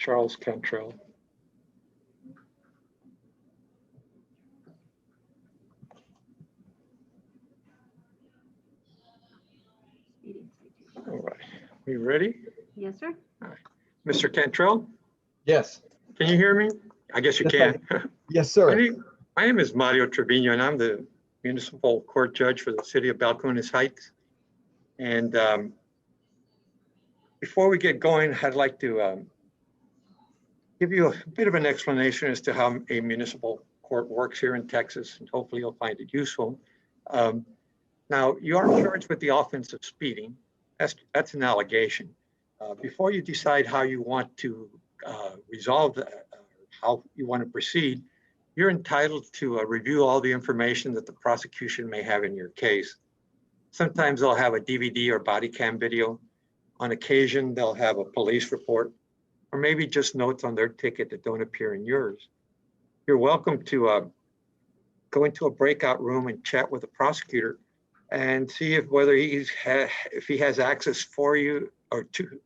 Charles Cantrell. All right, we ready? Yes, sir. All right. Mr. Cantrell, Yes. can you hear me? I guess you Yes, can. Yes, sir. My name is Mario Trevino, and I'm the municipal court judge for the city of Balcones Heights. And before we get going, I'd like to give you a bit of an explanation as to how a municipal court works here in Texas, and hopefully you'll find it useful. Now, you are charged with the offense of speeding. That's an allegation. Before you decide how you want to resolve that, how you want to proceed, you're entitled to review all the information that the prosecution may have in your case. Sometimes they'll have a DVD or body cam video. On occasion, they'll have a police report, or maybe just notes on their ticket that don't appear in yours. You're welcome to go into a breakout room and chat with the prosecutor and see if he has access for you or to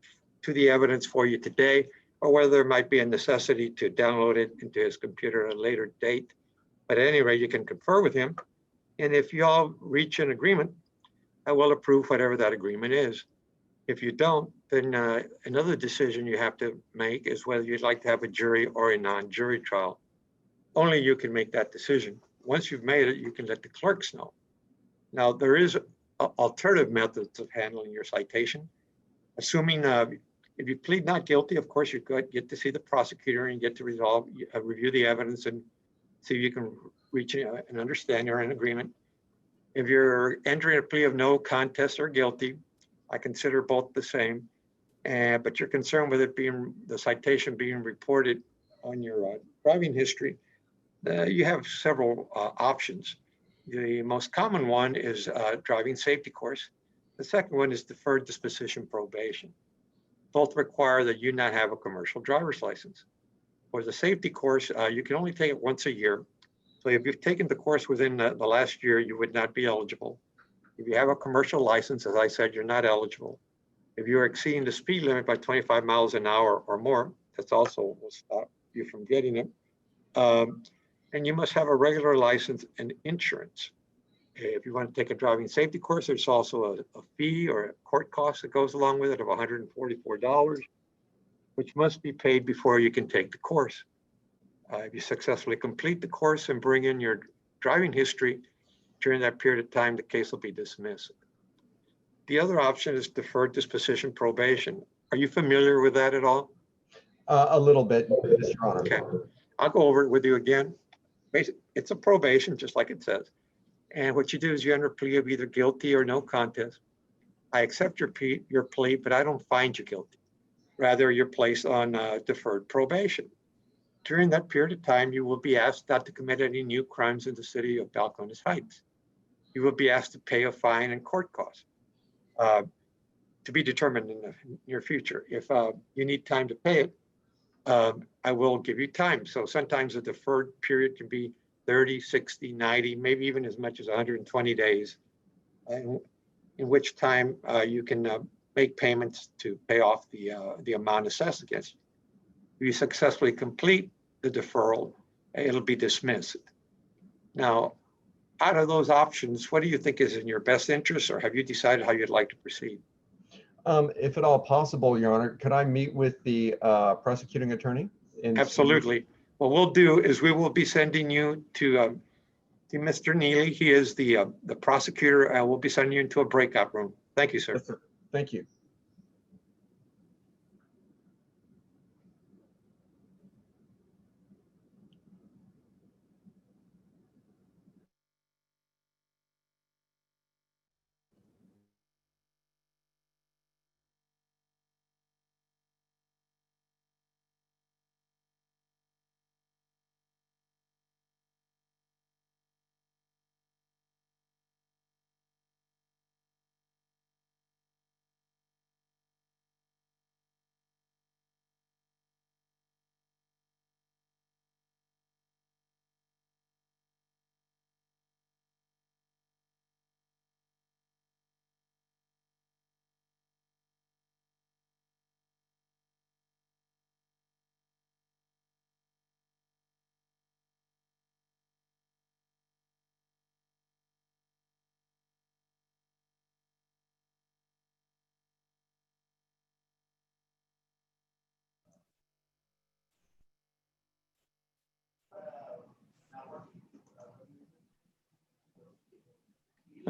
the evidence for you today, or whether there might be a necessity to download it into his computer at a later date. But at any rate, you can confer with him. And if you all reach an agreement, I will approve whatever that agreement is. If you don't, then another decision you have to make is whether you'd like to have a jury or a non-jury trial. Only you can make that decision. Once you've made it, you can let the clerks know. Now, there is alternative methods of handling your citation. Assuming if you plead not guilty, of course, you get to see the prosecutor and get to review the evidence and see if you can reach an understanding or an agreement. If you're entering a plea of no contest or guilty, I consider both the same. But you're concerned with it being the citation being reported on your driving history. You have several options. The most common one is driving safety course. The second one is deferred disposition probation. Both require that you not have a commercial driver's license. For the safety course, you can only take it once a year. So if you've taken the course within the last year, you would not be eligible. If you have a commercial license, as I said, you're not eligible. If you're exceeding the speed limit by 25 miles an hour or more, that's also will stop you from getting it. And you must have a regular license and insurance. If you want to take a driving safety course, there's also a fee or a court cost that goes along with it of $144, which must be paid before you can take the course. If you successfully complete the course and bring in your driving history, during that period of time, the case will be dismissed. The other option is deferred disposition probation. Are you familiar with that at all? A little bit, yes, Your Honor. Okay, I'll go over it with you again. Basically, it's a probation, just like it says. And what you do is you enter a plea of either guilty or no contest. I accept your plea, but I don't find you guilty. Rather, you're placed on deferred probation. During that period of time, you will be asked not to commit any new crimes in the city of Balcones Heights. You will be asked to pay a fine and court costs to be determined in the near future. If you need time to pay it, I will give you time. So sometimes the deferred period can be 30, 60, 90, maybe even as much as 120 days, in which time you can make payments to pay off the amount assessed against you. If you successfully complete the deferral, it'll be dismissed. Now, out of those options, what do you think is in your best interest, or have you decided how you'd like to proceed? If at all possible, Your Honor, could I meet with the prosecuting attorney? Absolutely. What we'll do is we will be sending you to Mr. Neely. He is the prosecutor, and we'll be sending you into a breakout room. Thank you, sir. Yes, sir. Thank you.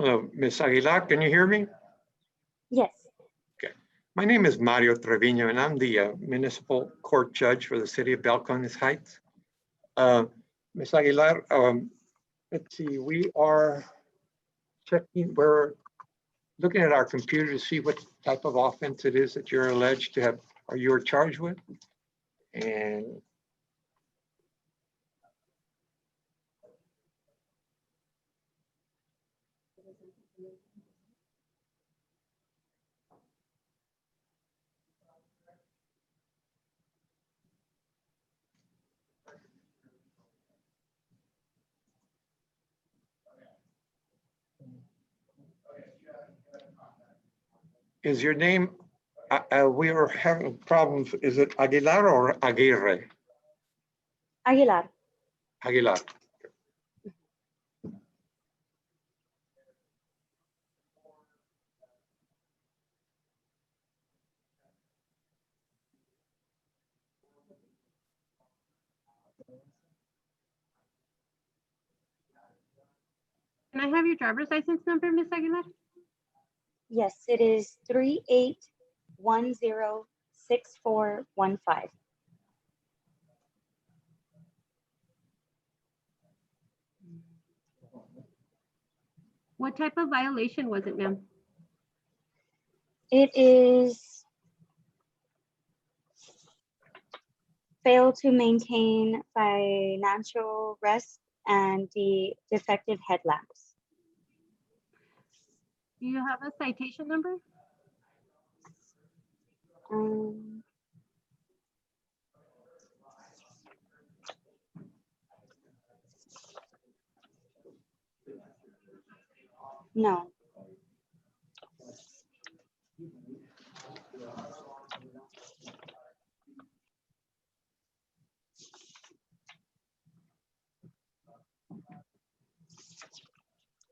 Hello, Ms. Aguilar, can you hear me? Yes. My name is Mario Trevino, and I'm the municipal court judge for the city of Balcones Heights. Ms. Aguilar, let's see, we are checking, we're looking at our computer to see what type of offense it is that you're alleged to have, or you're charged with. And is your name, we are having problems, is it Aguilar or Aguirre? Aguilar. Aguilar. Can I have your driver's license number, Ms. Aguilar? Yes, it is 38106415. What type of violation was it, ma'am? It is fail to maintain financial rest and the defective headlamps. Do you have a citation number? No.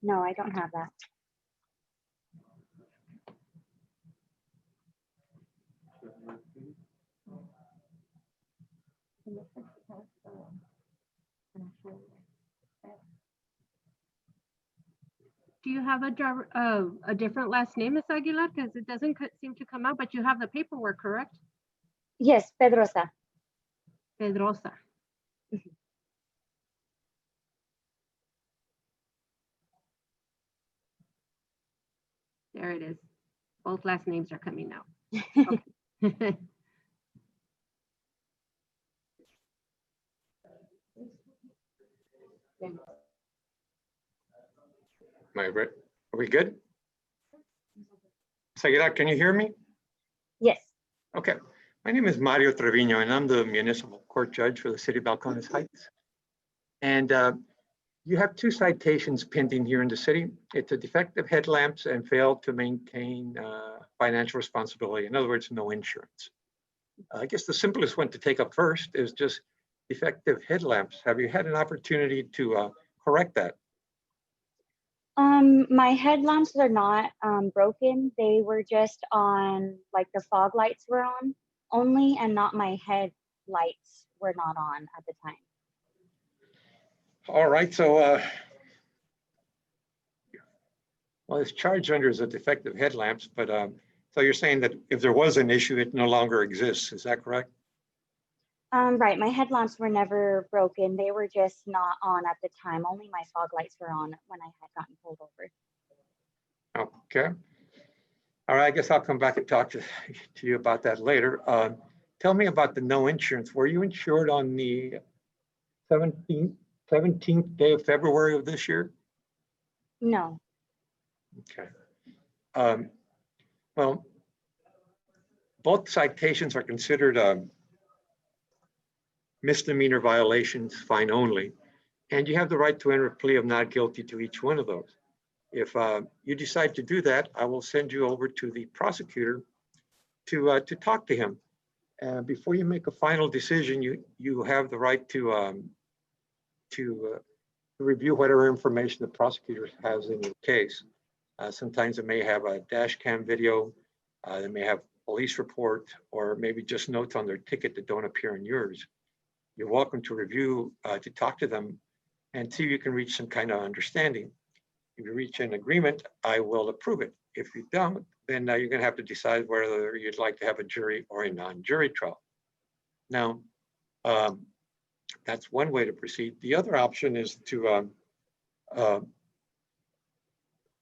No, I don't have that. Do you have a driver, a different last name, Ms. Aguilar? Because it doesn't seem to come out, but you have the paperwork, correct? Yes, Pedrosa. Pedrosa. There it is. Both last names are coming out. Okay. Are we good? Ms. Aguilar, can you hear me? Yes. Okay, my name is Mario Trevino, and I'm the municipal court judge for the city of Balcones Heights. And you have two citations pending here in the city. It's a defective headlamps and failed to maintain financial responsibility. In other words, no insurance. I guess the simplest one to take up first is just defective headlamps. Have you had an opportunity to correct that? My headlamps are not broken. They were just on, like the fog lights were on only, and not my headlights were not on at the time. All right, so well, it's charged under as a defective headlamps, but so you're saying that if there was an issue, it no longer exists. Is that correct? Right, my headlamps were never broken. They were just not on at the time. Only my fog lights were on when I had gotten pulled over. Okay. All right, I guess I'll come back and talk to you about that later. Tell me about the no insurance. Were you insured on the 17th day of February of this year? No. Okay. Well, both citations are considered misdemeanor violations, fine only, and you have the right to enter a plea of not guilty to each one of those. If you decide to do that, I will send you over to the prosecutor to talk to him. Before you make a final decision, you have the right to review whatever information the prosecutor has in your case. Sometimes it may have a dash cam video, they may have police report, or maybe just notes on their ticket that don't appear in yours. You're welcome to review, to talk to them and see if you can reach some kind of understanding. if you reach an agreement, I will approve it. If you don't, then you're going to have to decide whether you'd like to have a jury or a non-jury trial. Now, that's one way to proceed. The other option is to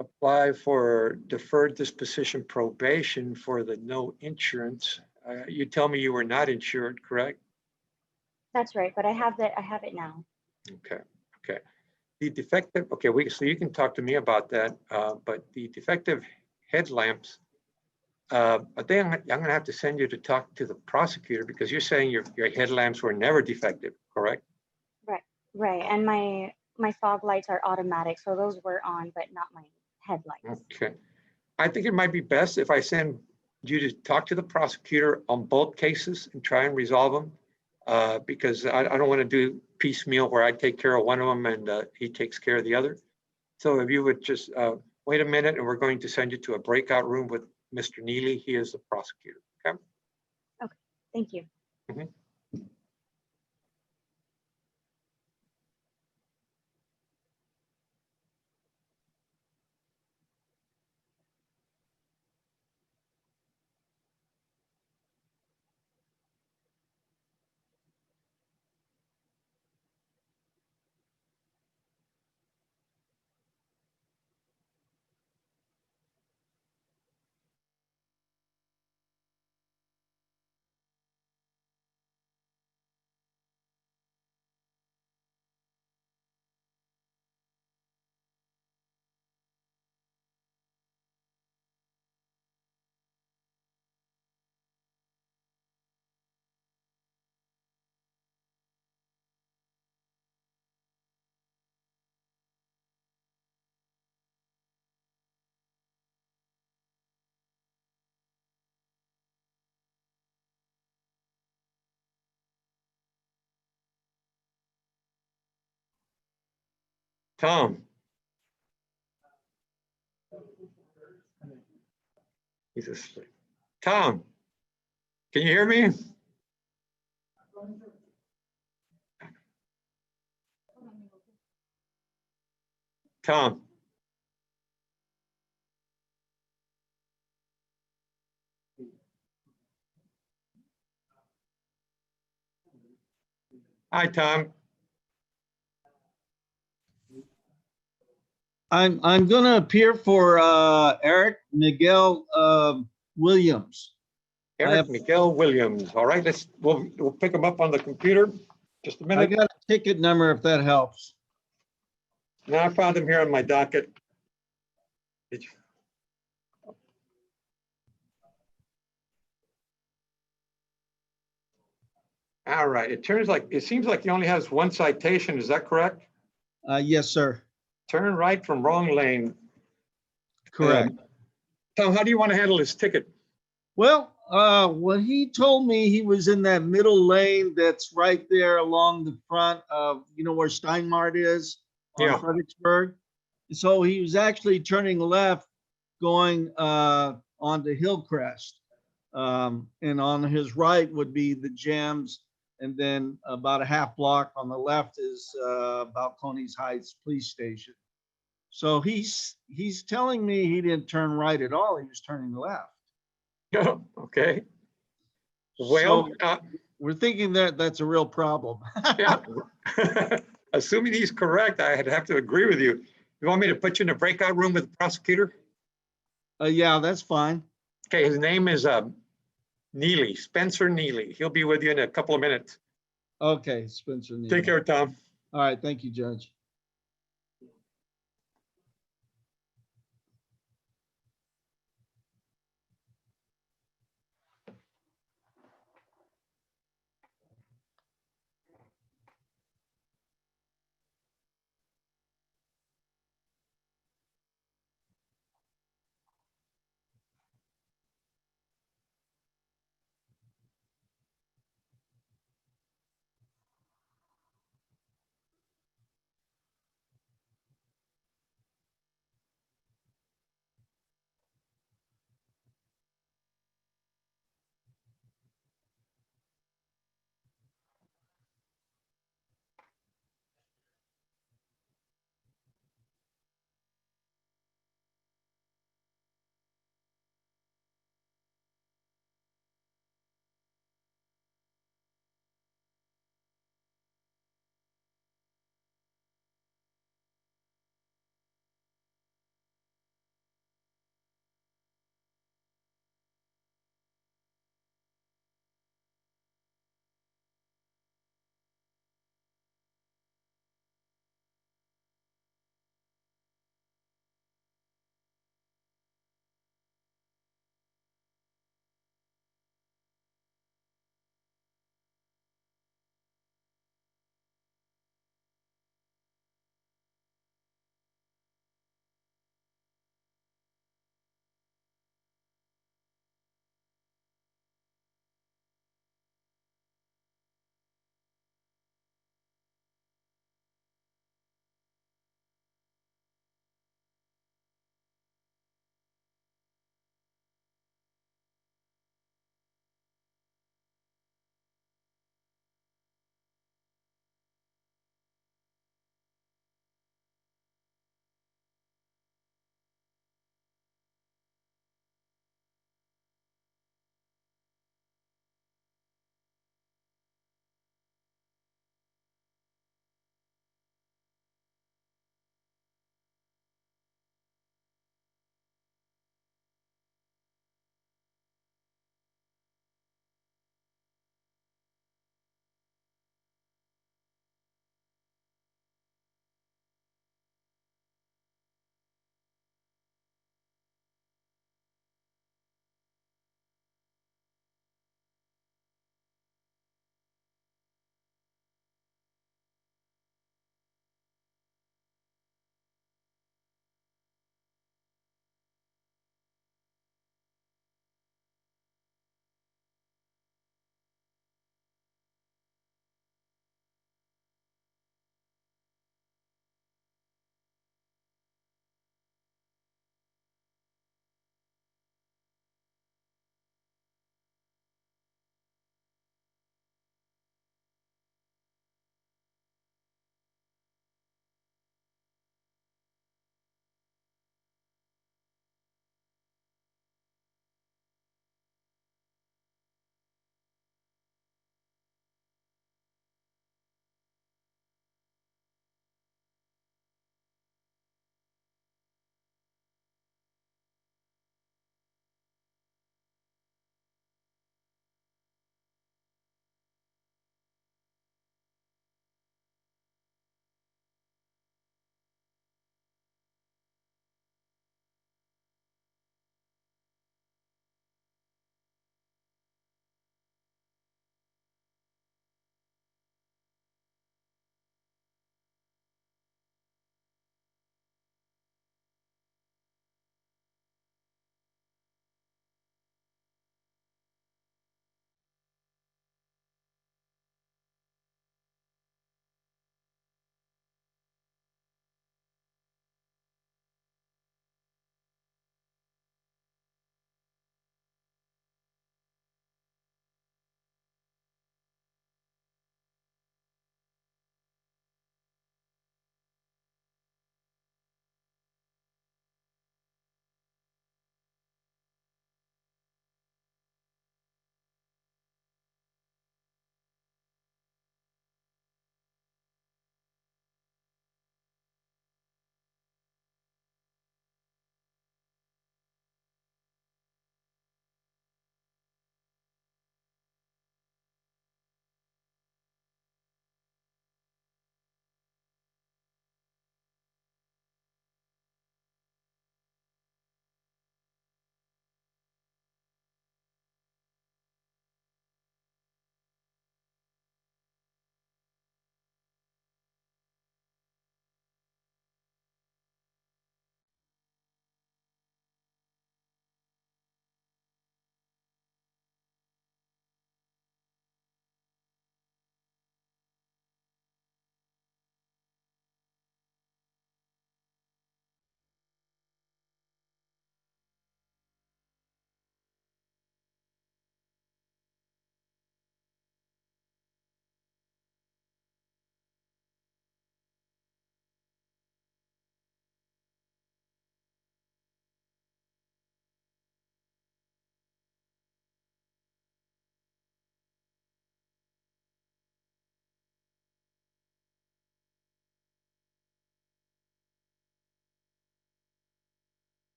apply for deferred disposition probation for the no insurance. You tell me you were not insured, correct? That's right, but I have it now. Okay, okay. The defective, okay, so you can talk to me about that, but the defective headlamps, I think I'm gonna have to send you to talk to the prosecutor because you're saying your headlamps were never defective, correct? Right, and my fog lights are automatic, so those were on, but not my headlights. Okay. I think it might be best if I send you to talk to the prosecutor on both cases and try and resolve them. Because I don't want to do piecemeal where I take care of one of them and he takes care of the other. So if you would just wait a minute, and we're going to send you to a breakout room with Mr. Neely. He is the prosecutor. Okay. Okay, thank you. Mhm. Tom. He's asleep. Tom, can you hear me? Tom. Hi, Tom. I'm going to appear for Eric Miguel Williams. Eric Miguel Williams. All right, we'll pick him up on the computer. Just a I minute. got a ticket number if that helps. Now I found him here on my docket. All right, it seems like he only has one citation. Is that correct? Yes, sir. Turn right from wrong lane. Correct. Tom, how do you want to handle this ticket? Well, what he told me, he was in that middle lane that's right there along the front of, where Steinmart is on Yeah. Fredericksburg. So he was actually turning left going onto Hillcrest. And on his right would be the Gems. And then about a half block on the left is Balcones Heights Police Station. So he's telling me he didn't turn right at all. He was turning left. Okay. Well, So we're thinking that that's a real problem. yeah. Assuming he's correct, I'd have to agree with you. You want me to put you in a breakout room with the prosecutor? Yeah, that's fine. Okay, his name is Neely, Spencer Neely. He'll be with you in a couple of minutes. Okay, Spencer. Take care, Tom. All right, thank you, Judge.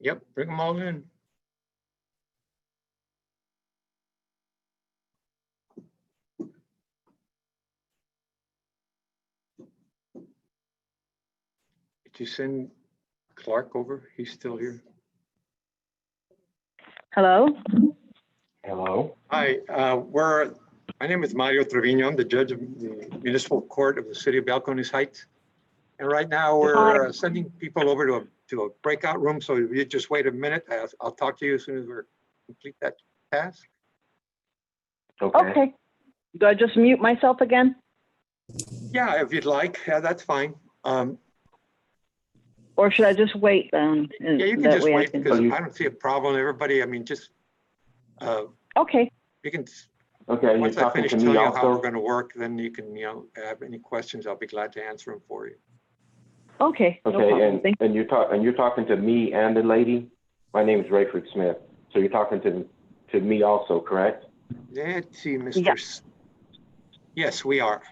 Yep, bring them all in. Did you send Clark over? He's still here. Hello? Hello? Hi, my name is Mario Trevino. I'm the judge of the municipal court of the city of Balcones Heights. And right now we're sending people over to a breakout room. So if you just wait a minute, I'll talk to you as soon as we're complete that task. Okay. Do I just mute myself again? Yeah, if you'd like, yeah, that's fine. Or should I just wait then? Yeah, you can That just way I wait can- because I don't see a problem. Everybody, I mean, just, Okay, you can, Okay, you're once I talking finish to telling me you how we're also? going to work, then you can, have any questions, I'll be glad to answer them for you. okay. no Okay, problem. Thank- and you're talking to me and the lady? My name is Rayford Smith. So you're talking to me also, correct? Let's see, Yeah. Mr. Yes, we are.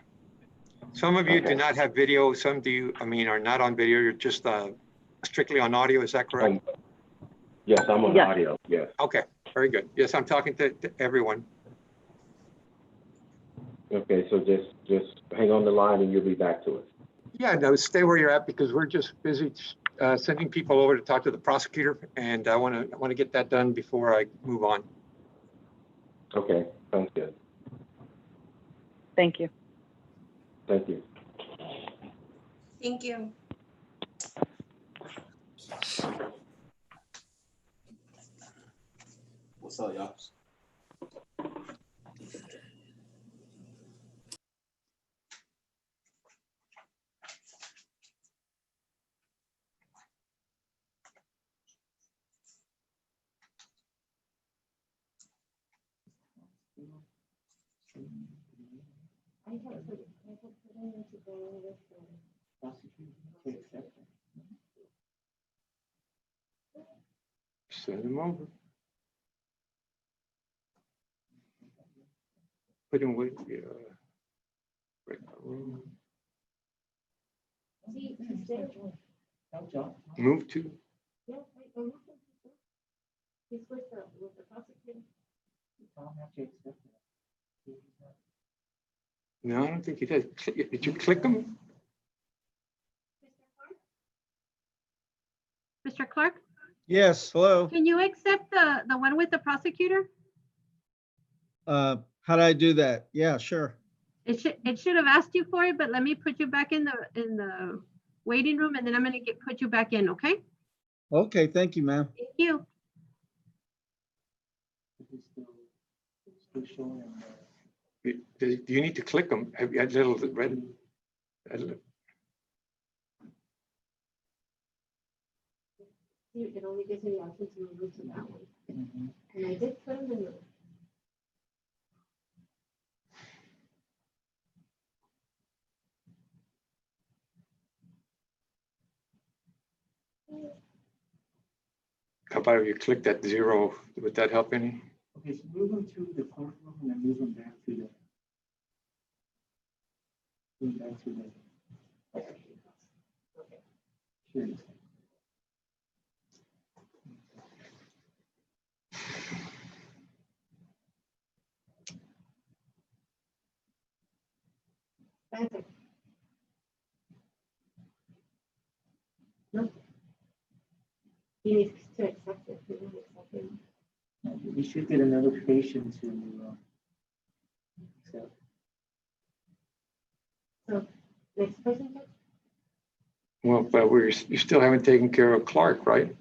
Some of you do Okay. not have video, some do you, are not on video, you're just strictly on audio, is that correct? Yes, I'm on Yes. audio, yes. Okay, very good. Yes, I'm talking to everyone. Okay, so just hang on the line and you'll be back to us. Yeah, no, stay where you're at because we're just busy sending people over to talk to the prosecutor, and I want to get that done before I move on. Okay, sounds good. Thank you. Thank you. Thank you. What's up, y'all? Send them over. Put them with move to. No, I don't think he did. Did you click them? Mr. Clark, Yes, hello. can you accept the one with the prosecutor? How do I do that? Yeah, sure. It should have asked you for it, but let me put you back in the waiting room and then I'm gonna put you back in, okay? Okay, thank you, ma'am. Thank you. Do you need to click them? Have you had little red? It only gives me the option to move to that one. And I did put them in the. How about if you click that 0? Would that help any? Okay, so move them to the courtroom and then move them back to the. Move back to the. Sure. He needs to accept it. He won't accept it. We should get a notification to. Accept. So, next person, Judge? Well, but you still haven't taken care of Clark, right?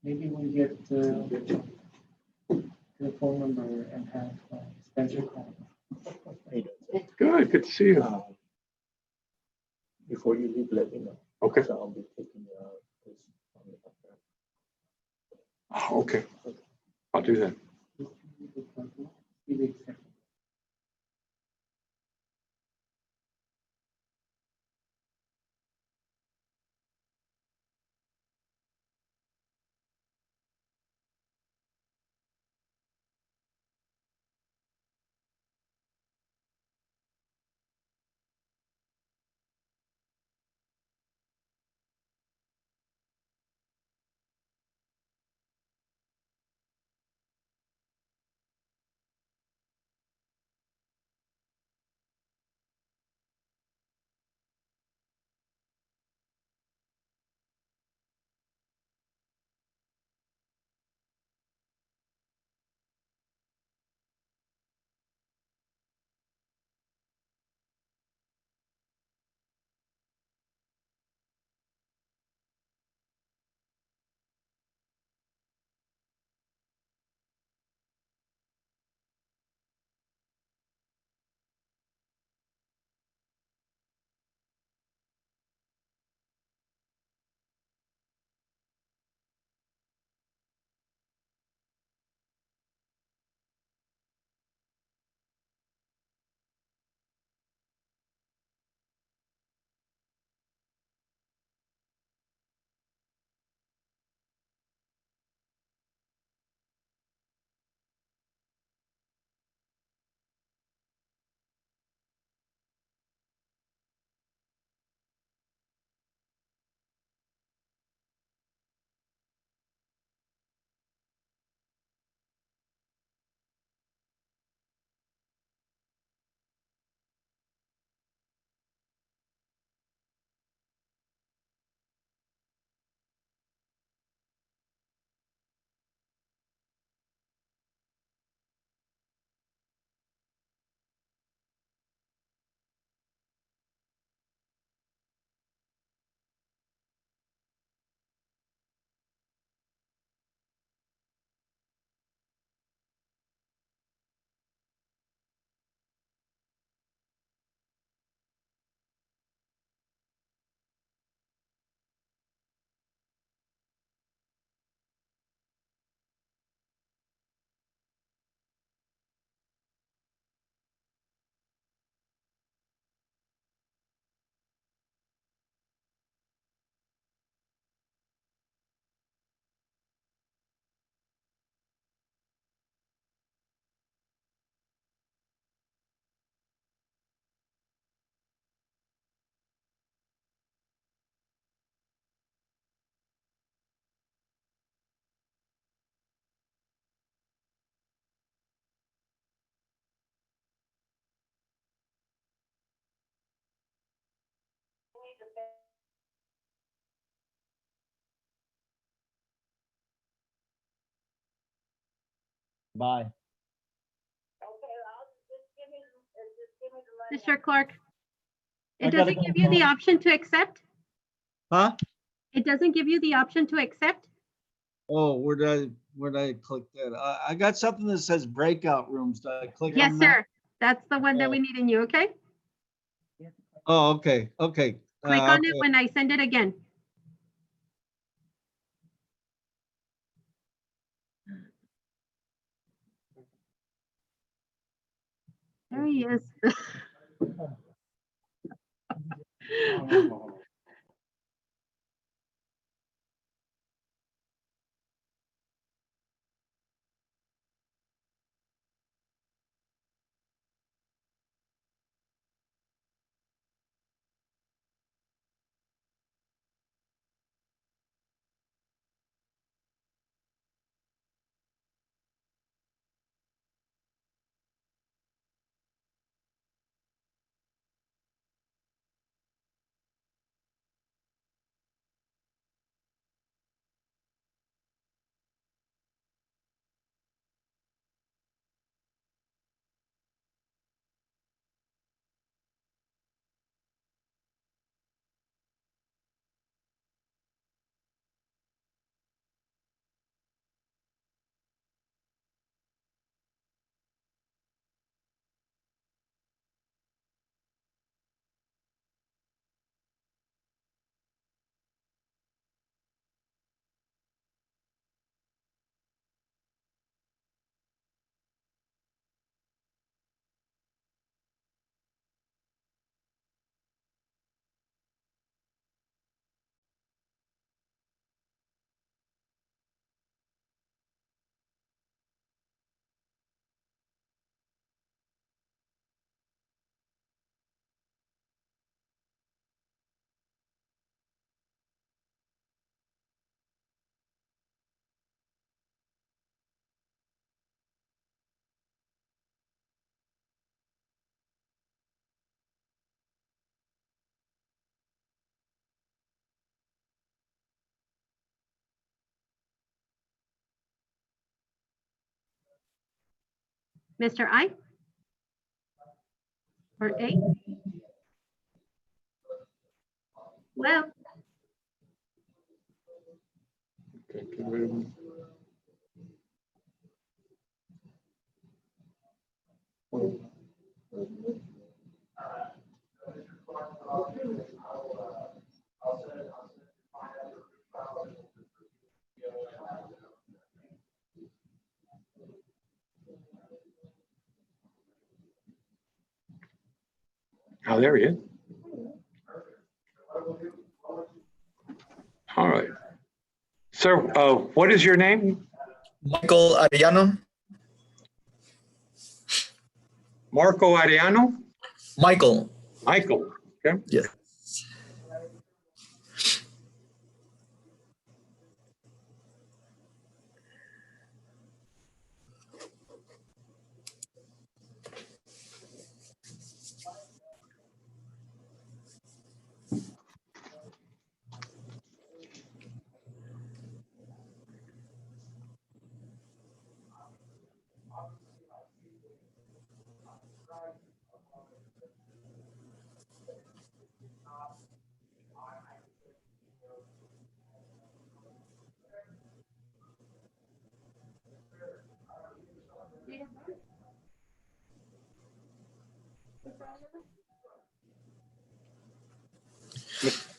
Maybe we get the phone number and have Spencer call. Good to see you. Before you leave, let me know. Okay. So I'll be taking this. Okay. I'll do that. Bye. Mr. Clark, I it gotta doesn't go give you the home. option to accept? Huh? It doesn't give you the option to accept? Oh, where did I click that? I got something that says breakout rooms. Did I click Yes, on that? sir. That's the one that we need in you, okay? Oh, okay, okay. Click on it Okay. when I send it again. There There he is. Mr. I? Or A? Well, Okay, get rid of them. Oh, there he is. All right. Sir, what is your name? Michael Arellano. Marco Ariano? Michael. Michael, okay. Yes.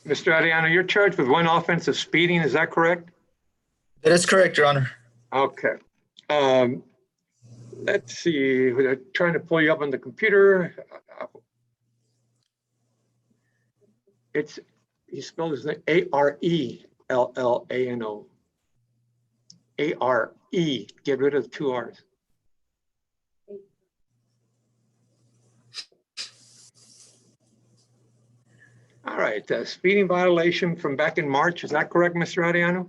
Mr. Ariano, you're charged with one offense of speeding, is that correct? That is correct, Your Honor. Okay. Let's see, we're trying to pull you up on the computer. He spelled his name Arellano. A-R-E, get rid of the two R's. All right, speeding violation from back in March, is that correct, Mr. Ariano?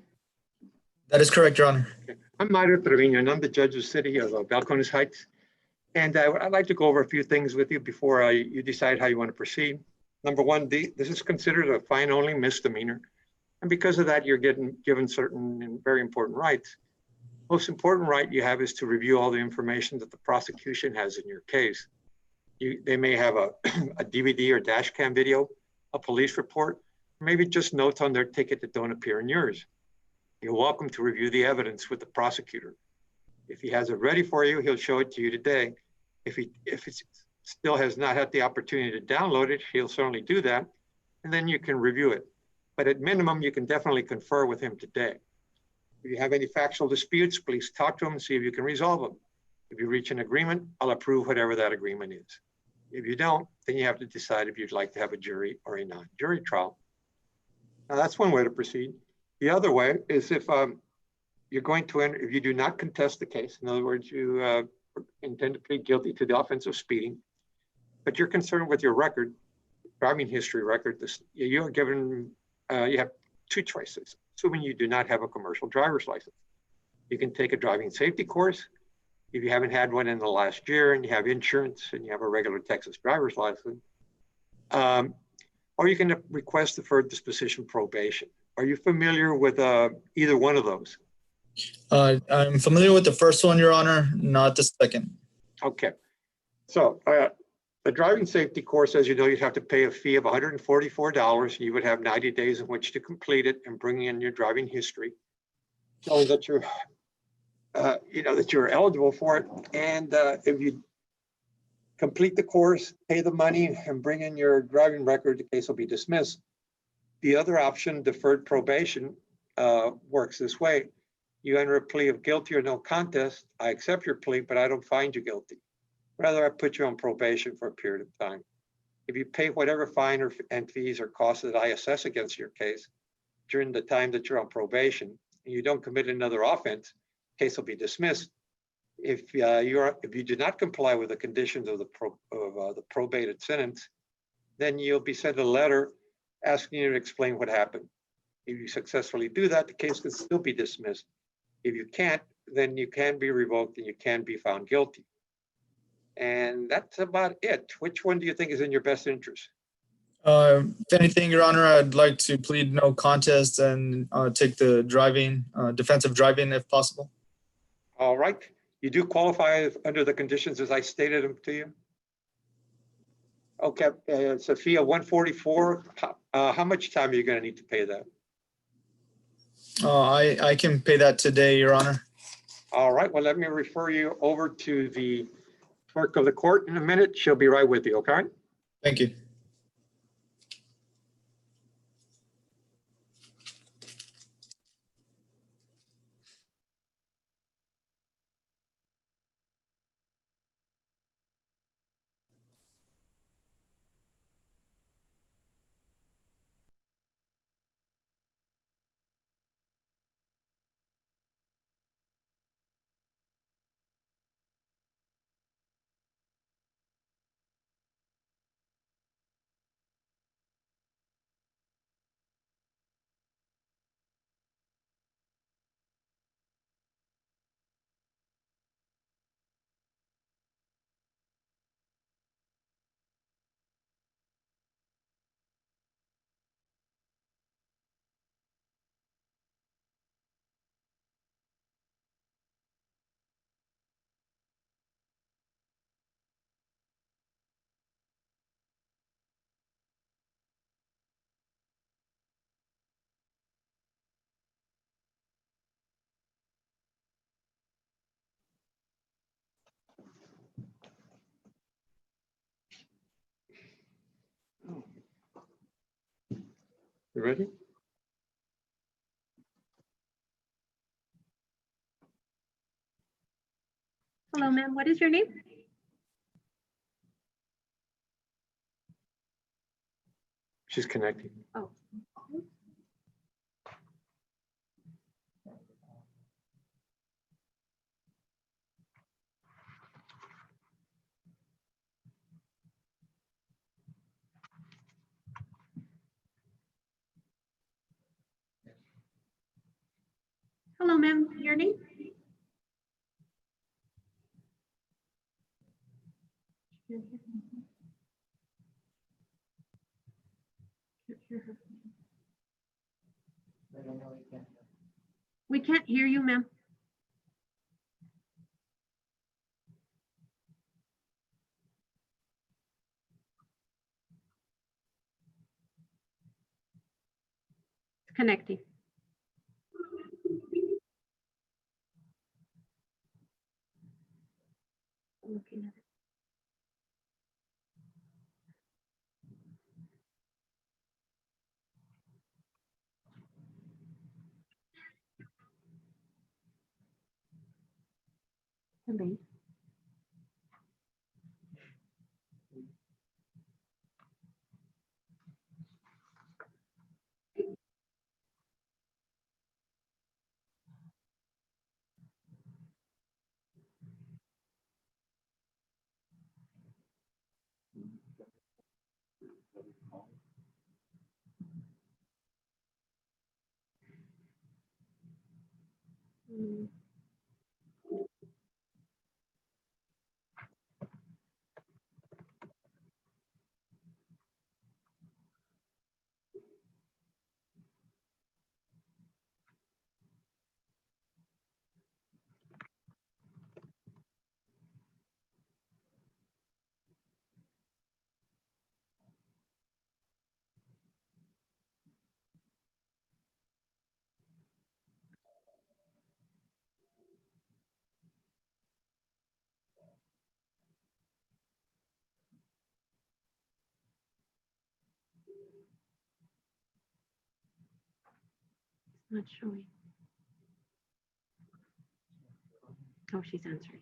That is correct, Your Honor. Okay. I'm Mario Trevino, and I'm the judge of the city of Balcones Heights. And I'd like to go over a few things with you before you decide how you want to proceed. Number one, this is considered a fine-only misdemeanor. And because of that, you're given certain and very important rights. Most important right you have is to review all the information that the prosecution has in your case. They may have a DVD or dash cam video, a police report, or maybe just notes on their ticket that don't appear in yours. You're welcome to review the evidence with the prosecutor. If he has it ready for you, he'll show it to you today. If it still has not had the opportunity to download it, he'll certainly do that, and then you can review it. But at minimum, you can definitely confer with him today. If you have any factual disputes, please talk to him and see if you can resolve them. If you reach an agreement, I'll approve whatever that agreement is. If you don't, then you have to decide if you'd like to have a jury or a non-jury trial. Now, that's one way to proceed. The other way is if you're going to enter, if you do not contest the case, in other words, you intend to plead guilty to the offense of speeding, but you're concerned with your record, driving history record, you are given, you have two choices, assuming you do not have a commercial driver's license. You can take a driving safety course if you haven't had one in the last year and you have insurance and you have a regular Texas driver's license. Or you can request deferred disposition probation. Are you familiar with either one of those? I'm familiar with the first one, Your Honor, not the second. Okay. So the driving safety course, as you know, you'd have to pay a fee of $144. You would have 90 days in which to complete it and bring in your driving history, showing that you're, that you're eligible for it. And if you complete the course, pay the money, and bring in your driving record, the case will be dismissed. The other option, deferred probation, works this way. You enter a plea of guilty or no contest. I accept your plea, but I don't find you guilty. Rather, I put you on probation for a period of time. If you pay whatever fine and fees or costs that I assess against your case during the time that you're on probation, and you don't commit another offense, the case will be dismissed. If you do not comply with the conditions of the probated sentence, then you'll be sent a letter asking you to explain what happened. If you successfully do that, the case can still be dismissed. If you can't, then you can be revoked and you can be found guilty. And that's about it. Which one do you think is in your best interest? If anything, Your Honor, I'd like to plead no contest and take the defensive driving if possible. All right. You do qualify under the conditions as I stated them to you? Okay, it's a fee of $144. How much time are you going to need to pay that? I can pay that today, Your Honor. All right, well, let me refer you over to the clerk of the court in a minute. She'll be right with you, okay? Thank you. You ready? Hello, ma'am. What is your name? She's connecting. Oh. Hello, ma'am. Your name? I don't know, you can't. We can't hear you, ma'am. It's connecting. I'm looking at it. Hello. Not showing. Oh, she's answering.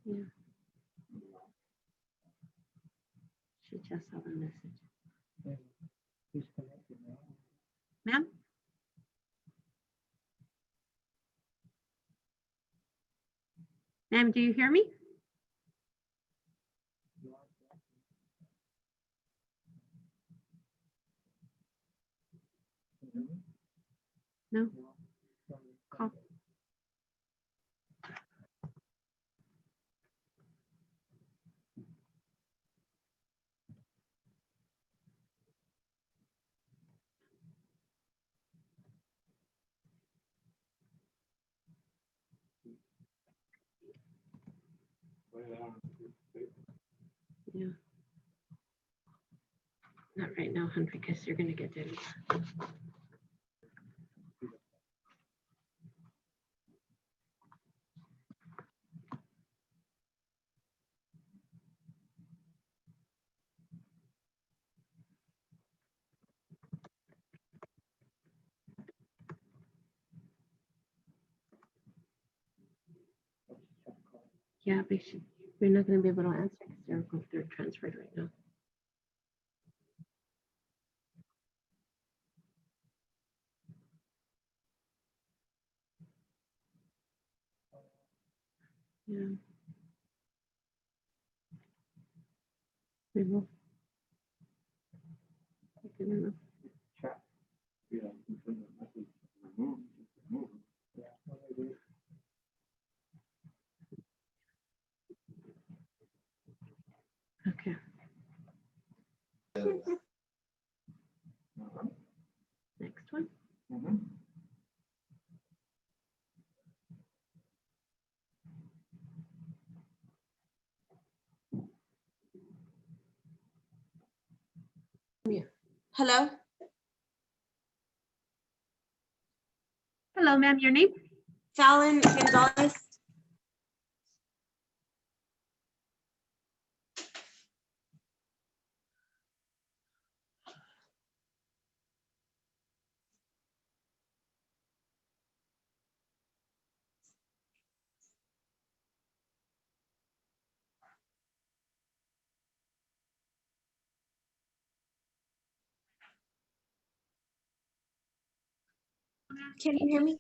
Yeah. She just saw the message. He's connected now. Ma'am? Ma'am, do you hear me? No? Call. Yeah. Not right now, hun, because you're gonna get dirty. Yeah, but you're not gonna be able to answer because they're transferred right now. Yeah. Remove. Okay, remove. Okay. Next one. Yeah. Hello? Hello, ma'am, your name? Fallon Gonzalez? Can you hear me?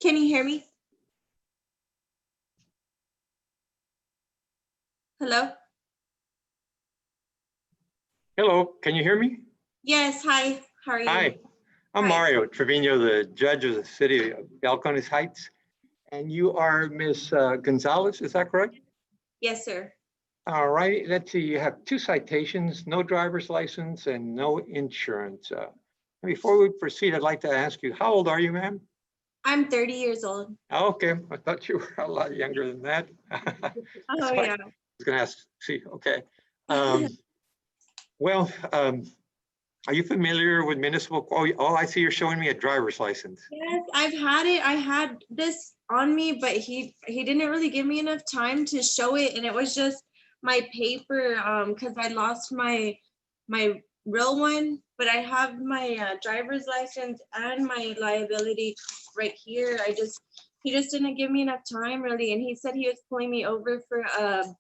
Can you hear me? Hello? Hello, can you hear me? Yes, hi. How are you? Hi, I'm Hi. Mario Trevino, the judge of the city of Balcones Heights. And you are Miss Gonzalez, is that correct? Yes, sir. All right, let's see, you have 2 citations, no driver's license and no insurance. Before we proceed, I'd like to ask you, how old are you, ma'am? I'm 30 years old. Okay, I thought you were a lot younger than that. Oh, why yeah. I was gonna ask, see, okay. Well, are you familiar with municipal, oh, I see you're showing me a driver's license. Yes, I've had it. I had this on me, but he didn't really give me enough time to show it, and it was just my paper because I lost my real one, but I have my driver's license and my liability right here. He just didn't give me enough time really, and he said he was pulling me over for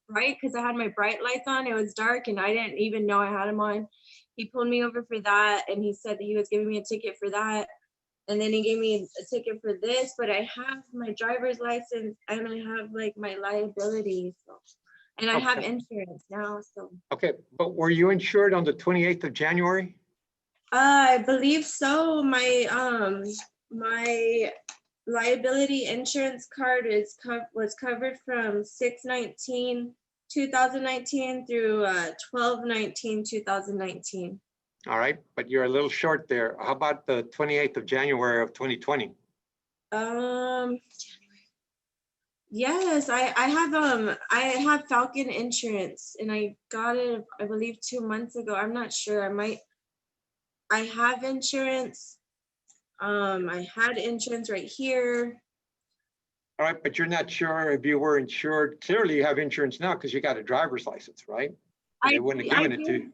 bright because I had my bright lights on. It was dark and I didn't even know I had them on. He pulled me over for that, and he said that he was giving me a ticket for that. And then he gave me a ticket for this, but I have my driver's license and I have like my liability. So And I have Okay. insurance now, so. Okay, but were you insured on the 28th of January? I believe so. My liability insurance card was covered from 6/19/2019 through 12/19/2019. All right, but you're a little short there. How about the 28th of January of 2020? Yes, I have Falcon insurance and I got it, I believe 2 months ago. I'm not sure. I have insurance. I had insurance right here. All right, but you're not sure if you were insured. Clearly you have insurance now because you got a driver's license, right? And they wouldn't have given it to you.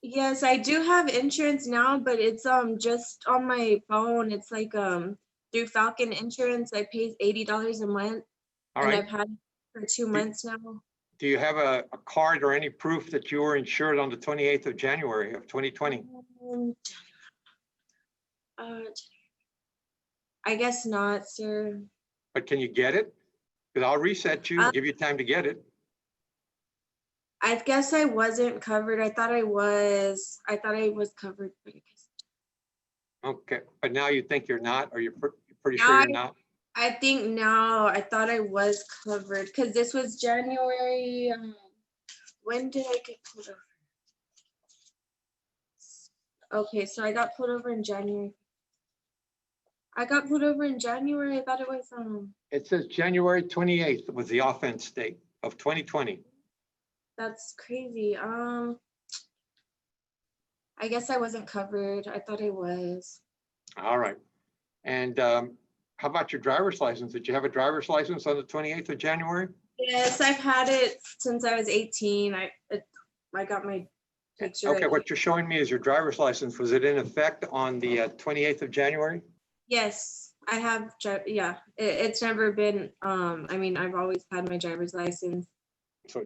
Yes, I do have insurance now, but it's just on my phone. It's like through Falcon Insurance. I pay $80 a month. All And right. I've had it for 2 months now. Do you have a card or any proof that you were insured on the 28th of January of 2020? I guess not, sir. But can you get it? Because I'll reset you and give you time to get it. I guess I wasn't covered. I thought I was covered. But I guess. Okay, but now you think you're not, or you're pretty Now sure you're not? I think now I thought I was covered because this was January. When did I get pulled over? Okay, so I got pulled over in January. I thought it was It says January 28th was the offense date of 2020. That's crazy. I guess I wasn't covered. I thought I was. All right. And how about your driver's license? Did you have a driver's license on the 28th of January? Yes, I've had it since I was 18. I got my picture. Okay, what you're showing me is your driver's license. Was it in effect on the 28th of January? Yes, I have. Yeah, it's never been. I mean, I've always had my driver's license. So,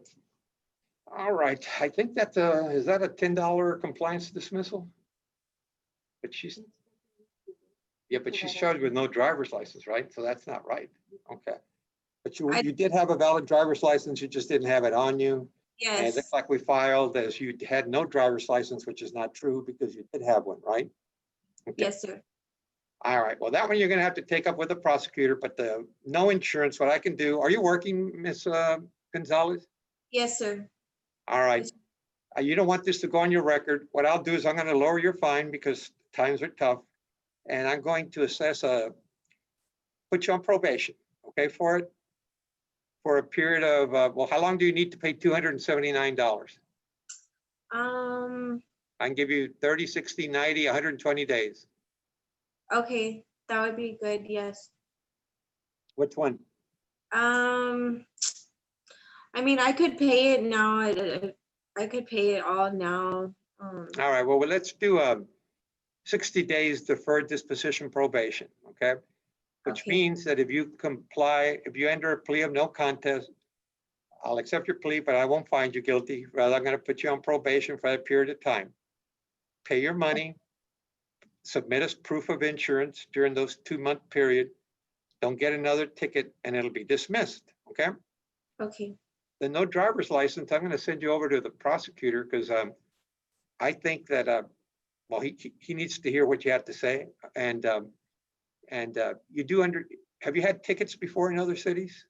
all right. I think that is that a $10 compliance dismissal? But she's charged with no driver's license, right? So that's not right. Okay. But you did have a valid driver's license. You just didn't have it on you. Yes. And it looks like we filed as you had no driver's license, which is not true because you did have one, right? Okay. Yes, sir. All right. Well, that one you're going to have to take up with the prosecutor, but the no insurance, what I can do. Are you working, Miss Gonzalez? Yes, sir. All right. You don't want this to go on your record. What I'll do is I'm going to lower your fine because times are tough. And I'm going to put you on probation, okay, for it? For a period of, well, how long do you need to pay $279? I can give you 30, 60, 90, 120 days. Okay, that would be good. Yes. Which one? I mean, I could pay it now. I could pay it all now. All right. Well, let's do 60 days deferred disposition probation, okay? Which means that if you comply, if you enter a plea of no contest, I'll accept your plea, but I won't find you guilty. Rather, I'm going to put you on probation for that period of time. Pay your money, submit us proof of insurance during those 2-month period. Don't get another ticket and it'll be dismissed, okay? Okay. The no driver's license, I'm going to send you over to the prosecutor because I think that, well, he needs to hear what you have to say. And you do have you had tickets before in other cities?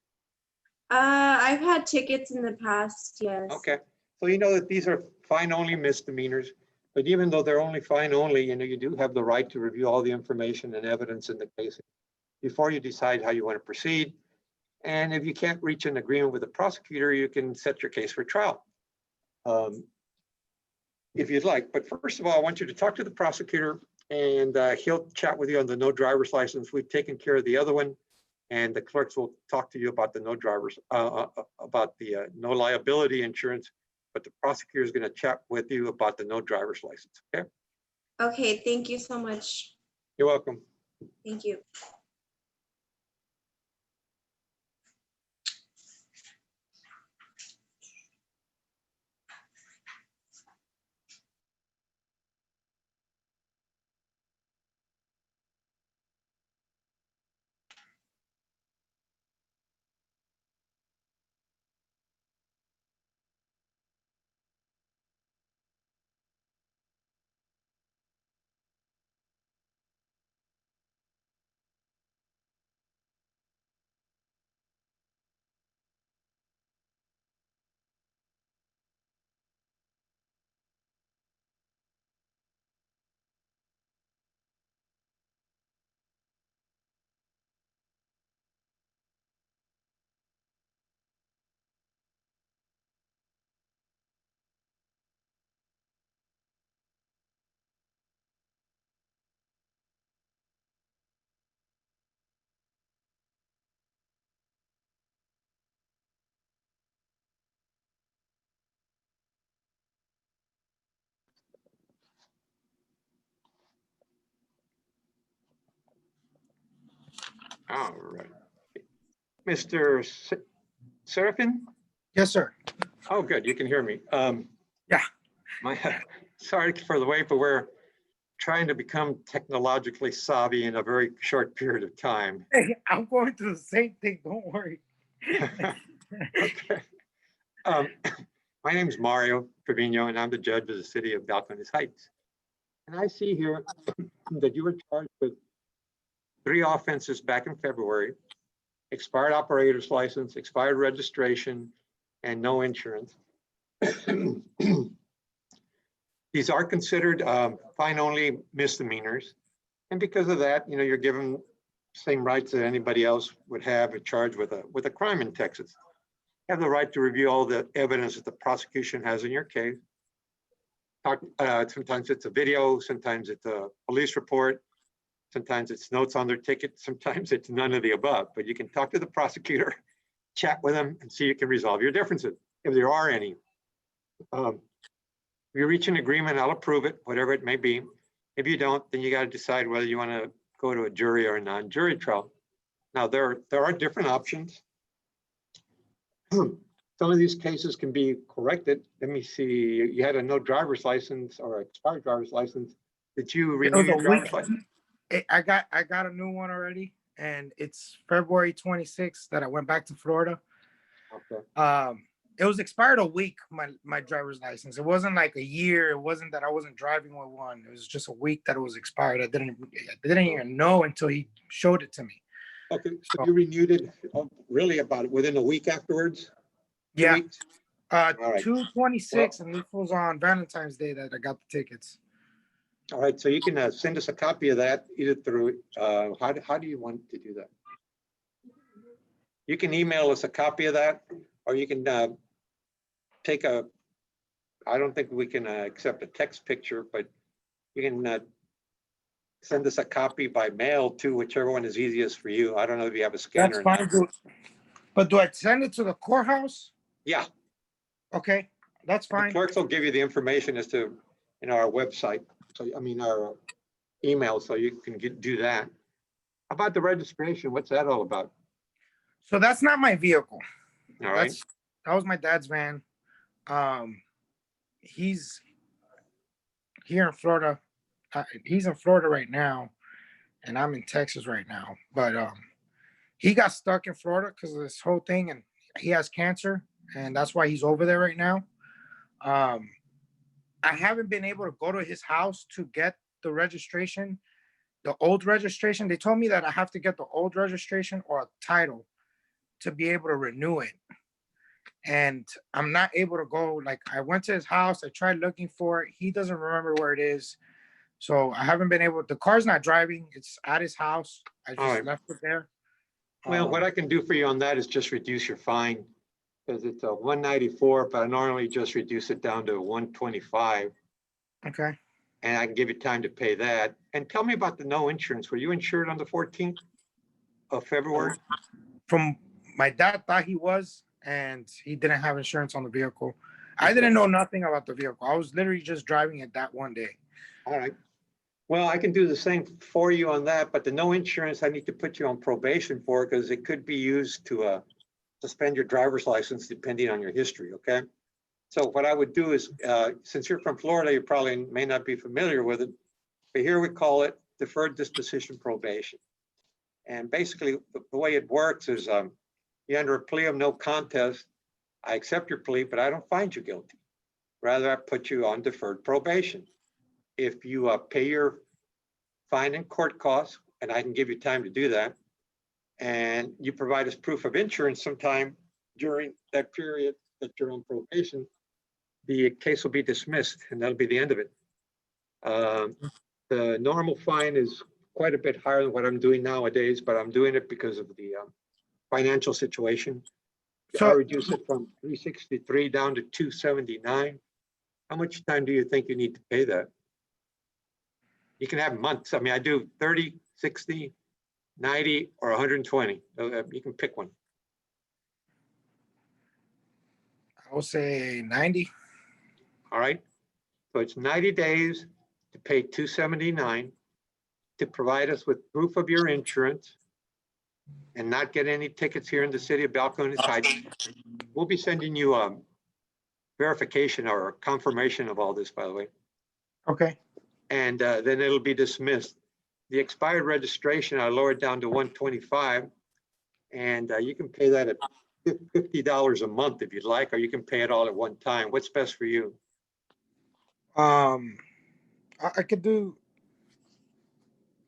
I've had tickets in the past, yes. Okay, so you know that these are fine only misdemeanors, but even though they're only fine only, you do have the right to review all the information and evidence in the case before you decide how you want to proceed. And if you can't reach an agreement with the prosecutor, you can set your case for trial if you'd like. But first of all, I want you to talk to the prosecutor and he'll chat with you on the no driver's license. We've taken care of the other one, and the clerks will talk to you about the no driver's, about the no liability insurance, but the prosecutor is going to chat with you about the no driver's license, okay? Okay, thank you so much. You're welcome. Thank you. All right. Mr. Seraphin? Yes, sir. Oh, good. You can hear me. Yeah. Sorry for the wait, but we're trying to become technologically savvy in a very short period of time. Hey, I'm going through the same thing. Don't worry. Okay. My name is Mario Trevino, and I'm the judge of the city of Balcones Heights. And I see here that you were charged with 3 offenses back in February: expired operator's license, expired registration, and no insurance. These are considered fine-only misdemeanors. And because of that, you're given same rights that anybody else would have a charge with a crime in Texas. You have the right to review all the evidence that the prosecution has in your case. Sometimes it's a video, sometimes it's a police report, sometimes it's notes on their ticket, sometimes it's none of the above. But you can talk to the prosecutor, chat with them, and see if you can resolve your differences, if there are any. If you reach an agreement, I'll approve it, whatever it may be. If you don't, then you got to decide whether you want to go to a jury or a non-jury trial. Now, there are different options. Some of these cases can be corrected. Let me see. You had a no driver's license or expired driver's license. Did you renew your driver's license? I got a new one already, and it's February 26th that I went back to Florida. Okay. It was expired a week, my driver's license. It wasn't like a year. It wasn't that I wasn't driving with one. It was just a week that it was expired. I didn't even know until he showed it to me. Okay, so you renewed it really about within a week afterwards? 2 Yeah. weeks? All right. 2/26, and this was on Valentine's Day that I got the tickets. All right, so you can send us a copy of that either through, how do you want to do that? You can email us a copy of that, or you can take I don't think we can accept a text picture, but you can send us a copy by mail to whichever one is easiest for you. I don't know if you have a scanner. That's fine. But do I send it to the courthouse? Yeah. Okay, that's fine. The clerks will give you the information as to, our website. So, our email, so you can do that. How about the registration? What's that all about? So that's not my vehicle. All right. That was my dad's van. He's here in Florida. He's in Florida right now, and I'm in Texas right now. But he got stuck in Florida because of this whole thing, and he has cancer, and that's why he's over there right now. I haven't been able to go to his house to get the registration, the old registration. They told me that I have to get the old registration or a title to be able to renew it. And I'm not able to go. Like, I went to his house, I tried looking for it. He doesn't remember where it is. So I haven't been able, the car's not driving. It's at his house. I just left it there. Well, what I can do for you on that is just reduce your fine, because it's a 194, but I normally just reduce it down to 125. Okay. And I can give you time to pay that. And tell me about the no insurance. Were you insured on the 14th of February? From my dad thought he was, and he didn't have insurance on the vehicle. I didn't know nothing about the vehicle. I was literally just driving it that one day. All right. Well, I can do the same for you on that, but the no insurance, I need to put you on probation for, because it could be used to suspend your driver's license depending on your history, okay? So what I would do is, since you're from Florida, you probably may not be familiar with it, but here we call it deferred disposition probation. And basically, the way it works is you're under a plea of no contest. I accept your plea, but I don't find you guilty. Rather, I put you on deferred probation. If you pay your fine and court costs, and I can give you time to do that, and you provide us proof of insurance sometime during that period that you're on probation, the case will be dismissed, and that'll be the end of it. The normal fine is quite a bit higher than what I'm doing nowadays, but I'm doing it because of the financial situation. So I reduce it from 363 down to 279. How much time do you think you need to pay that? You can have months. I mean, I do 30, 60, 90, or 120. You can pick one. I will say 90. All right. So it's 90 days to pay 279 to provide us with proof of your insurance. and not get any tickets here in the city of Balcones Heights, we'll be sending you a verification or confirmation of all this, by the way. Okay. And then it'll be dismissed. The expired registration, I lowered down to 125, and you can pay that at $50 a month if you'd like, or you can pay it all at one time. What's best for you? I could do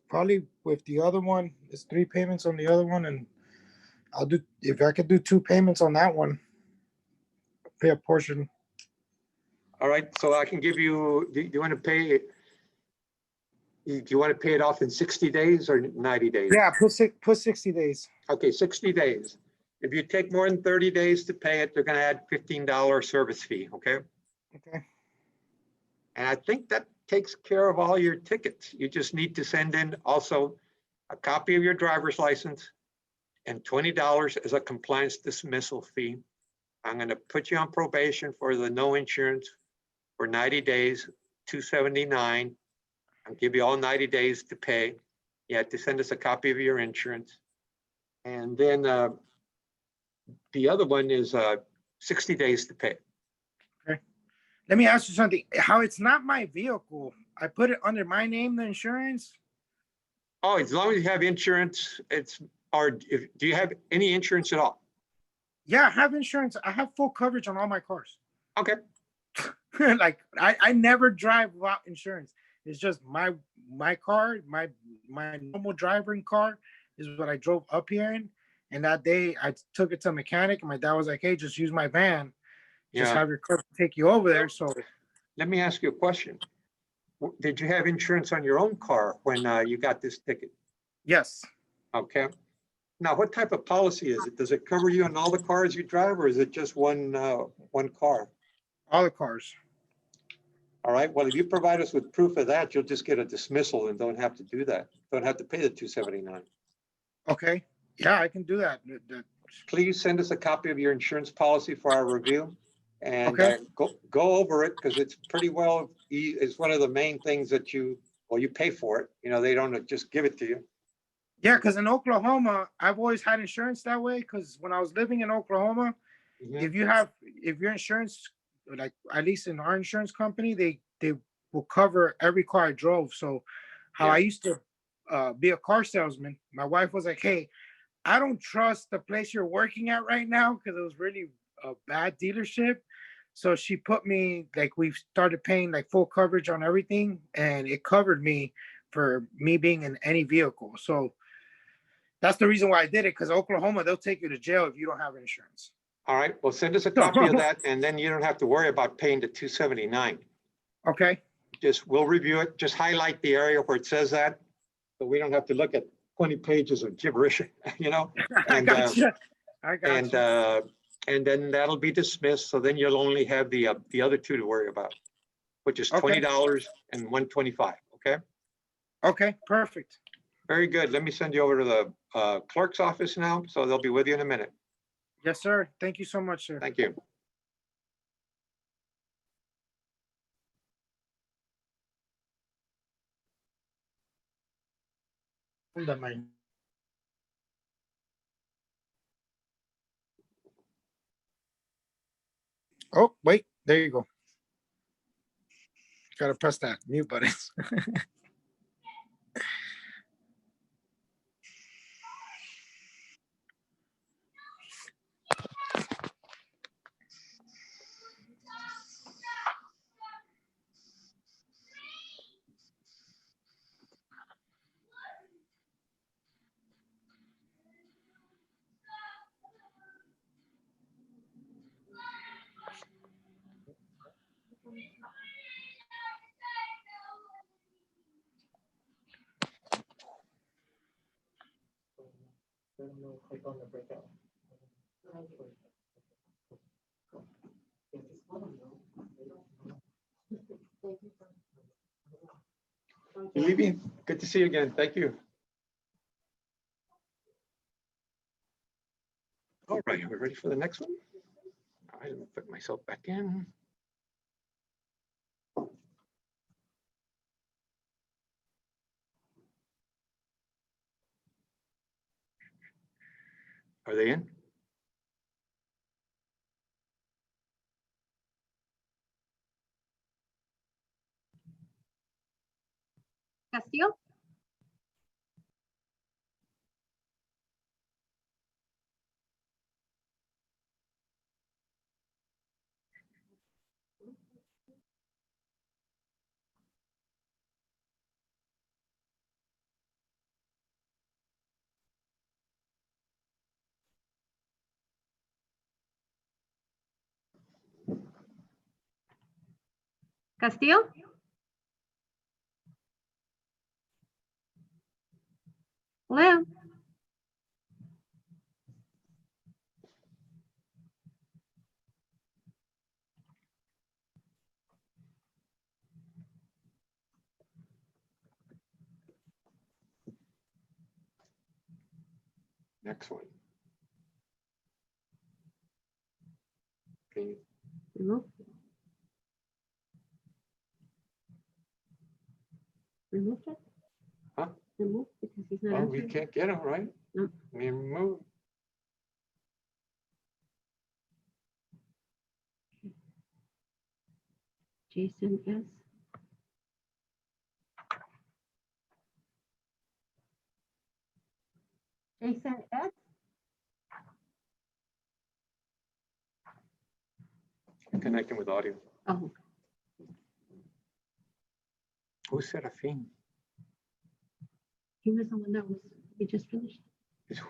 probably with the other one. It's 3 payments on the other one, and I'll do, if I could do 2 payments on that one, pay a portion. All right, so I can give you, do you want to pay it? Do you want to pay it off in 60 days or 90 days? Yeah, put 60 days. Okay, 60 days. If you take more than 30 days to pay it, they're going to add $15 service fee, okay? Okay. And I think that takes care of all your tickets. You just need to send in also a copy of your driver's license and $20 as a compliance dismissal fee. I'm going to put you on probation for the no insurance for 90 days, $279. I'll give you all 90 days to pay. You have to send us a copy of your insurance. And then the other one is 60 days to pay. Okay. Let me ask you something. How it's not my vehicle, I put it under my name, the insurance? Oh, as long as you have insurance, it's, or do you have any insurance at all? Yeah, I have insurance. I have full coverage on all my cars. Okay. Like I never drive without insurance. It's just my car, my normal driving car is what I drove up here in. And that day I took it to a mechanic and my dad was like, hey, just use my van. Just have your car take you over there. So let me ask you a question. Did you have insurance on your own car when you got this ticket? Yes. Okay. Now, what type of policy is it? Does it cover you on all the cars you drive, or is it just one car? All the cars. All right. Well, if you provide us with proof of that, you'll just get a dismissal and don't have to do that. Don't have to pay the $279. Okay. Yeah, I can do that. Please send us a copy of your insurance policy for our review, and Okay. go over it, because it's pretty well. It's one of the main things that you pay for it. You know, they don't just give it to you. Yeah, because in Oklahoma, I've always had insurance that way. Because when I was living in Oklahoma, if your insurance, like at least in our insurance company, they will cover every car I drove. So how I used to be a car salesman, my wife was like, hey, I don't trust the place you're working at right now, because it was really a bad dealership. So she put me, like, we started paying like full coverage on everything, and it covered me for me being in any vehicle. So that's the reason why I did it, because Oklahoma, they'll take you to jail if you don't have insurance. All right. Well, send us a copy of that, and then you don't have to worry about paying the $279. Okay. We'll review it. Just highlight the area where it says that, so we don't have to look at 20 pages of gibberish, you know. And, I got you. And then that'll be dismissed. So then you'll only have the other two to worry about, which is $20 and $125. Okay. Okay. Perfect. Very good. Let me send you over to the clerk's office now, so they'll be with you in a minute. Yes, sir. Thank you so much, sir. Thank you. Oh, wait, there you go. Gotta press that mute button. Click on the breakout. You're leaving. Good to see you again. Thank you. All right, are we ready for the next one? All right, let me put myself back in. Are they in? Castillo? Castillo? Hello? Next one. Okay. Remove. Remove it? Huh? Remove because he's not Well, we answering. can't get him, right? No. We move. Jason S. Jason S. Connecting with audio. Oh, Who's Serafin? he was the one that was, he just finished.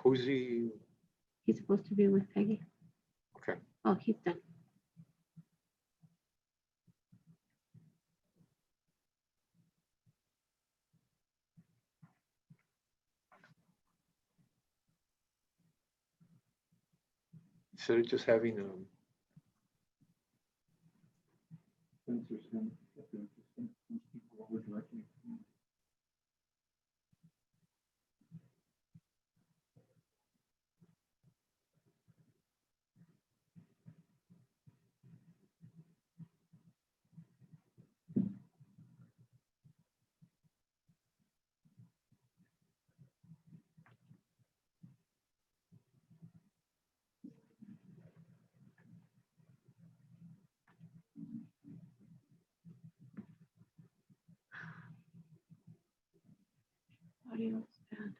Who's he? He's supposed to be with Peggy. Okay. Oh, he's done. Instead of just having Audio is bad.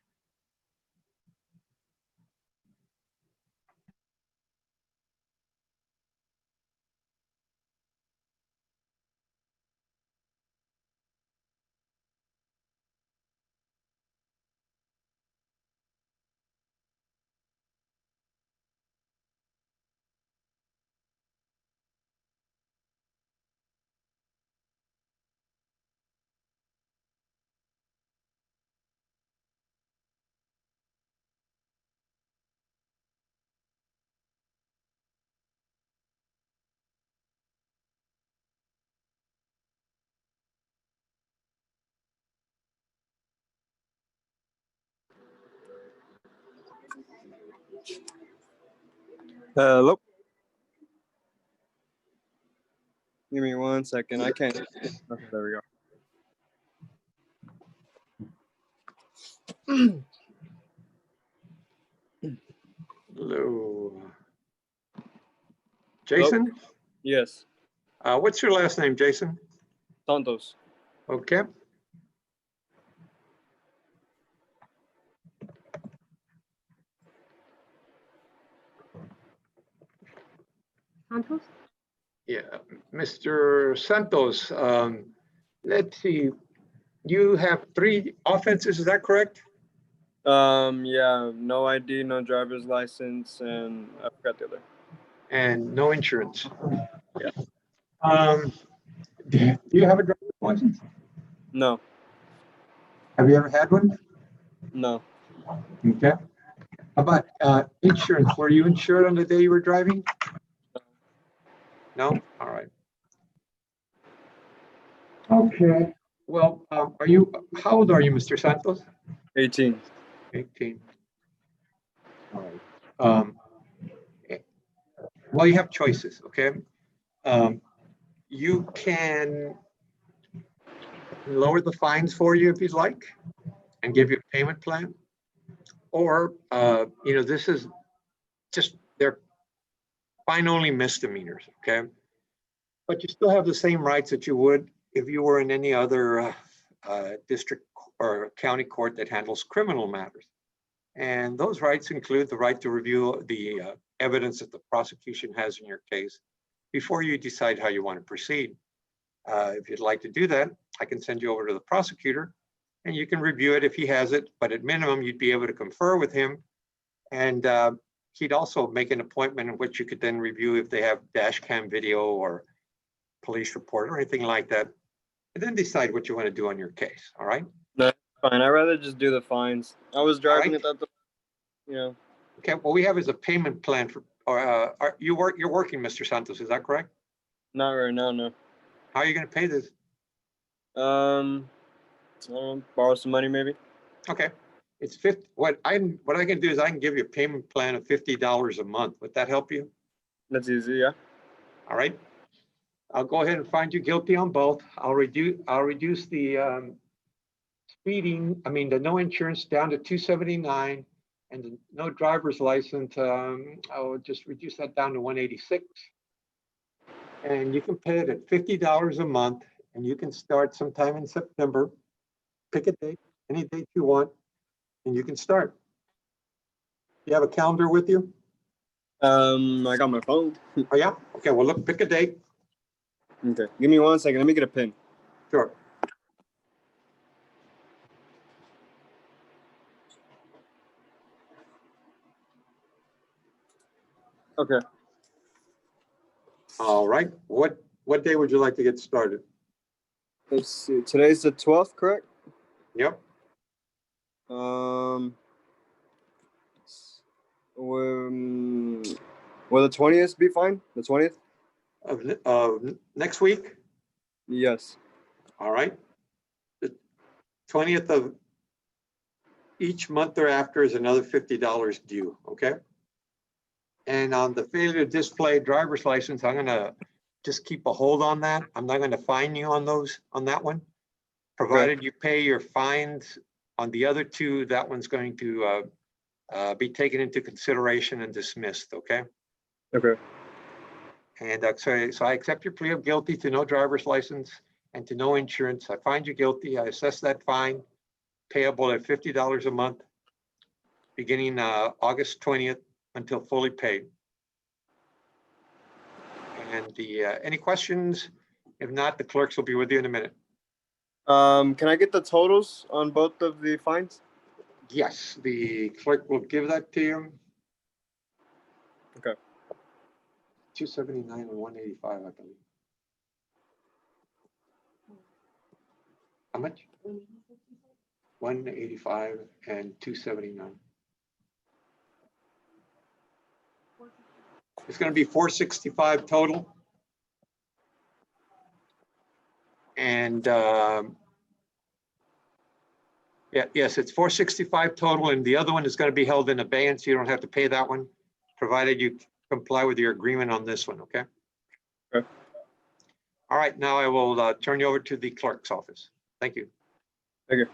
Hello. Give me 1 second. I can't. Okay, there we go. hello. Jason? Yes. What's your last name, Jason? Santos. Okay. Santos? Yeah, Mr. Santos, let's see. You have 3 offenses, is that correct? Yeah, no ID, no driver's license, and I forgot the other. And no insurance. Yeah. Do you have a driver's license? No. Have you ever had one? No. Okay. How about insurance? Were you insured on the day you were driving? No? All right. Okay. Well, how old are you, Mr. Santos? 18. 18. All right. Well, you have choices, okay? You can lower the fines for you if you'd like and give you a payment plan. Or, this is they're fine only misdemeanors, okay? But you still have the same rights that you would if you were in any other district or county court that handles criminal matters. And those rights include the right to review the evidence that the prosecution has in your case before you decide how you want to proceed. If you'd like to do that, I can send you over to the prosecutor and you can review it if he has it, but at minimum, you'd be able to confer with him. And he'd also make an appointment in which you could then review if they have dash cam video or police report or anything like that, and then decide what you want to do on your case, all right? No, fine. I'd rather just do the fines. I was driving it at the, you know. Okay, what we have is a payment plan for, you're working, Mr. Santos, is that correct? Not right now, no. How are you gonna pay this? I don't know, borrow some money maybe. Okay, it's 50, what I can do is I can give you a payment plan of $50 a month. Would that help you? That's easy, yeah. All right. I'll go ahead and find you guilty on both. I'll reduce the the no insurance down to 279 and the no driver's license, I'll just reduce that down to 186. And you can pay it at $50 a month and you can start sometime in September. Pick a date, any date you want, and you can start. You have a calendar with you? I got my phone. Oh yeah? Okay, well look, pick a date. Okay, give me 1 second. Let me get a pen. Sure. Okay. All right. What day would you like to get started? Let's see. Today's the 12th, correct? Yep. Will the 20th be fine? The 20th? Of next week? Yes. All right. The 20th of each month thereafter is another $50 due, okay? And on the failure to display driver's license, I'm gonna just keep a hold on that. I'm not gonna fine you on that one. Provided you pay your fines on the other two, that one's going to be taken into consideration and dismissed, okay? Okay. And so I accept your plea of guilty to no driver's license and to no insurance. I find you guilty. I assess that fine payable at $50 a month, beginning August 20th until fully paid. And any questions? If not, the clerks will be with you in a minute. Can I get the totals on both of the fines? Yes, the clerk will give that to you. Okay. 279 and 185, I believe. How much? 185 and 279. It's going to be 465 total. And yes, it's 465 total, and the other one is going to be held in abeyance. You don't have to pay that one, provided you comply with your agreement on this one, okay? Okay. All right, now I will turn you over to the clerk's office. Thank you. Thank you.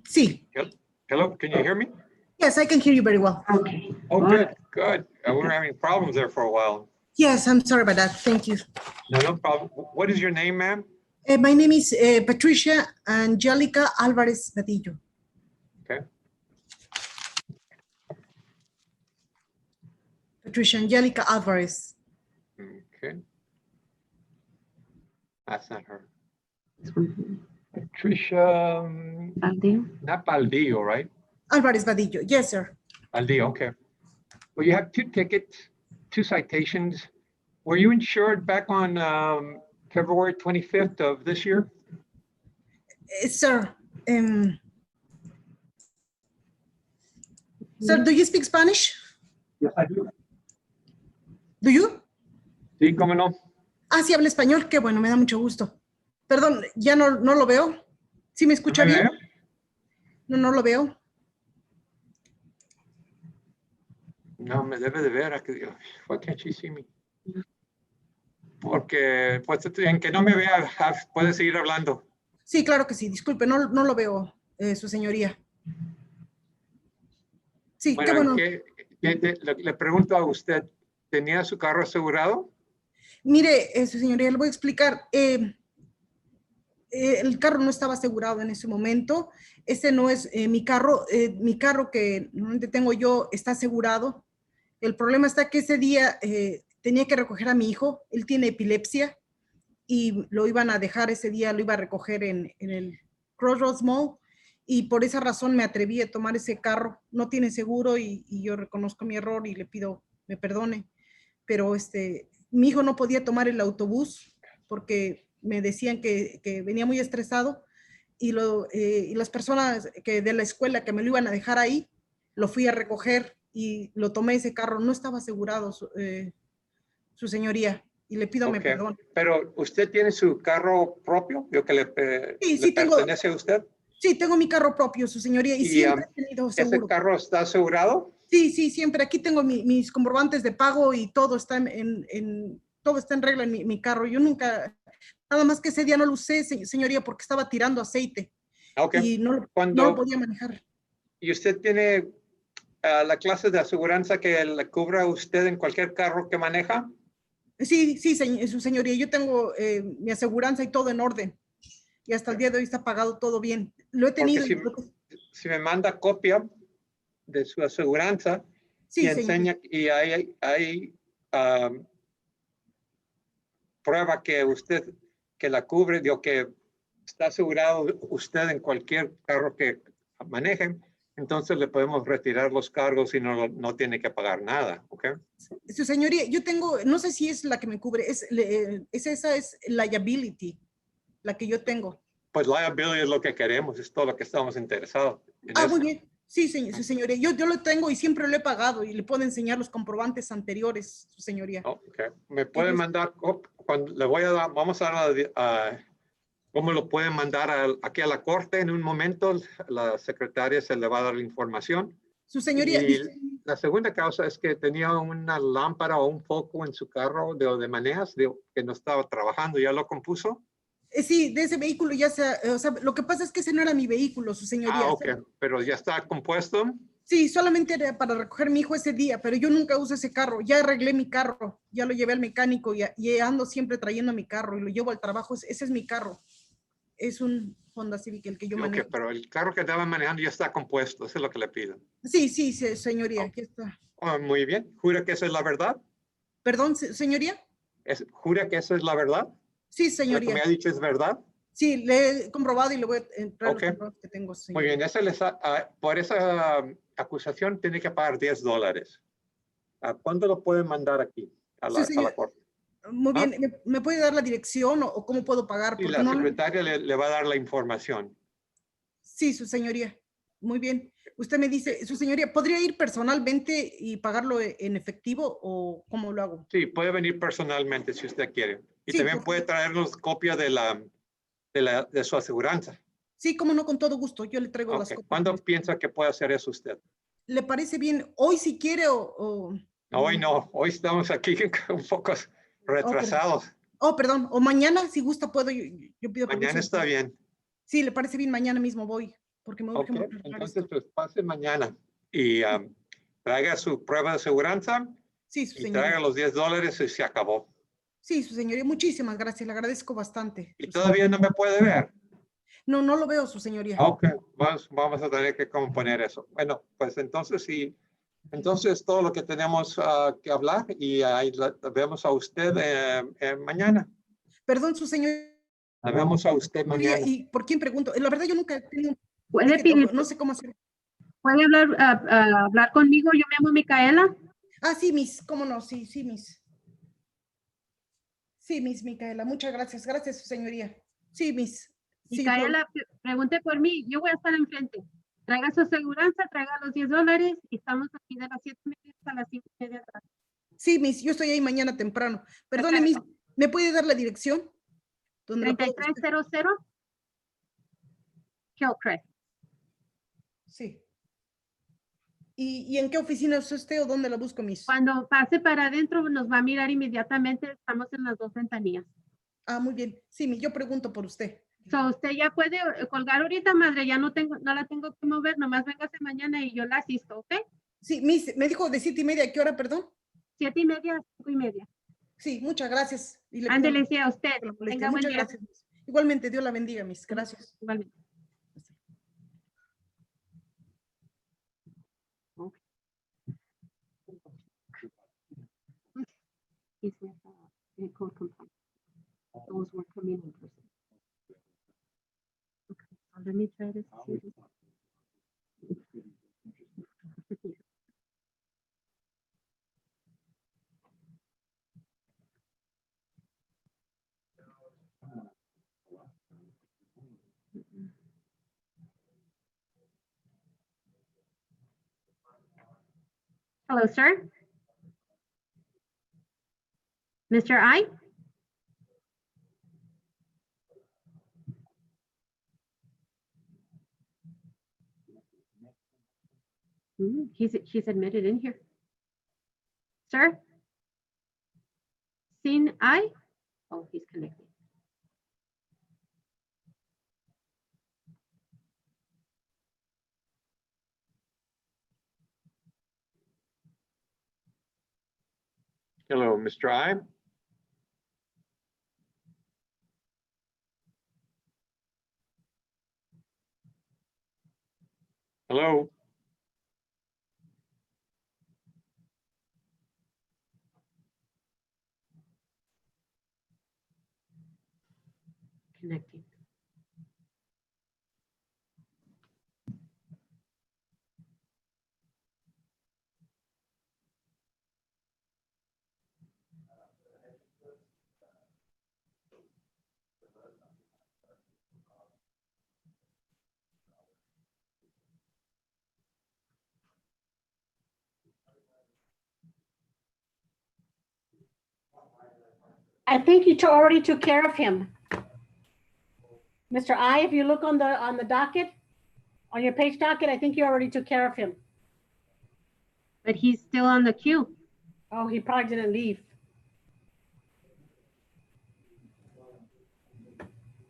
Sí. Hello, can you hear me? Yes, I can hear you very well. Okay. Oh, good, good. We were having problems there for a while. Yes, I'm sorry about that. Thank you. No problem. What is your name, ma'am? My name is Patricia Angelica Alvarez Badillo. Okay. Patricia Angelica Alvarez. Okay. That's not her. This one here. Patricia, Baldeo. not Baldillo, right? Alvarez Badillo. Yes, sir. Baldillo, okay. Well, you have 2 tickets, 2 citations. Were you insured back on February 25th of this year? Sir, sir, do you speak Spanish? Yes, I do. Do you? Sí, cómo no. Ah, sí, habla español. Qué bueno, me da mucho gusto. Perdón, ya no lo veo. ¿Sí me escucha ¿No me bien? ve? No lo veo. No, me debe de ver. Why can't she see me? Porque, pues, en que no me vea, puede seguir hablando. Sí, claro que sí. Disculpe, no lo veo, su señoría. Sí, qué Bueno, bueno. le pregunto a usted, ¿tenía su carro asegurado? Mire, su señoría, le voy a explicar. El carro no estaba asegurado en ese momento. Ese no es mi carro. Mi carro que normalmente tengo yo está asegurado. El problema está que ese día tenía que recoger a mi hijo. Él tiene epilepsia y lo iban a dejar ese día, lo iba a recoger en el Crossroads Mall. Y por esa razón me atreví a tomar ese carro. No tiene seguro y yo reconozco mi error y le pido me perdone. Pero mi hijo no podía tomar el autobús porque me decían que venía muy estresado y las personas de la escuela que me lo iban a dejar ahí, lo fui a recoger y lo tomé ese carro. No estaba asegurado, su señoría, y le pido me perdone. Pero usted tiene su carro propio, lo que le pertenece a usted. Sí, tengo mi carro propio, su señoría, y siempre he tenido seguro. ¿Ese carro está asegurado? Sí, siempre. Aquí tengo mis comprobantes de pago y todo está todo está en regla en mi carro. Yo nunca, nada más que ese día no lo usé, señoría, porque estaba tirando aceite. Okay. Y no lo podía manejar. ¿Y usted tiene la clase de aseguranza que le cubra a usted en cualquier carro que maneja? Sí, su señoría. Yo tengo mi aseguranza y todo en orden. Y hasta el día de hoy está pagado todo bien. Lo he tenido. Si me manda copia de su aseguranza y enseña y hay prueba que la cubre, digo que está asegurado usted en cualquier carro que maneje, entonces le podemos retirar los cargos y no tiene que pagar nada, ¿ok? Su señoría, yo tengo, no sé si es la que me cubre, esa es liability, la que yo tengo. Pues liability es lo que queremos, es todo lo que estamos interesados en eso. Muy bien. Sí, su señoría, yo lo tengo y siempre lo he pagado y le puedo enseñar los comprobantes anteriores, su señoría. Ok, me puede mandar, cuando le voy a dar, vamos a dar cómo lo pueden mandar aquí a la corte en un momento, la secretaria se le va a dar la información. Su señoría. Y la segunda causa es que tenía una lámpara o un foco en su carro de manejas que no estaba trabajando, ¿ya lo compuso? Sí, de ese vehículo ya o sea, lo que pasa es que ese no era mi vehículo, su señoría. Ok, pero ya está compuesto. Sí, solamente era para recoger a mi hijo ese día, pero yo nunca uso ese carro. Ya arreglé mi carro, ya lo llevé al mecánico y ando siempre trayendo mi carro y lo llevo al trabajo. Ese es mi carro. Es un Honda Civic el que yo manejo. Pero el carro que estaba manejando ya está compuesto, eso es lo que le pido. Sí, señoría, aquí está. Muy bien, ¿jura que eso es la verdad? Perdón, señoría. ¿Jura que eso es la verdad? Sí, señoría. ¿Lo que me ha dicho es verdad? Sí, le he comprobado y le voy a entrar los comprobantes que tengo, señoría. Muy bien, por esa acusación tiene que pagar $10. ¿Cuándo lo pueden mandar aquí a la corte? Muy bien, ¿me puede dar la dirección o cómo puedo pagar? Y la secretaria le va a dar la información. Sí, su señoría. Muy bien. Usted me dice, su señoría, ¿podría ir personalmente y pagarlo en efectivo o cómo lo hago? Sí, puede venir personalmente si usted quiere. Y sí, también puede traernos copia de su aseguranza. Sí, cómo no, con todo gusto. Yo le traigo las copias. ¿Cuándo piensa que puede hacer eso usted? ¿Le parece bien hoy si quiere o...? Hoy no, hoy estamos aquí un poco retrasados. Perdón. O mañana, si gusta, puedo. Yo pido mañana está bien. Sí, le parece bien, mañana mismo voy, porque me urge Ok, mucho arreglar entonces esto. pues pase mañana y traiga su prueba de aseguranza Sí, su y señoría. traiga los $10 y se acabó. Sí, su señoría, muchísimas gracias, le agradezco bastante. Y su todavía no me puede ver. No, no lo veo, su señoría. Ok, vamos a tener que componer eso. Bueno, pues entonces sí, entonces todo lo que tenemos que hablar y ahí la vemos a usted mañana. Perdón, su señoría, La vemos a usted mañana. ¿y por quién pregunto? La verdad, yo nunca he tenido, Puede es que pedir, no sé cómo hacer. puede hablar conmigo. Yo me llamo Micaela. Ah, sí, Miss, cómo no, sí, sí, Miss. Sí, Miss Micaela, muchas gracias, gracias, su señoría. Sí, Miss. Sí, Micaela, pregunte por mí. Yo voy a estar enfrente. Traiga su aseguranza, traiga los $10 y estamos aquí de las 7:30 hasta las 5:30 de la tarde. sí, Miss, yo estoy ahí mañana temprano. Perdone, Miss, ¿me puede dar la dirección? ¿Dónde la puedo buscar? 3300 Hillcrest. Sí. ¿Y en qué oficina es usted o dónde la busco, Miss? Cuando pase para adentro nos va a mirar inmediatamente. Estamos en las 2 ventanillas. Ah, muy bien. Sí, Miss, yo pregunto por usted. So, usted ya puede colgar ahorita, madre. Ya no la tengo que mover. Nomás véngase mañana y yo la asisto, ¿ok? Sí, Miss, me dijo de 7:30, ¿a qué hora, perdón? 7:30 a 5:30. Sí, muchas gracias. Y le pido Ándele, sí, a usted. la molestia. Tenga buen Muchas día. gracias, Miss. Igualmente, Dios la bendiga, Miss. Gracias. Igualmente. Okay. He's with the code compliance. Those were coming in person. Okay, so let me try to see this. Hello, sir. Mr. I? He's admitted in here. Sir? Seen I? Oh, he's connected. Hello, Mr. I. Hello. Connecting. I think you already took care of him. Mr. I, if you look on the docket, on your page docket, I think you already took care of him. But he's still on the queue. Oh, he probably didn't leave.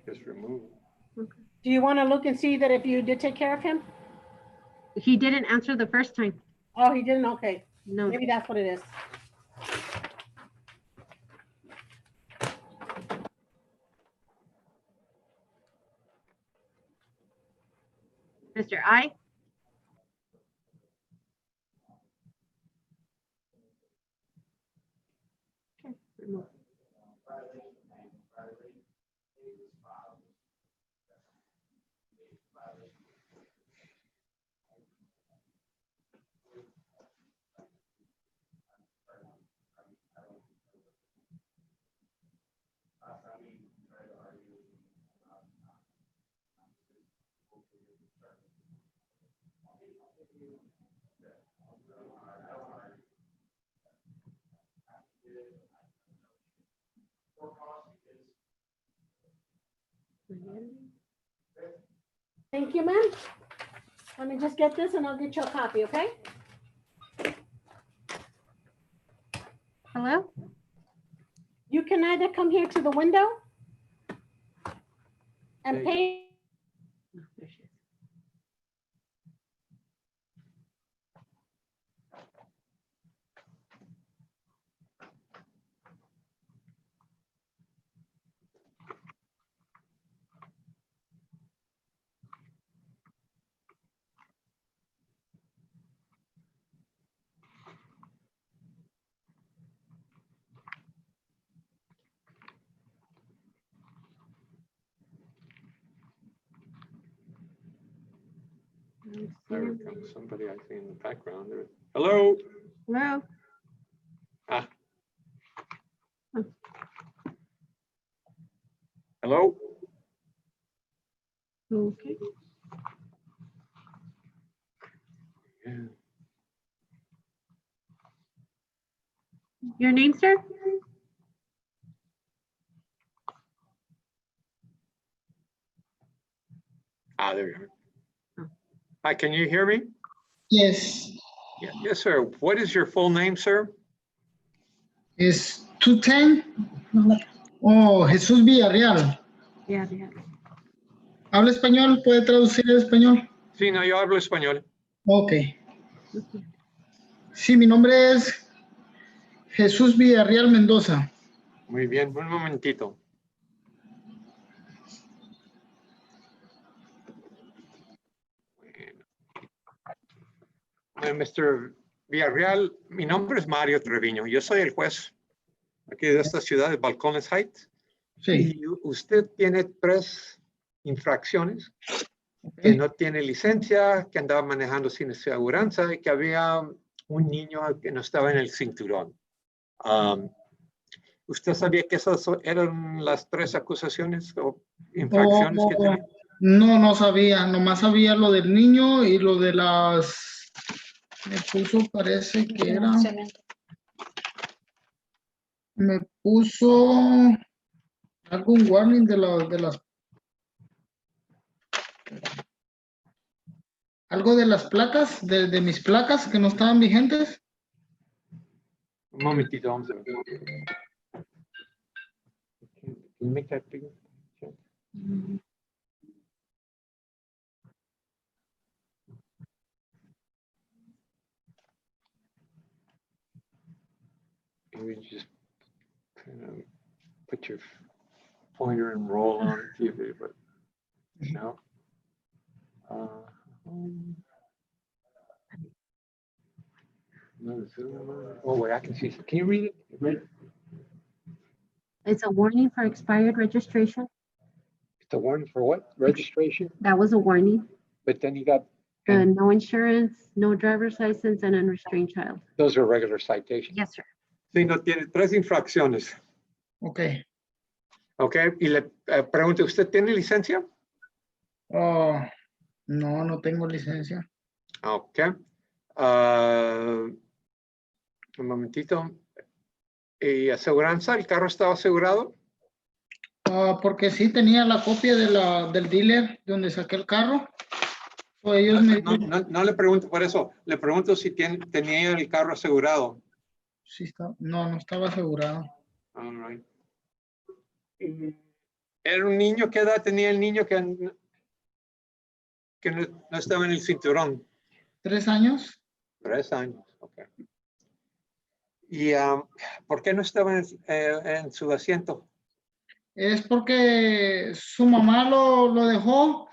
Just remove. Okay. Do you want to look and see that if you did take care of him? He didn't answer the first time. Oh, he didn't? Okay. No. Maybe that's what it is. Mr. I? Okay, remove. Thank you, ma'am. Let me just get this and I'll get you a copy, okay? Hello? You can either come here to the window and Hey. pay There comes somebody I see in the background there. Hello. Hello. Ah. Hello. Okay. Yeah. Your name, sir? Ah, there you are. Hi, can you hear me? Yes, Yeah, yes, sir. What is your full name, sir? es 210. Oh, Jesús Villarreal. Yeah, yeah. ¿Habla español? ¿Puede traducir al español? Sí, no, yo hablo español. Ok. Sí, mi nombre es Jesús Villarreal Mendoza. Muy bien, un momentito. Mr. Villarreal, mi nombre es Mario Treviño. Yo soy el juez aquí de esta ciudad de Balcones Heights. Sí. Y usted tiene 3 infracciones. Que no tiene licencia, que andaba manejando sin aseguranza y que había un niño que no estaba en el cinturón. ¿Usted sabía que esas eran las 3 acusaciones o infracciones que tenía? No, no sabía. Nomás sabía lo del niño y lo de las... Me puso, parece que era... Me puso algún warning de las... Algo de las placas, de mis placas que no estaban vigentes. Un momentito, vamos a ver. Can you make that bigger? Maybe just kind of put your pointer and roll on it, see if it, but no. Oh, wait, I can see. Can you read it? Read it? It's a warning for expired registration. It's a warning for what? Registration? That was a warning. But then you got, No insurance, no driver's license, and unrestrained child. those are regular citations. Yes, sir. Sí, no tiene 3 infracciones. Ok. Ok, y le pregunto, ¿usted tiene licencia? Oh, no, no tengo licencia. Ok. Un momentito. ¿Y aseguranza? ¿El carro estaba asegurado? Porque sí tenía la copia del dealer donde saqué el carro. O ellos No le pregunto por eso. Le pregunto si tenía el carro asegurado. Sí, no estaba asegurado. All right. ¿Era un niño? ¿Qué edad tenía el niño que no estaba en el cinturón? 3 años. 3 años, ok. ¿Y por qué no estaba en su asiento? Es porque su mamá lo dejó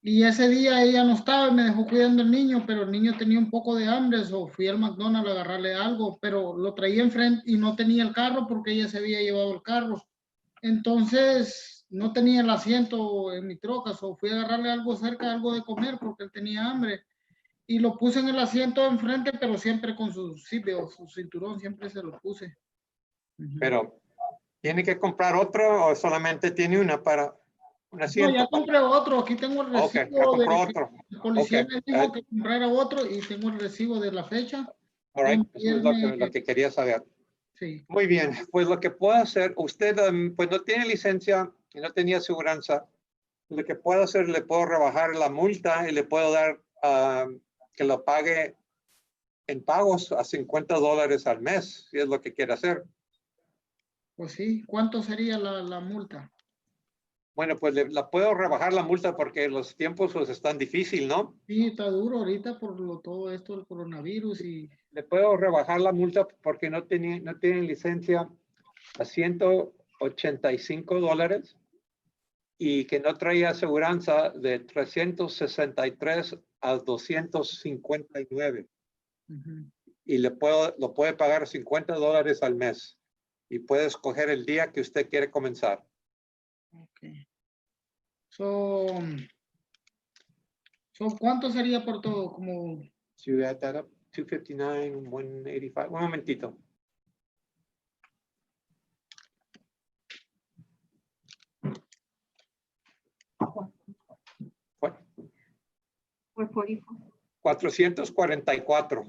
y ese día ella no estaba y me dejó cuidando al niño, pero el niño tenía un poco de hambre, so fui al McDonald's a agarrarle algo, pero lo traía enfrente y no tenía el carro porque ella se había llevado el carro. Entonces no tenía el asiento en mi troca, so fui a agarrarle algo cerca, algo de comer porque él tenía hambre. Y lo puse en el asiento de enfrente, pero siempre con su seatbelt, su cinturón, siempre se lo puse. Pero, ¿tiene que comprar otro o solamente tiene una para un asiento? No, ya compré otro. Aquí tengo el recibo. Ok, ya compró otro. El policía Okay. me dijo que comprara otro y tengo el recibo de la fecha. All right. Eso es lo que quería saber. Sí. Muy bien, pues lo que puedo hacer, usted pues no tiene licencia y no tenía aseguranza. Lo que puedo hacer, le puedo rebajar la multa y le puedo dar que lo pague en pagos a $50 al mes, si es lo que quiere hacer. Pues sí, ¿cuánto sería la multa? Bueno, pues la puedo rebajar la multa porque los tiempos pues, están difíciles, ¿no? Sí, está duro ahorita por todo esto del coronavirus y... Le puedo rebajar la multa porque no tienen licencia a $185 y que no traía aseguranza de 363 a 259. Y lo puede pagar $50 al mes y puede escoger el día que usted quiere comenzar. Okay. So ¿Cuánto sería por todo? Como To add that up, 259, 185. Un momentito. What? 444.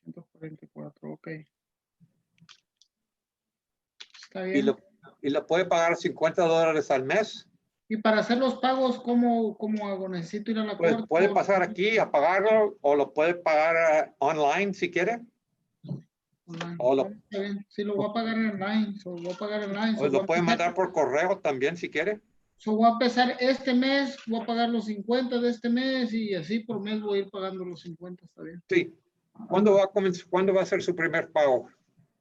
244, ok. Está Y bien. lo puede pagar $50 al mes. Y para hacer los pagos, ¿cómo hago? ¿Necesito ir a la Pues corte? puede pasar aquí a pagarlo o lo puede pagar online si quiere. Online. O lo, Está bien. Sí, lo voy a pagar online. Lo voy a pagar online. o lo puede mandar por correo también si quiere. Voy a empezar este mes, voy a pagar los 50 de este mes y así por mes voy a ir pagando los 50, está bien. Sí. ¿Cuándo va a comenzar? ¿Cuándo va a ser su primer pago?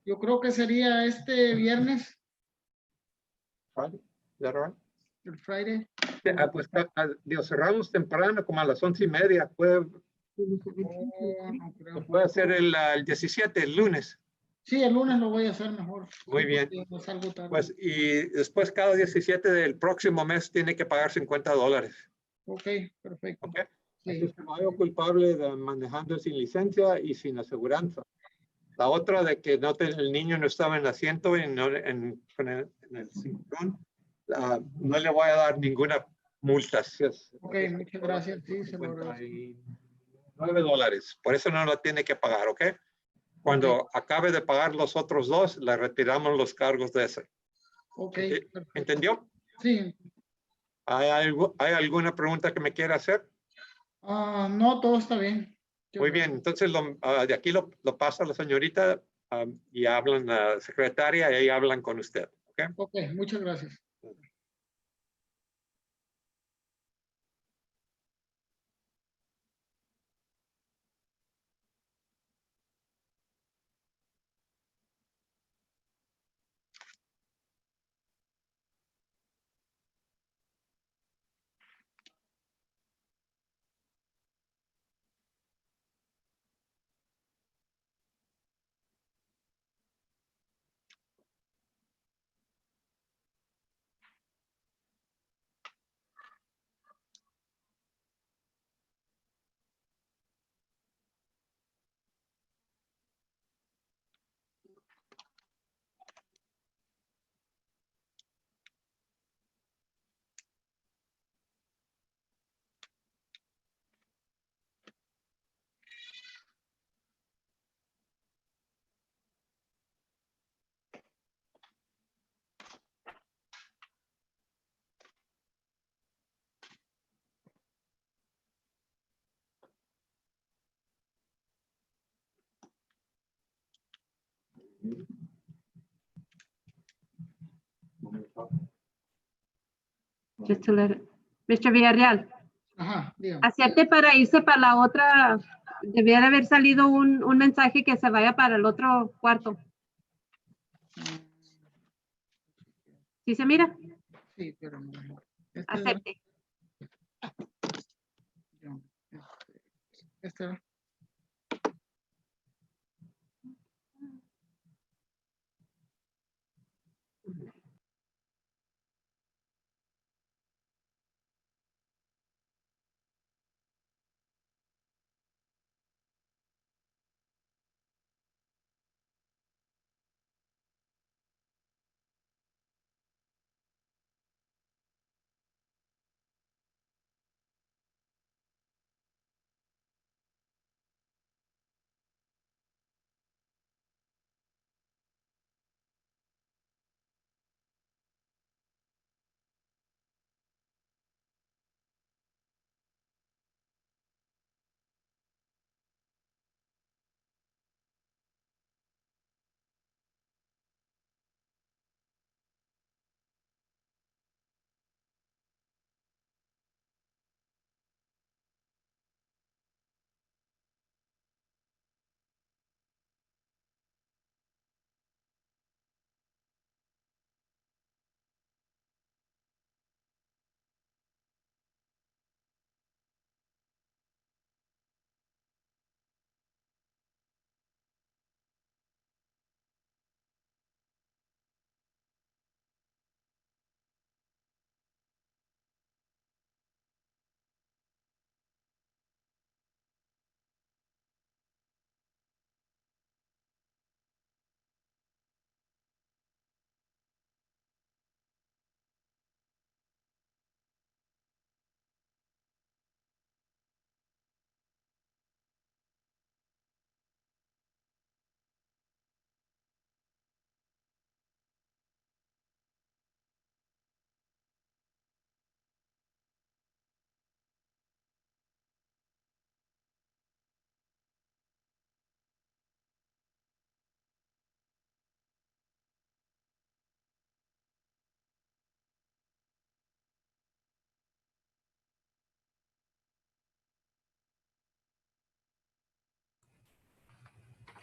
Yo creo que sería este viernes, Friday. Is that all right? el Friday. Pues digo, cerramos temprano, como a las 11:30. Puede No creo. Puede hacer el 17, el lunes. Sí, el lunes lo voy a hacer mejor. Muy Sí, bien. porque no salgo tarde. Pues, y después cada 17 del próximo mes tiene que pagar $50. Ok, perfecto. ¿Ok? Sí. Así es que no hay culpable de manejando sin licencia y sin aseguranza. La otra de que el niño no estaba en el asiento y no en el cinturón, no le voy a dar ninguna multa. Ok, muchas gracias. Sí, se lo agradezco. $9. Por eso no lo tiene que pagar, ¿ok? Cuando acabe de pagar los otros dos, le retiramos los cargos de ese. Ok, perfecto. ¿Entendió? Sí. ¿Hay alguna pregunta que me quiera hacer? No, todo está bien. Muy bien, entonces de aquí lo pasa a la señorita y hablan a la secretaria y ahí hablan con usted. ¿Ok? Ok, muchas gracias. Just to let it. Mr. Villarreal, Ajá, dígame. acepte para irse para la otra. Debiera haber salido un mensaje que se vaya para el otro cuarto. ¿Sí se mira? Sí, pero no. Acepte. Este.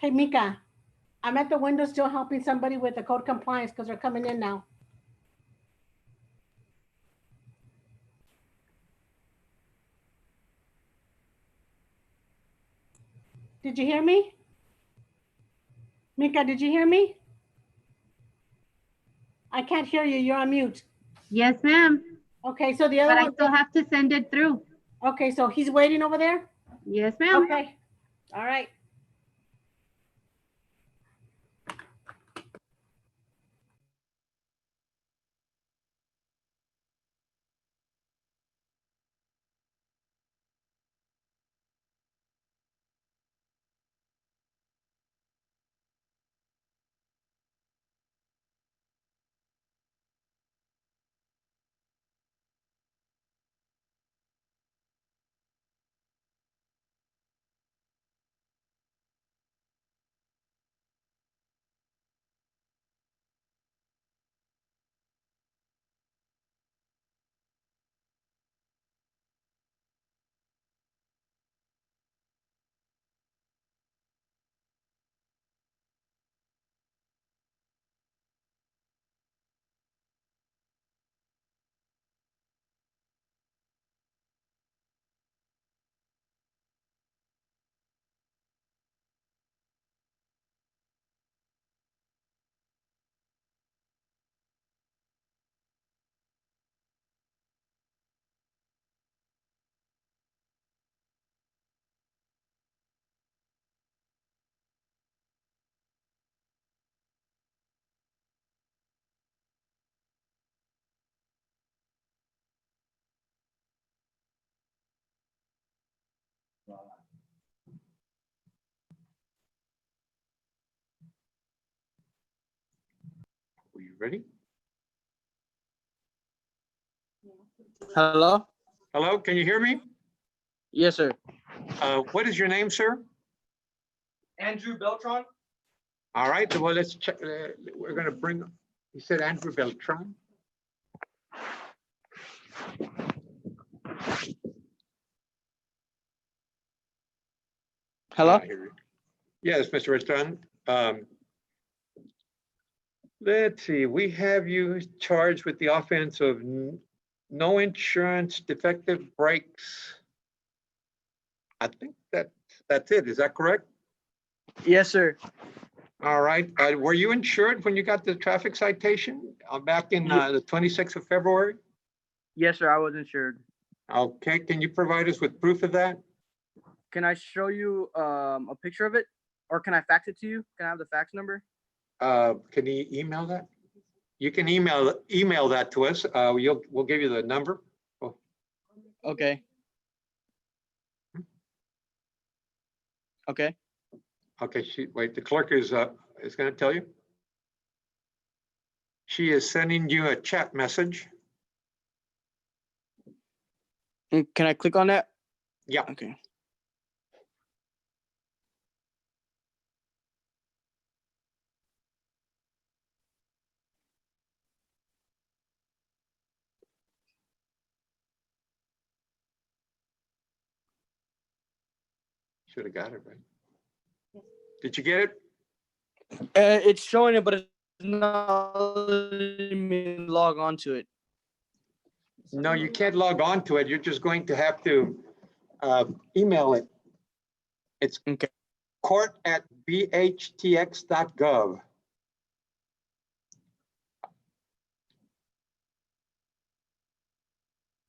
Hey, Mika, I'm at the window still helping somebody with the code compliance because they're coming in now. Did you hear me? Mika, did you hear me? I can't hear you. You're on mute. Yes, ma'am. Okay, so the other But I one. still have to send it through. Okay, so he's waiting over there? Yes, ma'am. Okay, all right. Are you ready? Hello? Hello, can you hear me? Yes, sir. What is your name, sir? Andrew Beltran? All right, well, let's check. We're going to bring, you said Andrew Beltran? Hello? Yes, Mr. Beltran. Let's see, we have you charged with the offense of no insurance, defective brakes. I think that's it. Is that correct? Yes, sir. All right. Were you insured when you got the traffic citation back in the 26th of February? Yes, sir. I was insured. Okay. Can you provide us with proof of that? Can I show you a picture of it? Or can I fax it to you? Can I have the fax number? Can you email that? You can email that to us. We'll give you the number. Oh. Okay. Okay. Okay. Wait. The clerk is going to tell you. She is sending you a chat message. Can I click on that? Yeah. Okay. Should have got it right. Did you get it? It's showing it, but it's not letting me log on to it. No, you can't log on to it. You're just going to have to email it. It's okay. court@bhtx.gov.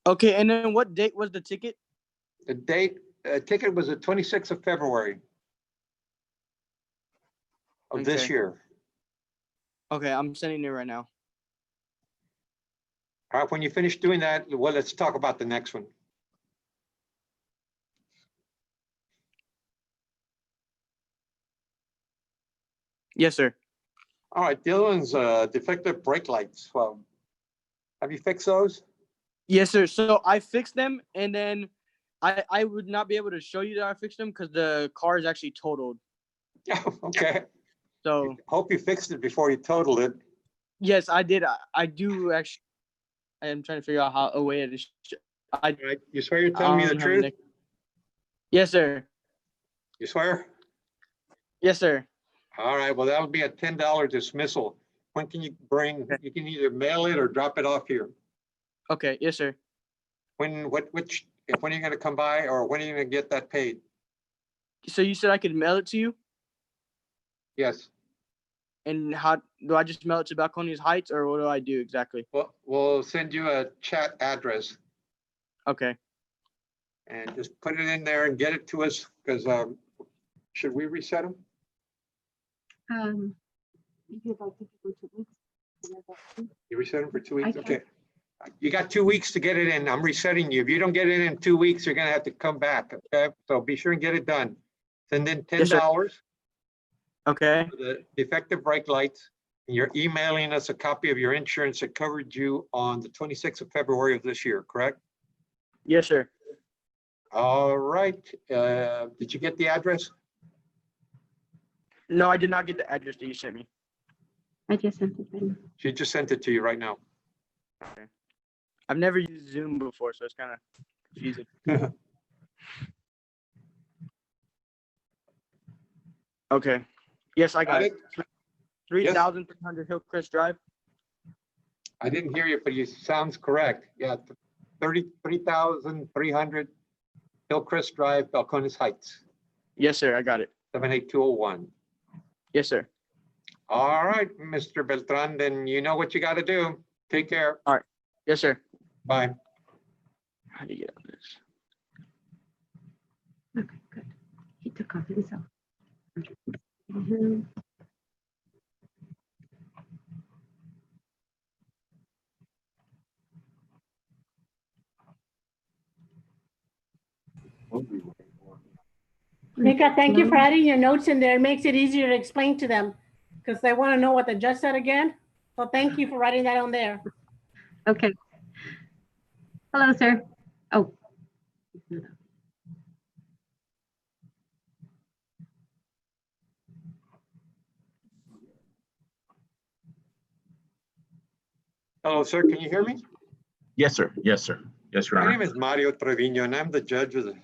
Okay, and then what date was the ticket? The ticket was the 26th of February of this Okay. year. Okay, I'm sending it right now. All right, when you finish doing that, well, let's talk about the next one. Yes, sir. All right, the other one's defective brake lights. Well, have you fixed those? Yes, sir. So I fixed them, and then I would not be able to show you that I fixed them because the car is actually totaled. Okay. So hope you fixed it before you totaled it. yes, I did. I do actually. I am trying to figure out how a way to. Right. You swear you're telling me the truth? Yes, sir. You swear? Yes, sir. All right, well, that'll be a $10 dismissal. When can you bring, you can either mail it or drop it off here. Okay. Yes, sir. When, when are you gonna come by, or when are you gonna get that paid? So you said I could mail it to you? Yes, And how do I just mail it to Balcones Heights, or what do I do exactly? well, we'll send you a chat address Okay. and just put it in there and get it to us, because, should we reset them? If you'd like to go 2 weeks. You reset them for 2 weeks? can. Okay. You got 2 weeks to get it in. I'm resetting you. If you don't get it in 2 weeks, you're gonna have to come back, okay? So be sure and get it done. Send in Yes, sir. $10 Okay. for the defective brake lights. And you're emailing us a copy of your insurance that covered you on the 26th of February of this year, correct? Yes, sir. All right. Did you get the address? No, I did not get the address that you sent me. I just sent it in. She just sent it to you right now. Okay. I've never used Zoom before, so it's kind of confusing. Okay. Yes, I got it. 3,300 Hillcrest Drive. I didn't hear you, but you sounds correct. Yeah, 33,300 Hillcrest Drive, Balcones Heights, Yes, sir. I got it. 78201. Yes, sir. All right, Mr. Beltran, then you know what you got to do. Take care. All right. Yes, sir. Bye. How do you get out of this? Okay, good. He took off himself. Mhm. Nika, thank you for adding your notes in there. It makes it easier to explain to them because they want to know what the judge said again. So thank you for writing that on there. Okay. Hello, sir. Oh. Hello, sir. Can you hear me? Yes, sir. Yes, sir. Yes, Your My Honor. name is Mario Trevino, and I'm the judge of the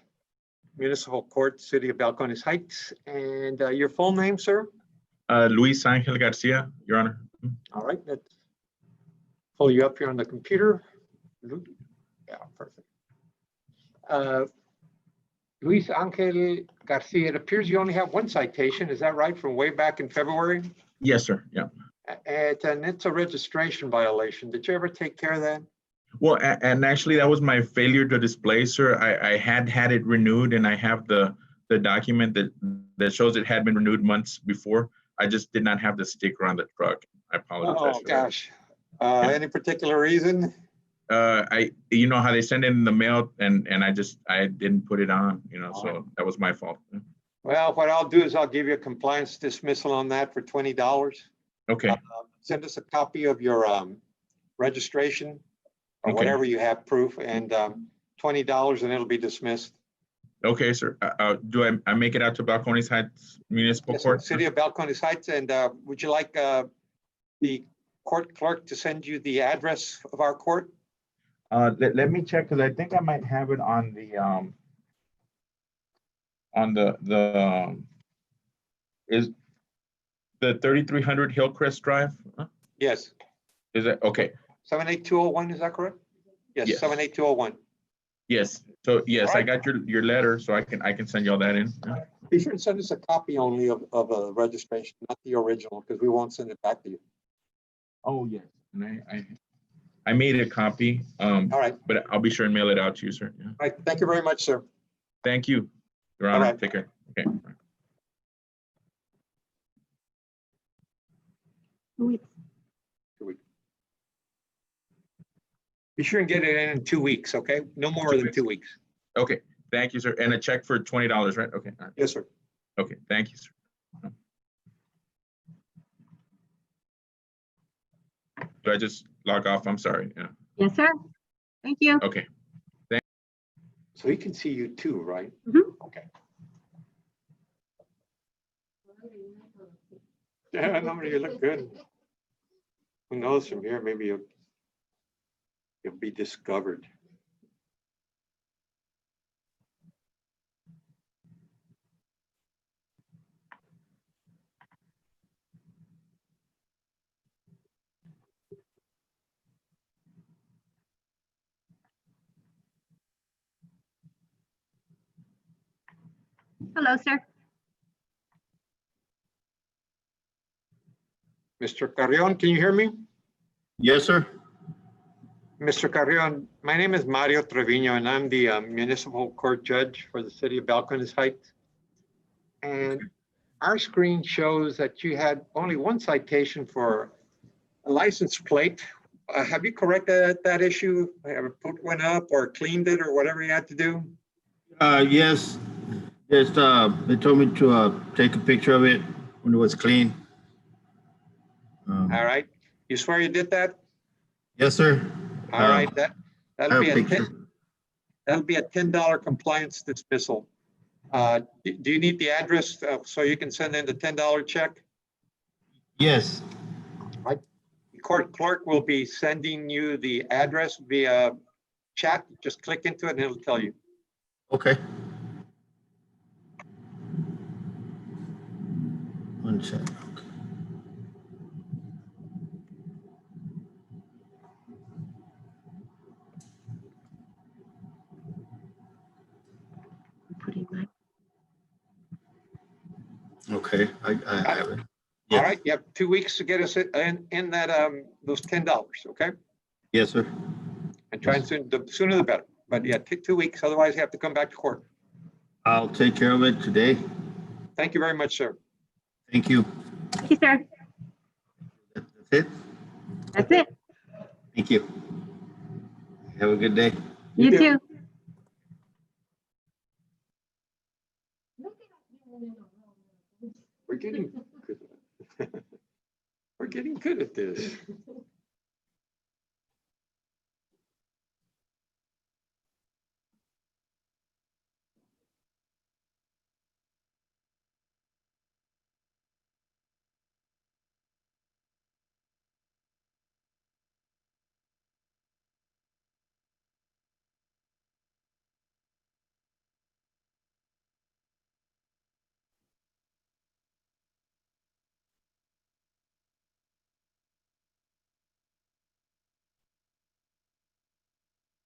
Municipal Court, City of Balcones Heights. And your full name, sir? Luis Angel Garcia, Your Honor. All right, let's pull you up here on the computer. Yeah, perfect. Luis Angel Garcia, it appears you only have one citation. Is that right, from way back in February? Yes, sir. Yeah. And it's a registration violation. Did you ever take care of that? Well, and actually, that was my failure to display, sir. I had it renewed, and I have the document that shows it had been renewed months before. I just did not have the sticker on the truck. I apologize. Oh, for that. gosh. Any particular reason? You know how they send it in the mail, and I didn't put it on, so that was my fault. Well, what I'll do is I'll give you a compliance dismissal on that for $20. Okay. Send us a copy of your registration or Okay. whatever you have proof, and $20, and it'll be dismissed. Okay, sir. Do I make it out to Balcones Heights Municipal Yes, Court? City of Balcones Heights, and would you like the court clerk to send you the address of our court? Let me check, because I think I might have it on the is the 3300 Hillcrest Drive? Yes. Is it okay? 78201, is that correct? Yes, Yes. 78201. Yes. So yes, All right. I got your letter, so I can send you all that in. Yeah. Be sure and send us a copy only of a registration, not the original, because we won't send it back to you. Oh yes, and I made a copy. All right. But I'll be sure and mail it out to you, sir. Yeah. All right. Thank you very much, sir. Thank you, Your Honor. right. Take care. Okay. Be sure and get it in 2 weeks, okay? No more than 2 weeks. Okay. Thank you, sir. And a check for $20, right? Okay. All right. Yes, sir. Okay. Thank you, sir. Do I just log off? I'm sorry. Yeah. Yes, sir. Thank you. Okay. So he can see you too, right? Mhm. Okay. Yeah, no, you look good. Who knows, from here, maybe you'll be discovered. Hello, sir. Mr. Carrion, can you hear me? Yes, sir. Mr. Carrion, my name is Mario Trevino, and I'm the municipal court judge for the city of Balcones Heights. And our screen shows that you had only one citation for a license plate. Have you corrected that issue? Have put one up or cleaned it or whatever you had to do? Yes. Just they told me to take a picture of it when it was clean. All right. You swear you did that? Yes, sir. All right. I That'll have be a a picture. that'll be a $10 compliance dismissal. Do you need the address so you can send in the $10 check? Yes. Right. The court clerk will be sending you the address via chat. Just click into it and it'll tell you. Okay. One second. Okay, I have it. Yeah. All right. You have 2 weeks to get us in that those $10. Okay. Yes, sir. And try and the sooner the better. But yeah, take 2 weeks. Otherwise, you have to come back to court. I'll take care of it today. Thank you very much, sir. Thank you. Thank you, sir. That's it. That's it. Thank you. Have a good day. You too. We're getting good. We're getting good at this.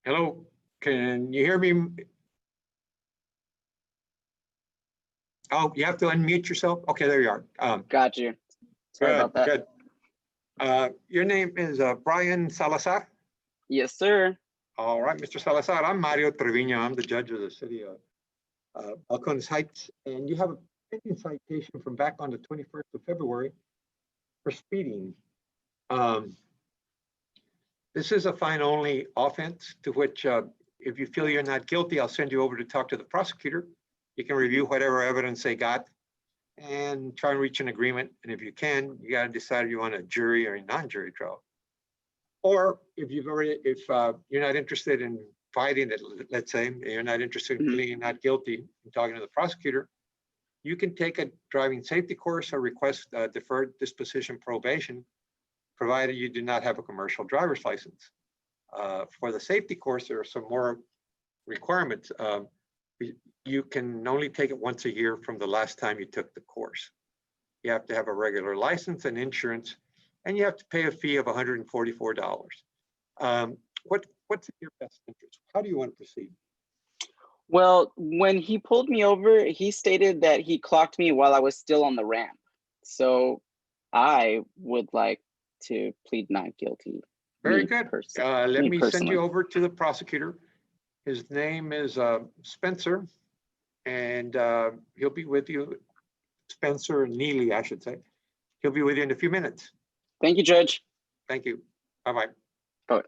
Hello, can you hear me? Oh, you have to unmute yourself? Okay, there you are. Got you. Sorry Good, about that. good. Your name is Brian Salazar? Yes, sir. All right, Mr. Salazar, I'm Mario Trevino. I'm the judge of the city of Balcones Heights, and you have a pending citation from back on the 21st of February for speeding. This is a fine-only offense to which, if you feel you're not guilty, I'll send you over to talk to the prosecutor. You can review whatever evidence they got and try and reach an agreement. And if you can, you got to decide if you want a jury or a non-jury trial. Or if you're not interested in fighting it, let's say, you're not interested in pleading not guilty and talking to the prosecutor, you can take a driving safety course or request deferred disposition probation, provided you do not have a commercial driver's license. For the safety course, there are some more requirements. You can only take it once a year from the last time you took the course. You have to have a regular license and insurance, and you have to pay a fee of $144. What's in your best interest? How do you want to proceed? Well, when he pulled me over, he stated that he clocked me while I was still on the ramp. So I would like to plead not guilty. Very good. Let me send personally. you over to the prosecutor. His name is Spencer, and he'll be with you. Spencer Neely, I should say. He'll be with you in a few minutes. Thank you, Judge. Thank you. Bye-bye. Bye.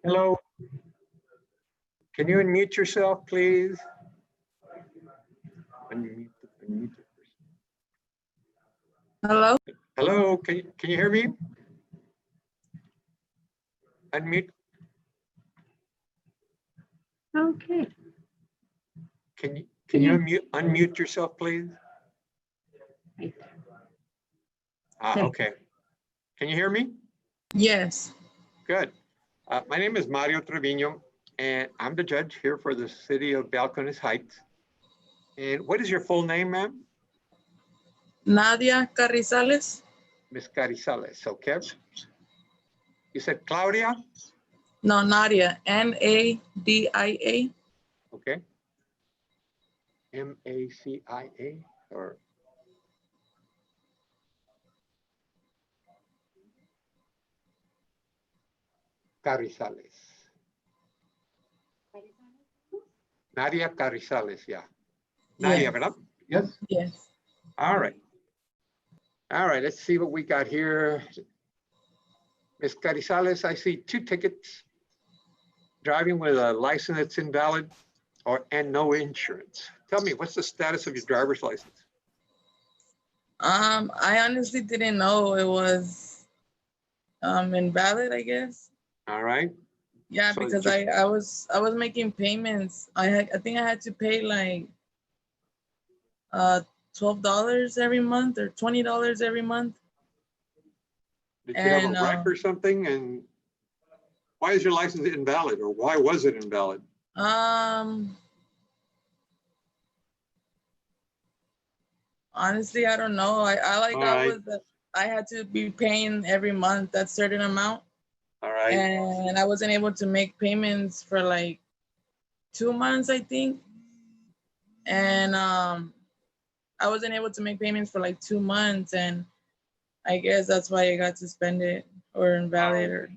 Hello. Can you unmute yourself, please? Unmute the person. Hello? Hello, can you hear me? Unmute. Okay. Can you unmute yourself, please? Okay. Can you hear me? Yes. Good. My name is Mario Trevino, and I'm the judge here for the city of Balcones Heights. And what is your full name, ma'am? Nadia Carrizales. Miss Carrizales, okay. You said Claudia? No, Nadia. Nadia. Okay. Macia or Carrizales. Nadia Carrizales, yeah. Nadia, Yes. ¿verdad? Yes? Yes. All right. All right, let's see what we got here. Ms. Carrizales, I see 2 tickets. Driving with a license that's invalid and no insurance. Tell me, what's the status of your driver's license? I honestly didn't know it was invalid, I guess. All right. Yeah, So because just- I was making payments. I think I had to pay like $12 every month or $20 every month. Did you have And a wreck or something? And why is your license invalid, or why was it invalid? Honestly, I don't know. I had to be paying every month that certain amount. All right. And I wasn't able to make payments for like 2 months, I think. And I wasn't able to make payments for like 2 months, and I guess that's why it got suspended or invalid. Or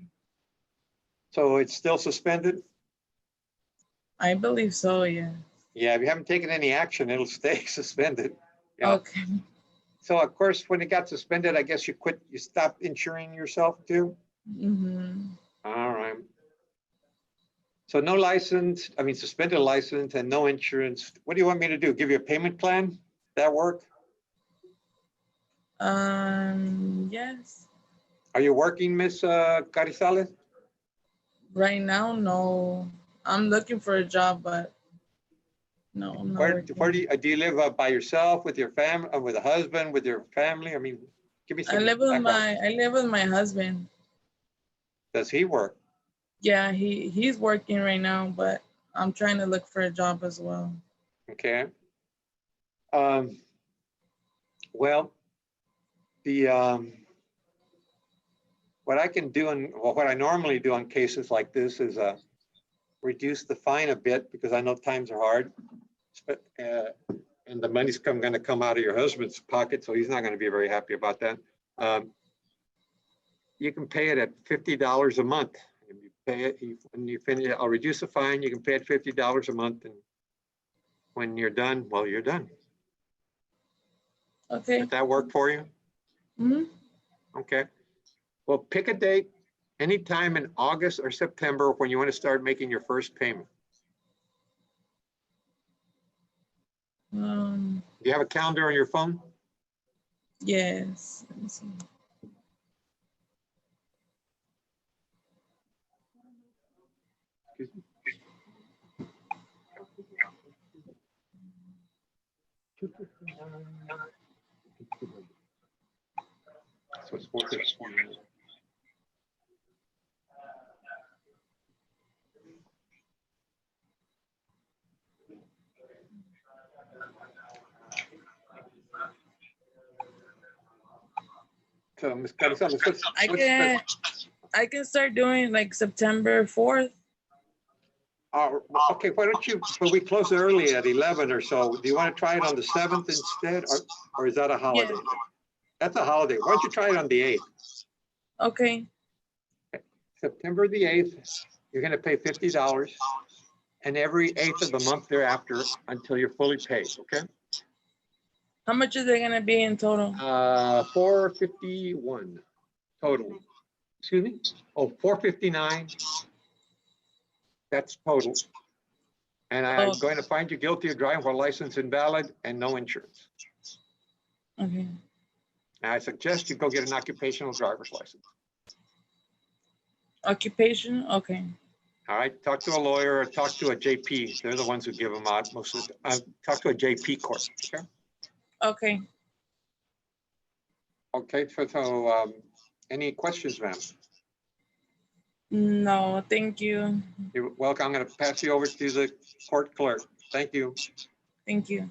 So it's still suspended? I believe so, yeah. Yeah, if you haven't taken any action, it'll stay suspended. Yeah. Okay. So of course, when it got suspended, I guess you stopped insuring yourself too? Mm-hmm. All right. So no license, suspended license and no insurance. What do you want me to do? Give you a payment plan? That work? Yes. Are you working, Miss Carrizales? Right now, no. I'm looking for a job, but no, I'm not working. Where do you live by yourself, with your family, with a husband, with your family? I mean, give me some I live with background. my husband. Does he work? Yeah, he's working right now, but I'm trying to look for a job as well. Okay. Well, what I can do, and what I normally do on cases like this is reduce the fine a bit, because I know times are hard, and the money's going to come out of your husband's pocket, so he's not going to be very happy about that. You can pay it at $50 a month. And you pay it when you finish. I'll reduce the fine. You can pay it $50 a month, and when you're done, well, you're done. Okay. Does that work for you? Mm-hmm. Okay. Well, pick a date anytime in August or September when you want to start making your first payment. Do you have a calendar on your phone? Yes. Let me see. Excuse me. So it's 4:59. So, Ms. Carrizales, I can start doing like September 4th. Okay, why don't you, but we close early at 11 or so. Do you want to try it on the 7th instead, or is that a holiday? Yeah. That's a holiday. Why don't you try it on the 8th? Okay. September the 8th, you're going to pay $50, and every 8th of the month thereafter until you're fully paid, okay? How much is it going to be in total? $451 total. Excuse me? Oh, $459. That's total. And I'm going to find you guilty of driving while license invalid and no insurance. Okay. And I suggest you go get an occupational driver's license. Occupation? Okay. All right, talk to a lawyer or talk to a JP. They're the ones who give them out most of the time. Talk to a JP court, okay? Okay. Okay, any questions, ma'am? No, thank you. You're welcome. I'm going to pass you over to the court clerk. Thank you. Thank you.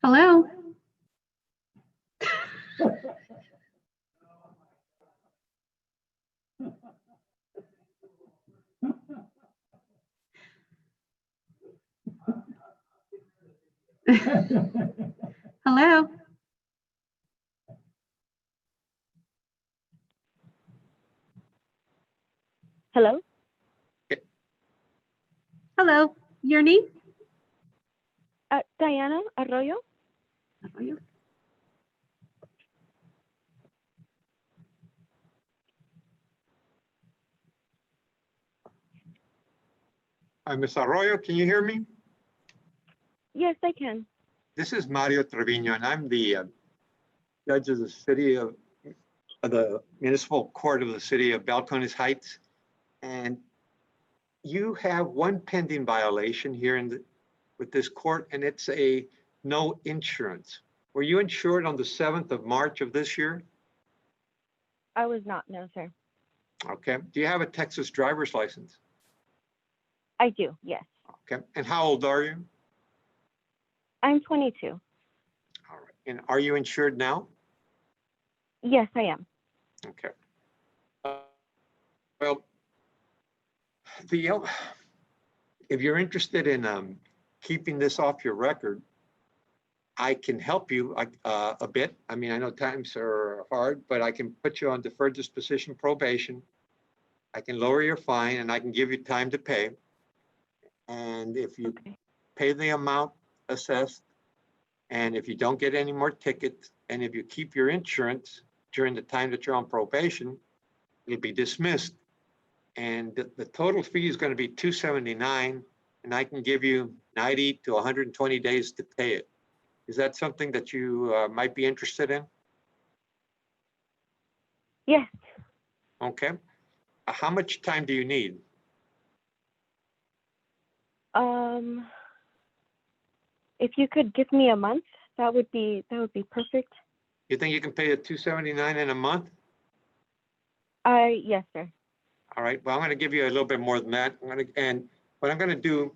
Hello? Hello? Hello? Hello, your name? Diana Arroyo? Arroyo. Ms. Arroyo, can you hear me? Yes, I can. This is Mario Trevino, and I'm the judge of the city of the municipal court of the city of Balcones Heights. And you have one pending violation here with this court, and it's a no insurance. Were you insured on the 7th of March of this year? I was not, no, sir. Okay. Do you have a Texas driver's license? I do, yes. Okay. And how old are you? I'm 22. All right. And are you insured now? Yes, I am. Okay. Well, if you're interested in keeping this off your record, I can help you a bit. I mean, I know times are hard, but I can put you on deferred disposition probation. I can lower your fine and I can give you time to pay. And if you pay the amount assessed, and if you don't get any more tickets, and if you keep your insurance during the time that you're on probation, you'll be dismissed. And the total fee is going to be $279, and I can give you 90 to 120 days to pay it. Is that something that you might be interested in? Yes. Okay. How much time do you need? If you could give me a month, that would be perfect. You think you can pay the $279 in a month? Yes, sir. All right. Well, I'm going to give you a little bit more than that. And what I'm going to do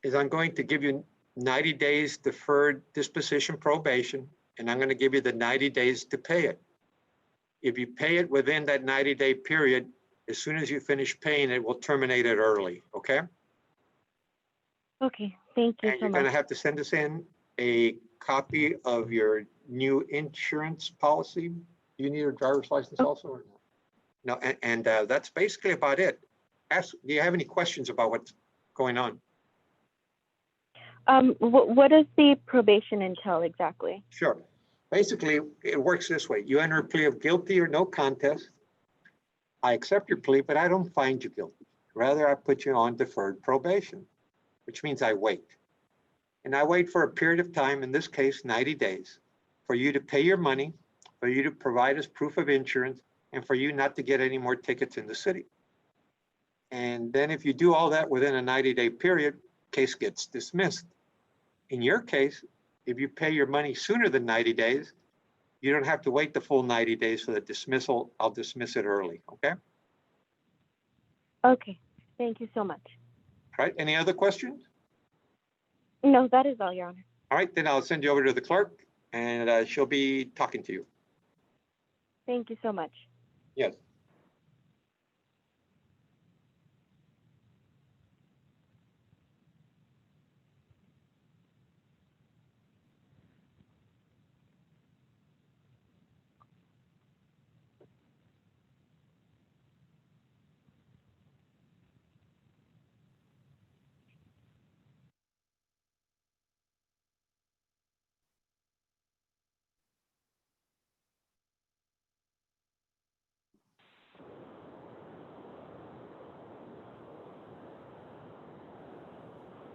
is I'm going to give you 90 days deferred disposition probation, and I'm going to give you the 90 days to pay it. If you pay it within that 90-day period, as soon as you finish paying it, we'll terminate it early, okay? Okay, thank you And so you're going to much. have to send us in a copy of your new insurance policy. Do you need a driver's license also or no? No, and that's basically about it. Do you have any questions about what's going on? What does the probation entail exactly? Sure. Basically, it works this way. You enter a plea of guilty or no contest. I accept your plea, but I don't find you guilty. Rather, I put you on deferred probation, which means I wait. And I wait for a period of time, in this case, 90 days, for you to pay your money, for you to provide us proof of insurance, and for you not to get any more tickets in the city. And then if you do all that within a 90-day period, case gets dismissed. In your case, if you pay your money sooner than 90 days, you don't have to wait the full 90 days for the dismissal. I'll dismiss it early, okay? Okay, thank you so much. All right, any other questions? No, that is all, Your Honor. All right, then I'll send you over to the clerk and she'll be talking to you. Thank you so much. Yes.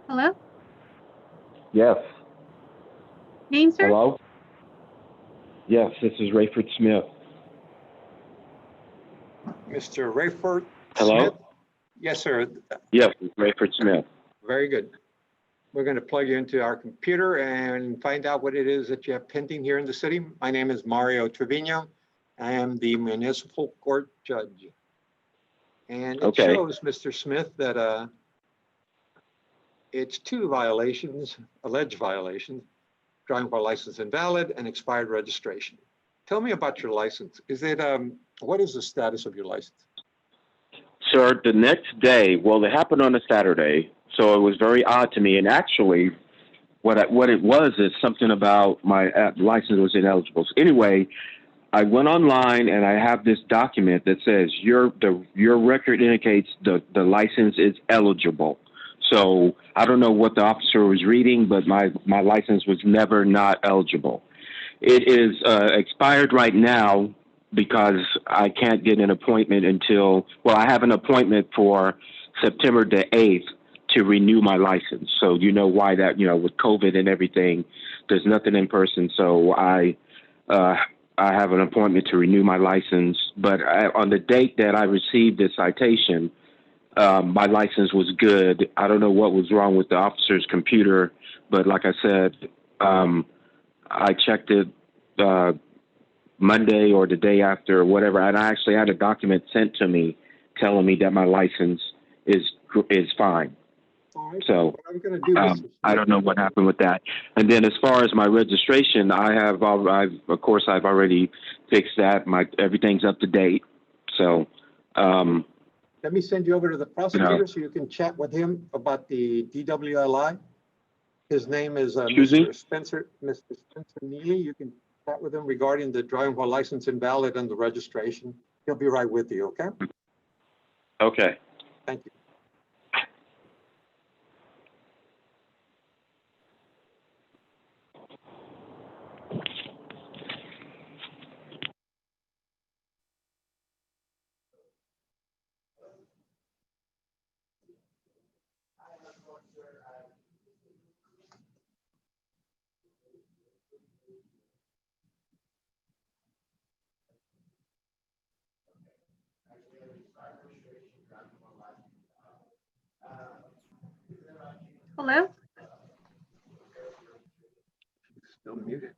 Hello? Yes. Name, sir? Hello? Yes, this is Rayford Smith. Mr. Rayford Hello? Smith? Yes, sir. Yes, it's Rayford Smith. Very good. We're going to plug you into our computer and find out what it is that you have pending here in the city. My name is Mario Trevino. I am the municipal court judge. And it Okay. shows, Mr. Smith, that it's 2 violations, alleged violations, driving while license invalid and expired registration. Tell me about your license. Is it, what is the status of your license? Sir, the next day, well, it happened on a Saturday, so it was very odd to me. And actually, what it was is something about my license was ineligible. So anyway, I went online and I have this document that says your record indicates the license is eligible. So I don't know what the officer was reading, but my license was never not eligible. It is expired right now because I can't get an appointment until, well, I have an appointment for September the 8th to renew my license. So you know why that, with COVID and everything, there's nothing in person. So I have an appointment to renew my license. But on the date that I received the citation, my license was good. I don't know what was wrong with the officer's computer, but like I said, I checked it Monday or the day after or whatever, and I actually had a document sent to me telling me that my license is fine. So I don't know what happened with that. And then as far as my registration, I've already fixed that. Everything's up to date. So Let me send you over to the prosecutor so you can chat with him about the DWLI. His name is Mr. Spencer Neely. You can chat with him regarding the driving while license invalid and the registration. He'll be right with you, okay? Okay. Thank you. Hello? Still muted.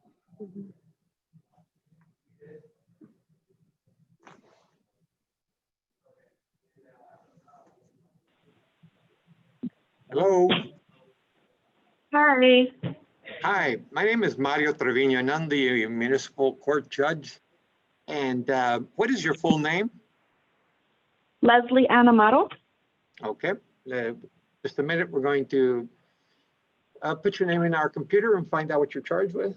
Hello. Hi. Hi, my name is Mario Trevino, and I'm the municipal court judge. And what is your full name? Leslie Anamato. Okay, just a minute. We're going to put your name in our computer and find out what you're charged with.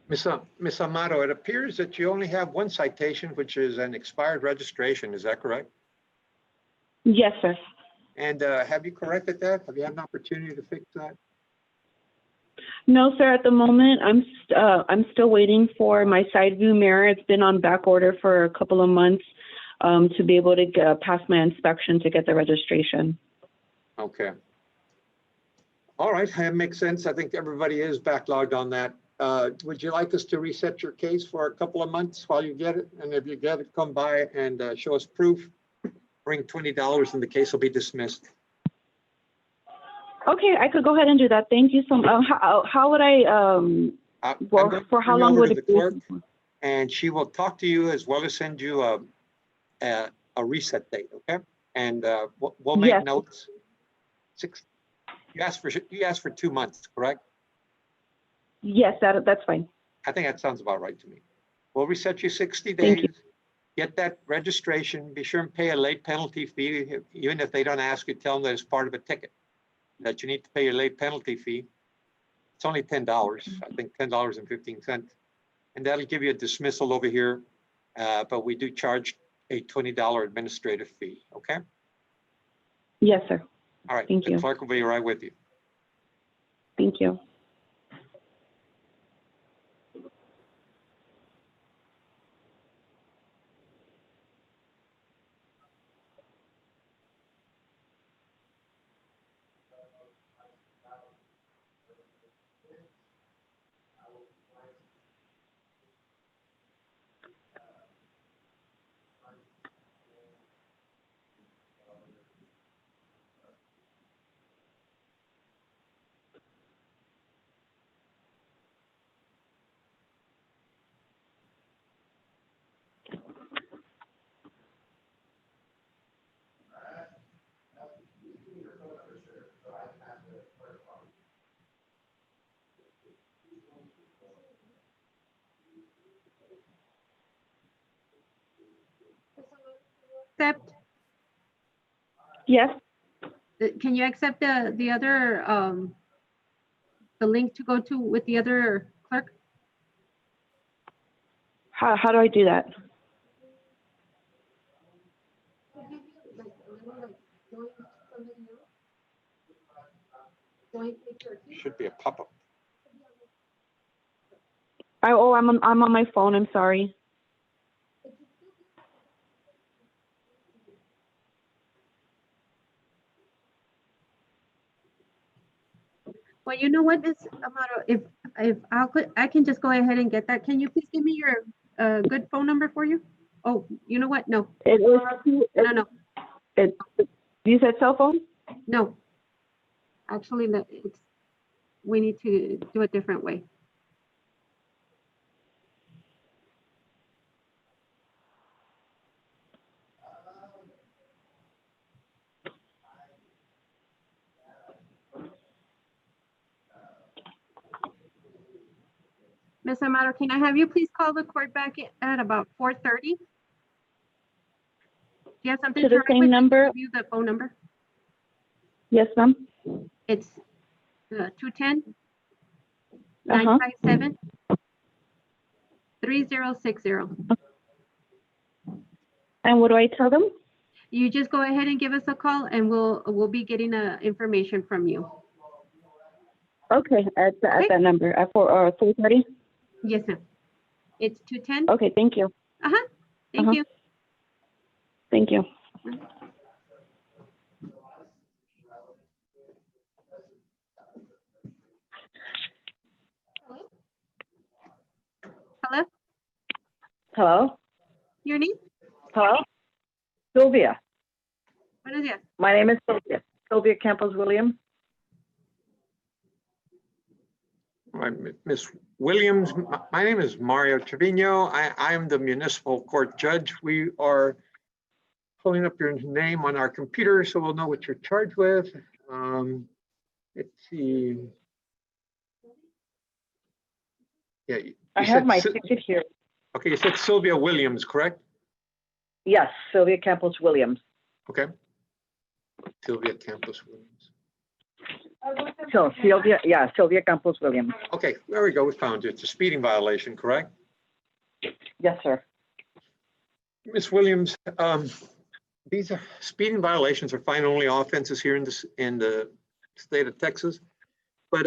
Ms. Amato, it appears that you only have one citation, which is an expired registration. Is that correct? Yes, sir. And have you corrected that? Have you had an opportunity to fix that? No, sir. At the moment, I'm still waiting for my side view mirror. It's been on back order for a couple of months to be able to pass my inspection to get the registration. Okay. All right, that makes sense. I think everybody is backlogged on that. Would you like us to reset your case for a couple of months while you get it? And if you get it, come by and show us proof. Bring $20 and the case will be dismissed. Okay, I could go ahead and do that. Thank you so much. How would I, well, for how long would it be? And she will talk to you as well as send you a reset date, okay? And we'll make notes. You asked for 2 months, correct? Yes, that's fine. I think that sounds about right to me. We'll reset you 60 Thank you. days. Get that registration. Be sure and pay a late penalty fee. Even if they don't ask you, tell them that it's part of a ticket, that you need to pay your late penalty fee. It's only $10, I think $10.15. And that'll give you a dismissal over here. But we do charge a $20 administrative fee, okay? Yes, sir. All right, Thank the you. clerk will be right with you. Thank you. Accept, Yes. can you accept the other, the link to go to with the other clerk? How do I do that? Should be a pop-up. I'm on my phone. I'm sorry. Well, you know what, Ms. Amato, if I can just go ahead and get that. Can you please give me your good phone number for you? Oh, you know what? No. It is. No. You said cell phone? No. Actually, we need to do it different way. Ms. Amato, can I have you please call the court back at about 4:30? Do you have something To the write same with? number? Give you the phone number. Yes, ma'am. It's 210-957-3060. And what do I tell them? You just go ahead and give us a call and we'll be getting information from you. Okay, at that number, at 4:30? Yes, ma'am. It's 210. Okay, thank you. Thank you. Thank you. Hello? Hello? Your name? Hello? Sylvia. Buenos días. My name is Sylvia. Sylvia Campos Williams. All right, Ms. Williams, my name is Mario Trevino. I am the municipal court judge. We are pulling up your name on our computer so we'll know what you're charged with. Let's see. Yeah, I have my ticket here. Okay, you said Sylvia Williams, correct? Yes, Sylvia Campos Williams. Okay. Sylvia Campos Williams. So Sylvia Campos Williams. Okay, there we go. We found you. It's a speeding violation, correct? Yes, sir. Miss Williams, these are speeding violations are fine-only offenses here in the state of Texas, but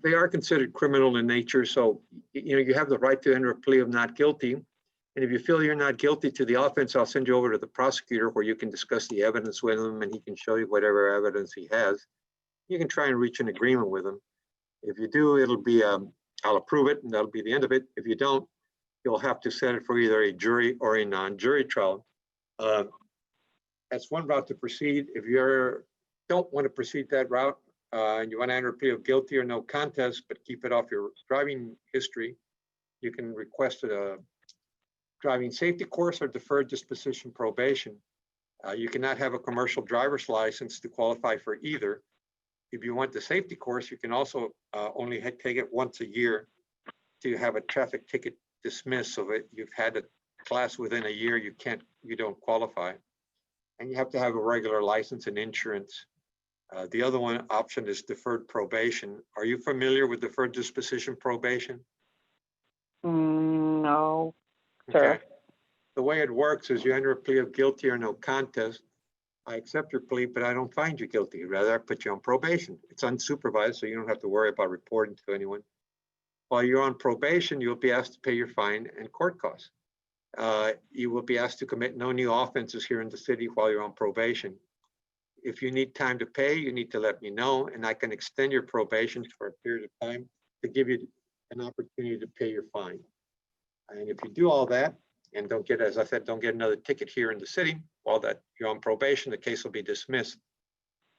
they are considered criminal in nature. So you have the right to enter a plea of not guilty. And if you feel you're not guilty to the offense, I'll send you over to the prosecutor where you can discuss the evidence with him, and he can show you whatever evidence he has. You can try and reach an agreement with him. If you do, it'll be I'll approve it, and that'll be the end of it. If you don't, you'll have to set it for either a jury or a non-jury trial. That's one route to proceed. If you don't want to proceed that route and you want to enter a plea of guilty or no contest, but keep it off your driving history, you can request a driving safety course or deferred disposition probation. You cannot have a commercial driver's license to qualify for either. If you want the safety course, you can also only take it once a year to have a traffic ticket dismissed. So that you've had a class within a year, you don't qualify. And you have to have a regular license and insurance. The other option is deferred probation. Are you familiar with deferred disposition probation? No, sir. Okay. The way it works is you enter a plea of guilty or no contest. I accept your plea, but I don't find you guilty. Rather, I put you on probation. It's unsupervised, so you don't have to worry about reporting to anyone. While you're on probation, you'll be asked to pay your fine and court costs. You will be asked to commit no new offenses here in the city while you're on probation. If you need time to pay, you need to let me know, and I can extend your probation for a period of time to give you an opportunity to pay your fine. And if you do all that and don't get, as I said, don't get another ticket here in the city while that you're on probation, the case will be dismissed.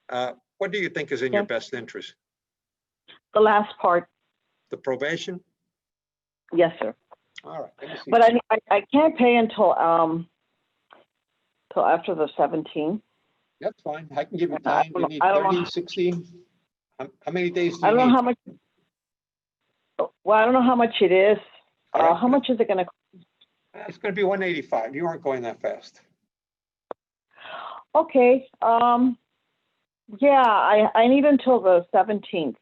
What do you think is in your best interest? The last part. The probation? Yes, sir. All right. Let me see. But I can't pay until after the 17th. That's fine. I can give you time. You need 30, 16? How many days do you I don't need? know how much. Well, I don't know how much it is. Right. How much is it going to? It's going to be 185. You aren't going that fast. Okay. Yeah, I need until the 17th.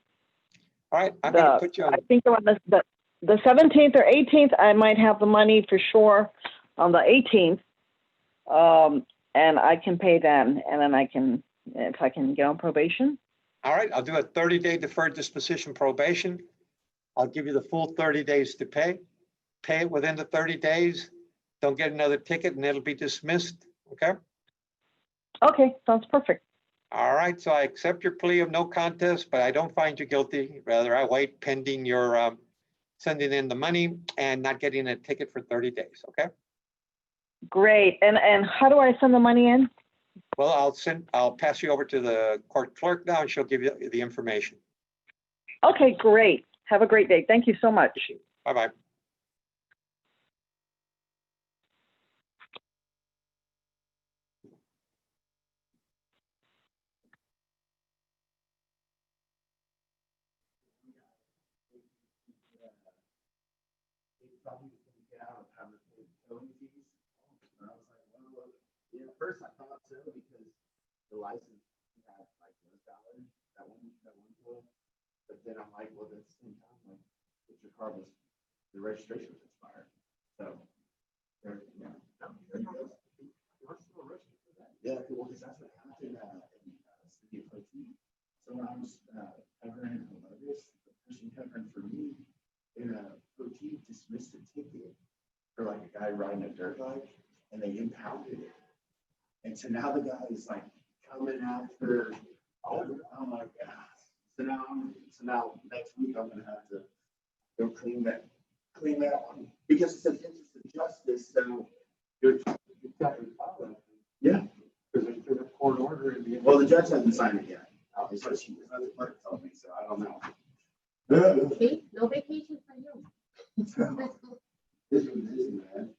All right. I'm going to put you on. I think around the 17th or 18th, I might have the money for sure on the 18th. And I can pay then, and then if I can get on probation. All right. I'll do a 30-day deferred disposition probation. I'll give you the full 30 days to pay. Pay it within the 30 days. Don't get another ticket, and it'll be dismissed. Okay? Okay, sounds perfect. All right. So I accept your plea of no contest, but I don't find you guilty. Rather, I wait pending your sending in the money and not getting a ticket for 30 days. Okay? Great. And how do I send the money in? Well, I'll pass you over to the court clerk now, and she'll give you the information. Okay, great. Have a great day. Thank you so much. Bye-bye. At first I thought so because the license had like $1 that one tool, but then I'm like, well, at the same time, like, if your car was, the registration was expired, so yeah. Yeah, well, because that's what happened in City of Protein. So when I was covering Columbus, the person covering for me in Protein dismissed a ticket for like a guy riding a dirt bike, and they impounded it. And so now the guy is like coming after, oh my God. So now next week I'm gonna have to go clean that one because it's an interest of justice. So you've got to follow it. Yeah. Because there's a court order in the. Well, the judge hasn't signed it yet. It's what the clerk told me, so I don't know. See, no vacation for you. It's been busy, man.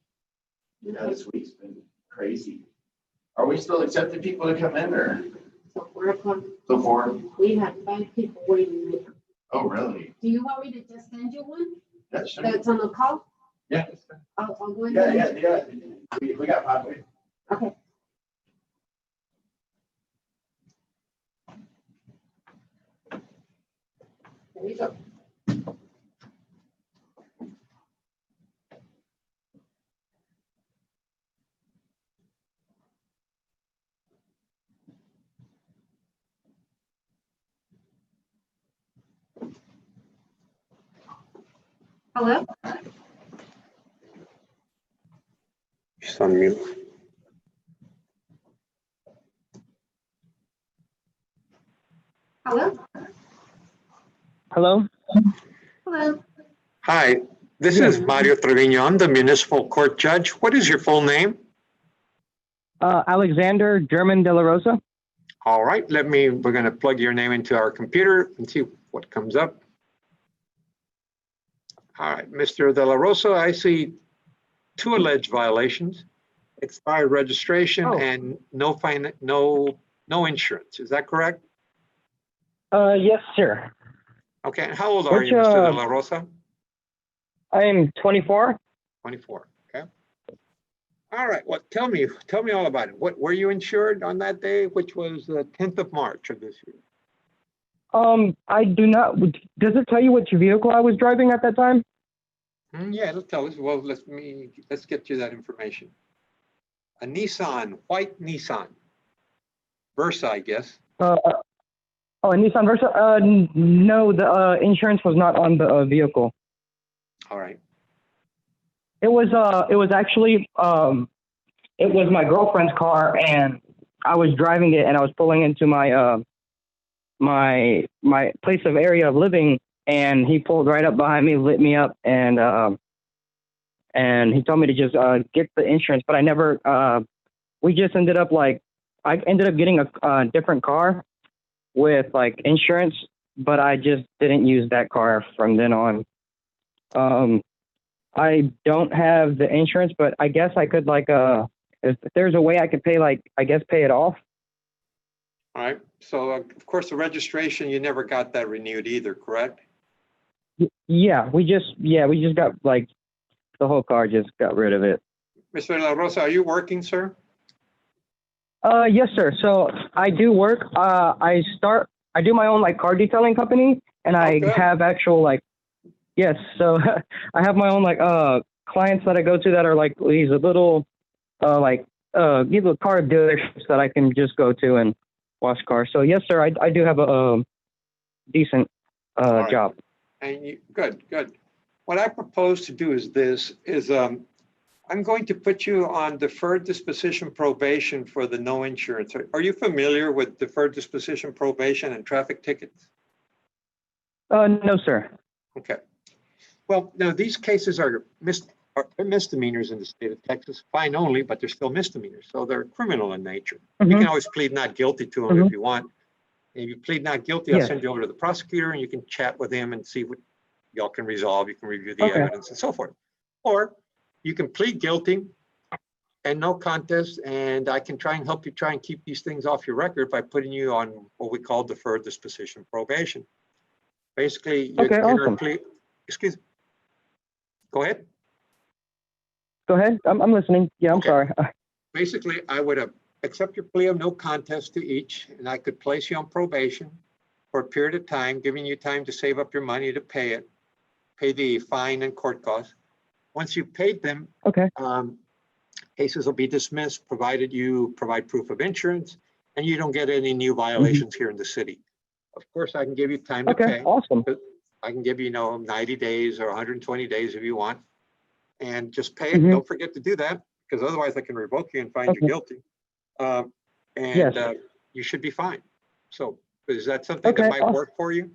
Yeah, this week's been crazy. Are we still accepting people to come in or? So 4 o'clock. So far? We have 5 people waiting. Oh, really? Do you want me to just send you one? Yeah, sure. That's on the call? Yeah. I'll go ahead. Yeah. We got 5 waiting. Okay. There you go. Hello? Just on mute. Hello? Hello? Hello? Hi, this Yes. is Mario Trevino. I'm the municipal court judge. What is your full name? Alexander German de la Rosa. All right, we're going to plug your name into our computer and see what comes up. All right, Mr. De La Rosa, I see two alleged violations. Expired registration and no insurance. Is that correct? Yes, sir. Okay, and how old are Which, you, Mr. De La Rosa? I am 24. 24, okay. All right, well, tell me all about it. What were you insured on that day, which was the 10th of March of this year? I do not. Does it tell you which vehicle I was driving at that time? Yeah, it'll tell us. Well, let's get you that information. A Nissan, white Nissan. Versa, I guess. A Nissan Versa? No, the insurance was not on the vehicle. All right. It was actually it was my girlfriend's car, and I was driving it, and I was pulling into my my place of area of living, and he pulled right up behind me, lit me up, and he told me to just get the insurance, but I never. We just ended up I ended up getting a different car with like insurance, but I just didn't use that car from then on. I don't have the insurance, but I guess I could if there's a way I could pay pay it off. All right. So of course the registration, you never got that renewed either, correct? Yeah, we just got the whole car, just got rid of it. Mr. La Rosa, are you working, sir? Yes, sir. So I do work. I do my own car detailing company, and I have actual yes. So I have my own clients that I go to that are these little give a car dealerships that I can just go to and wash cars. So yes, sir. I do have a decent right. job. And good. What I propose to do is I'm going to put you on deferred disposition probation for the no insurance. Are you familiar with deferred disposition probation and traffic tickets? No, sir. Okay. Well, now these cases are misdemeanors in the state of Texas, fine only, but they're still misdemeanors. So they're criminal in nature. You can always plead not guilty to them if you want. And if you plead not guilty, I'll send you over to the prosecutor and you can chat with him and see what y'all can resolve. You can review the evidence and so forth. Or you can plead guilty and no contest, and I can try and help you try and keep these things off your record by putting you on what we call deferred disposition probation. Basically, you enter a plea. Excuse me. Go ahead. Go ahead. I'm listening. Yeah, I'm sorry. Basically, I would accept your plea of no contest to each, and I could place you on probation for a period of time, giving you time to save up your money to pay the fine and court costs. Once you've paid them, cases will be dismissed, provided you provide proof of insurance, and you don't get any new violations here in the city. Of course, I can give you time to pay. Awesome. I can give you, 90 days or 120 days if you want, and just pay it. Don't forget to do that, because otherwise I can revoke you and find you guilty. You should be fine. So is that something that might work for you?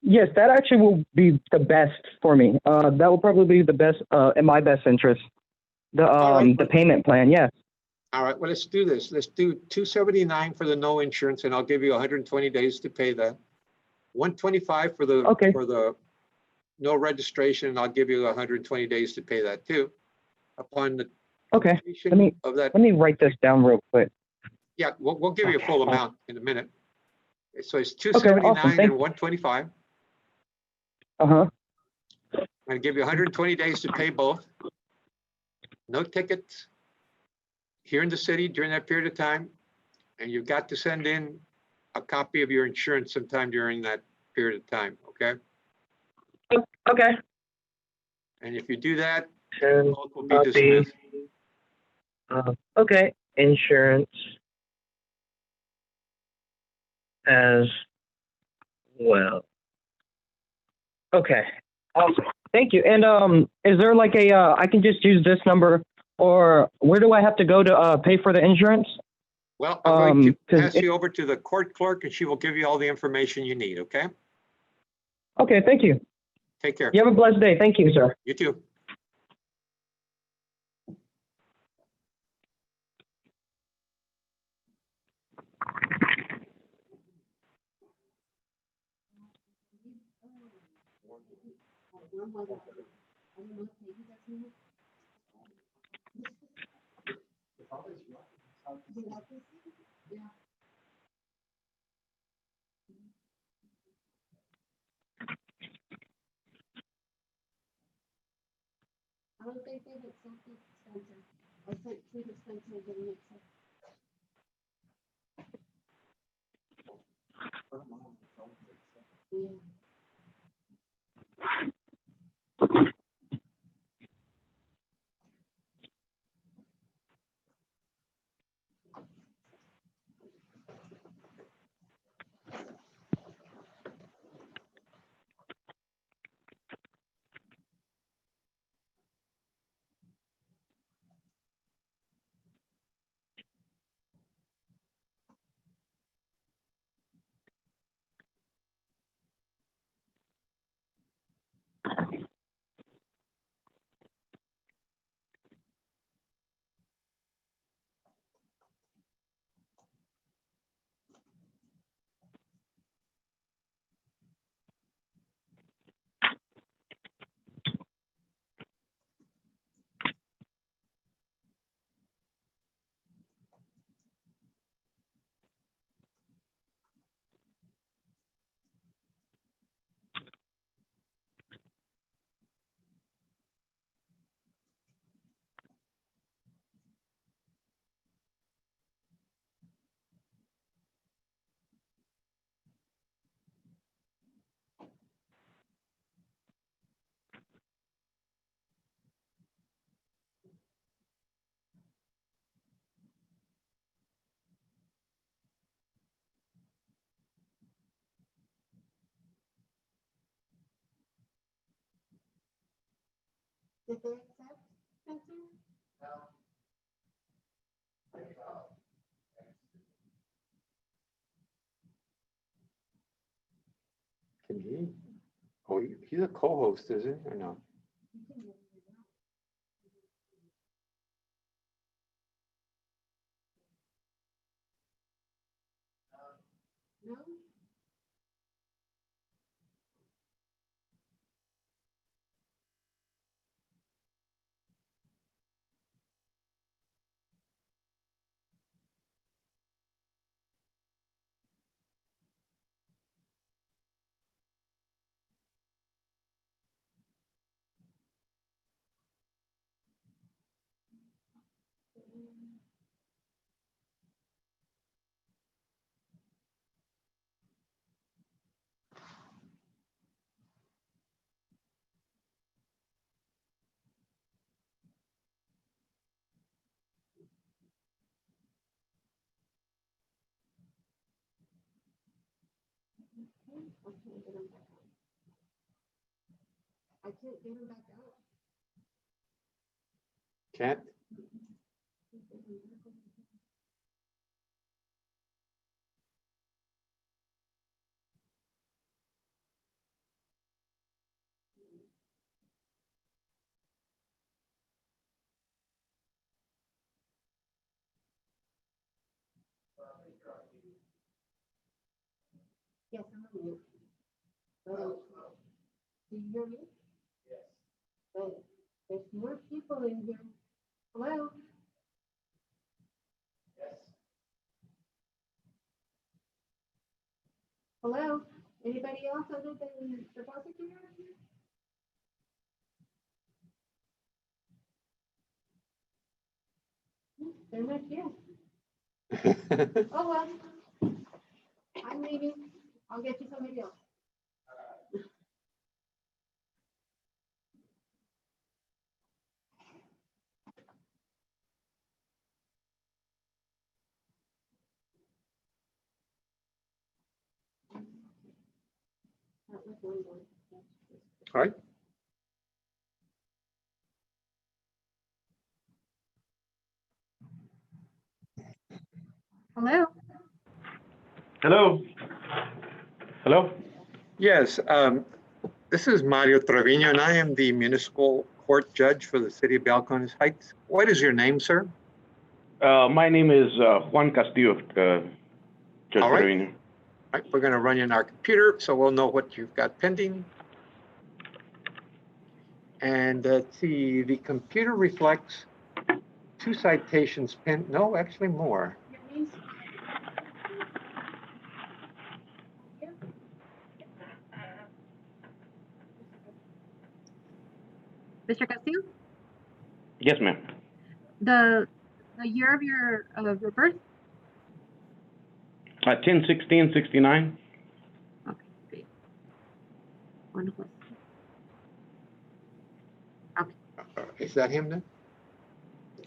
Yes, that actually will be the best for me. That will probably be the best in my best interest. The payment plan, yes. All right, well, let's do this. Let's do $279 for the no insurance, and I'll give you 120 days to pay that. $125 for the no registration, and I'll give you 120 days to pay that too. Upon the completion of that. Let me write this down real quick. Yeah, we'll give you a full amount in a minute. So it's $279 and $125. I'm going to give you 120 days to pay both. No tickets, here in the city during that period of time, and you've got to send in a copy of your insurance sometime during that period of time, okay? Okay. And if you do that, And both will be copy. dismissed. Okay. Insurance as well. Okay. Awesome. Thank you. And is there like a I can just use this number, or where do I have to go to pay for the insurance? Well, I'm going to 'cause pass you over to the court clerk and she will give you all the information you need, okay? Okay. Thank you. Take care. You have a blessed day. Thank you, sir. You too. I don't think they've accepted Spencer. I sent two to Spencer, didn't accept. Yeah. Did they accept Spencer? Can he? Oh, he's a co-host, is he, or no? No? I can't get him back on. I can't get him back out. Can't? Yes, I'm on mute. Do you hear me? Yes. But there's more people in here. Hello? Yes. Hello? Anybody else other than the prosecutor? They're not here. Oh, well. I'm leaving. I'll get you somebody else. All right. Hello? Hello? Hello? Yes, this is Mario Trevino, and I am the municipal court judge for the city of Balcones Heights. What is your name, sir? My name is Juan Castillo, Judge All right. Trevino. All right, we're going to run in our computer so we'll know what you've got pending. And let's see, the computer reflects 2 citations no, actually more. Mr. Castillo? Yes, ma'am. The year of your birth? 10/16/69. Okay, great. Wonderful. Okay. Is that him then?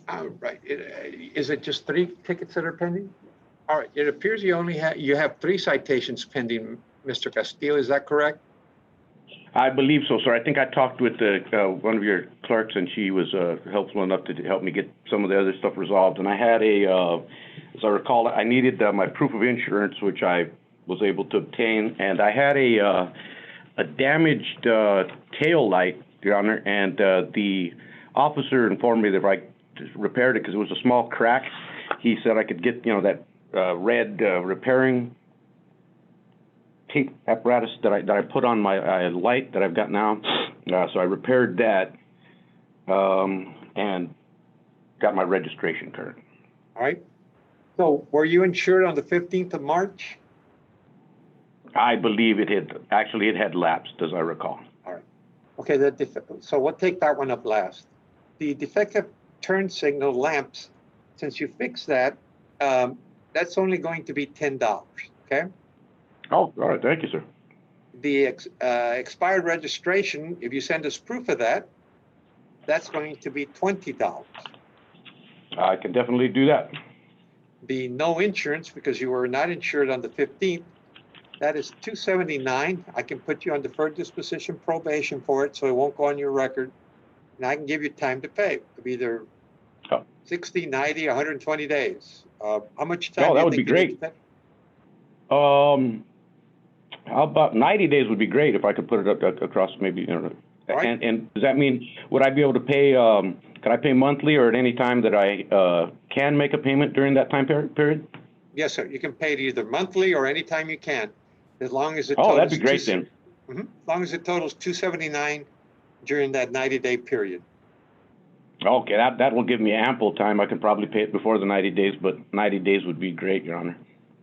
All right. Is it just 3 tickets that are pending? All right. It appears you have 3 citations pending, Mr. Castillo. Is that correct? I believe so, sir. I think I talked with one of your clerks, and she was helpful enough to help me get some of the other stuff resolved. And I had as I recall, I needed my proof of insurance, which I was able to obtain, and I had a damaged tail light, Your Honor, and the officer informed me that if I repaired it, because it was a small crack, he said I could get that red repairing tape apparatus that I put on my light that I've got now. So I repaired that and got my registration card. All right. So were you insured on the 15th of March? I believe it had lapsed, as I recall. All right. Okay. So we'll take that one up last. The defective turn signal lamps, since you fixed that, that's only going to be $10. Okay. Oh, all right. Thank you, sir. The expired registration, if you send us proof of that, that's going to be $20. I can definitely do that. The no insurance, because you were not insured on the 15th, that is $279. I can put you on deferred disposition probation for it, so it won't go on your record. And I can give you time to pay of either 60, 90, 120 days. How much time? Oh, do that you would be think you need great. to pay? How about 90 days would be great if I could put it up across maybe. Right. And does that mean, would I be able to pay, can I pay monthly or at any time that I can make a payment during that time period? Yes, sir. You can pay it either monthly or anytime you can, as long as it Oh, totals. that'd be great then. As long as it totals $279 during that 90-day period. Okay, that will give me ample time. I can probably pay it before the 90 days, but 90 days would be great, Your Honor.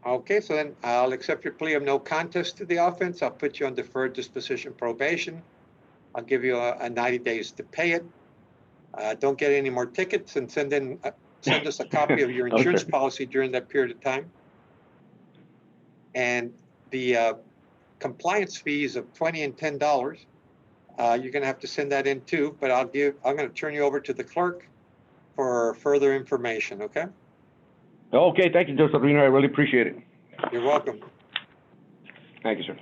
Okay, so then I'll accept your plea of no contest to the offense. I'll put you on deferred disposition probation. I'll give you a 90 days to pay it. Don't get any more tickets, and send us a copy of your insurance policy during that period of time. And the compliance fees of $20 and $10, you're going to have to send that in too. But I'm going to turn you over to the clerk for further information. Okay. Okay, thank you, Judge Sabrina. I really appreciate it. You're welcome. Thank you, sir.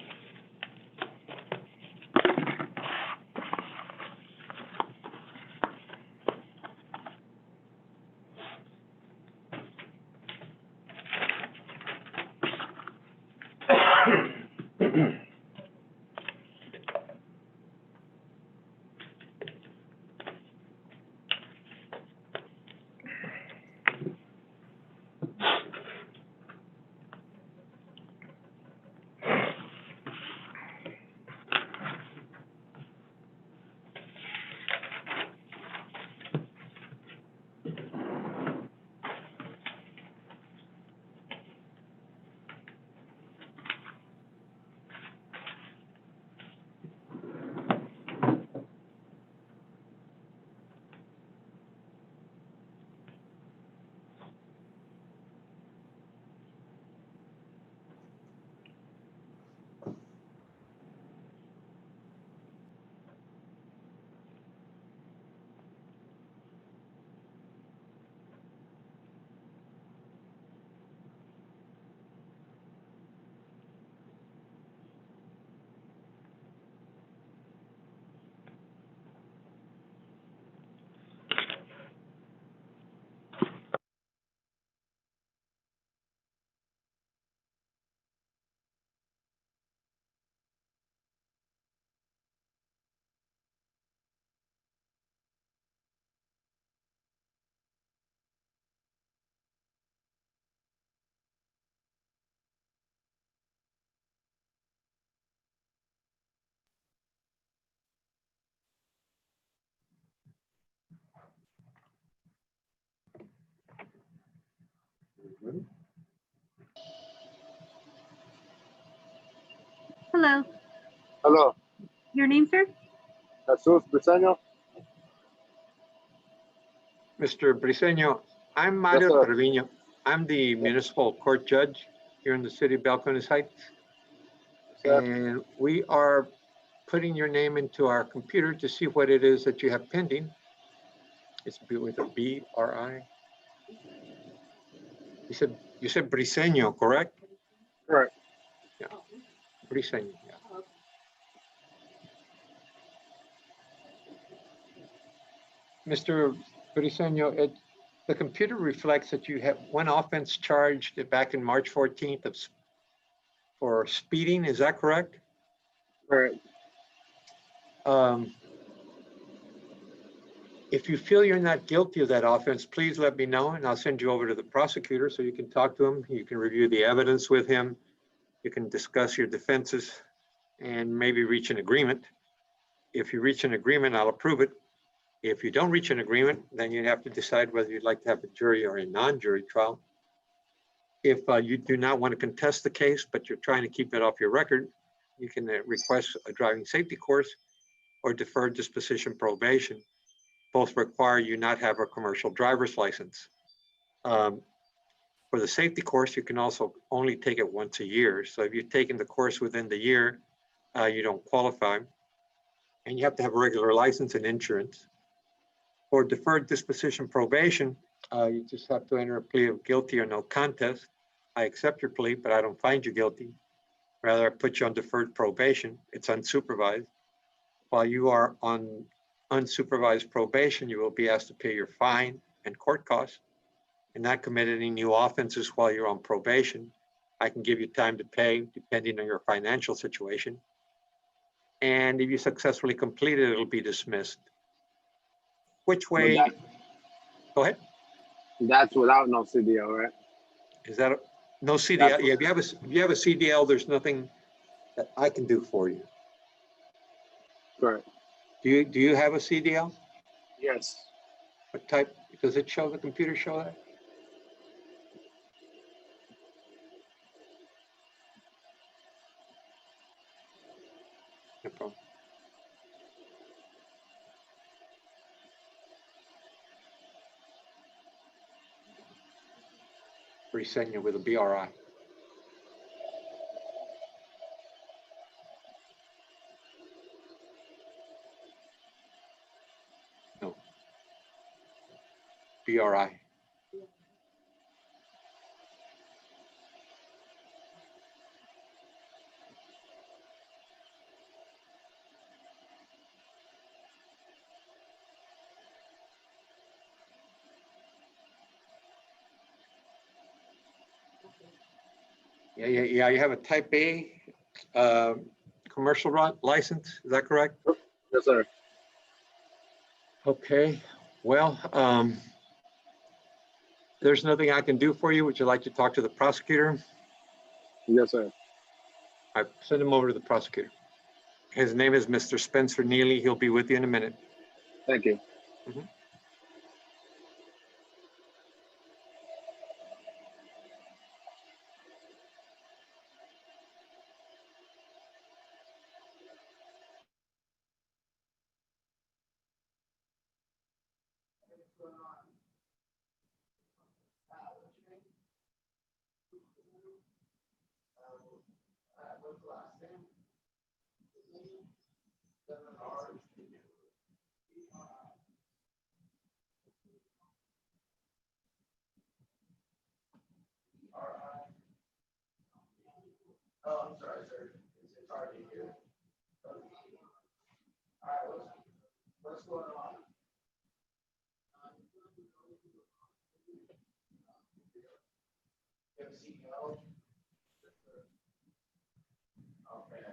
Hello. Hello, Your name, sir? Jesus Briseño. Mr. Briseño, I'm Mario sir. Trevino. I'm the municipal court judge here in the city of Balcones Heights. And we are putting your name into our computer to see what it is that you have pending. It's with a B R I. You said Briseño, correct? Correct. Yeah, Briseño. Yeah. Mr. Briseño, the computer reflects that you have one offense charged back in March 14th for speeding. Is that correct? Correct. If you feel you're not guilty of that offense, please let me know and I'll send you over to the prosecutor so you can talk to him. You can review the evidence with him. You can discuss your defenses and maybe reach an agreement. If you reach an agreement, I'll approve it. If you don't reach an agreement, then you have to decide whether you'd like to have a jury or a non-jury trial. If you do not want to contest the case, but you're trying to keep it off your record, you can request a driving safety course or deferred disposition probation. Both require you not have a commercial driver's license. For the safety course, you can also only take it once a year. So if you've taken the course within the year, you don't qualify. And you have to have a regular license and insurance. For deferred disposition probation, you just have to enter a plea of guilty or no contest. I accept your plea, but I don't find you guilty. Rather, I put you on deferred probation. It's unsupervised. While you are on unsupervised probation, you will be asked to pay your fine and court costs and not commit any new offenses while you're on probation. I can give you time to pay depending on your financial situation. And if you successfully complete it, it'll be dismissed. Which way? Go ahead. That's without no CDL, right? Is that no CDL? Yeah, if you have a CDL, there's nothing that I can do for you. Correct. Do you have a CDL? Yes. What type? Does it show, the computer show that? No problem. Briseño with a BRI. No. BRI. Yeah, you have a type A commercial license, is that correct? Yes, sir. Okay, well, there's nothing I can do for you. Would you like to talk to the prosecutor? Yes, sir. I send him over to the prosecutor. His name is Mr. Spencer Neely. He'll be with you in a minute. Thank you. Mhm. Oh, I'm sorry, sir. It's hard to hear. All right, what's going on? You have a CEO? Okay.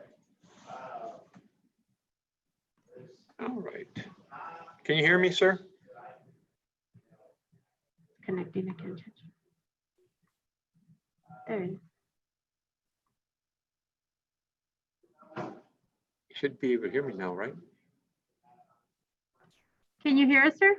All right. Can you hear me, sir? Connecting, I can't touch. There it is. You should be able to hear me now, right? Can you hear us, sir?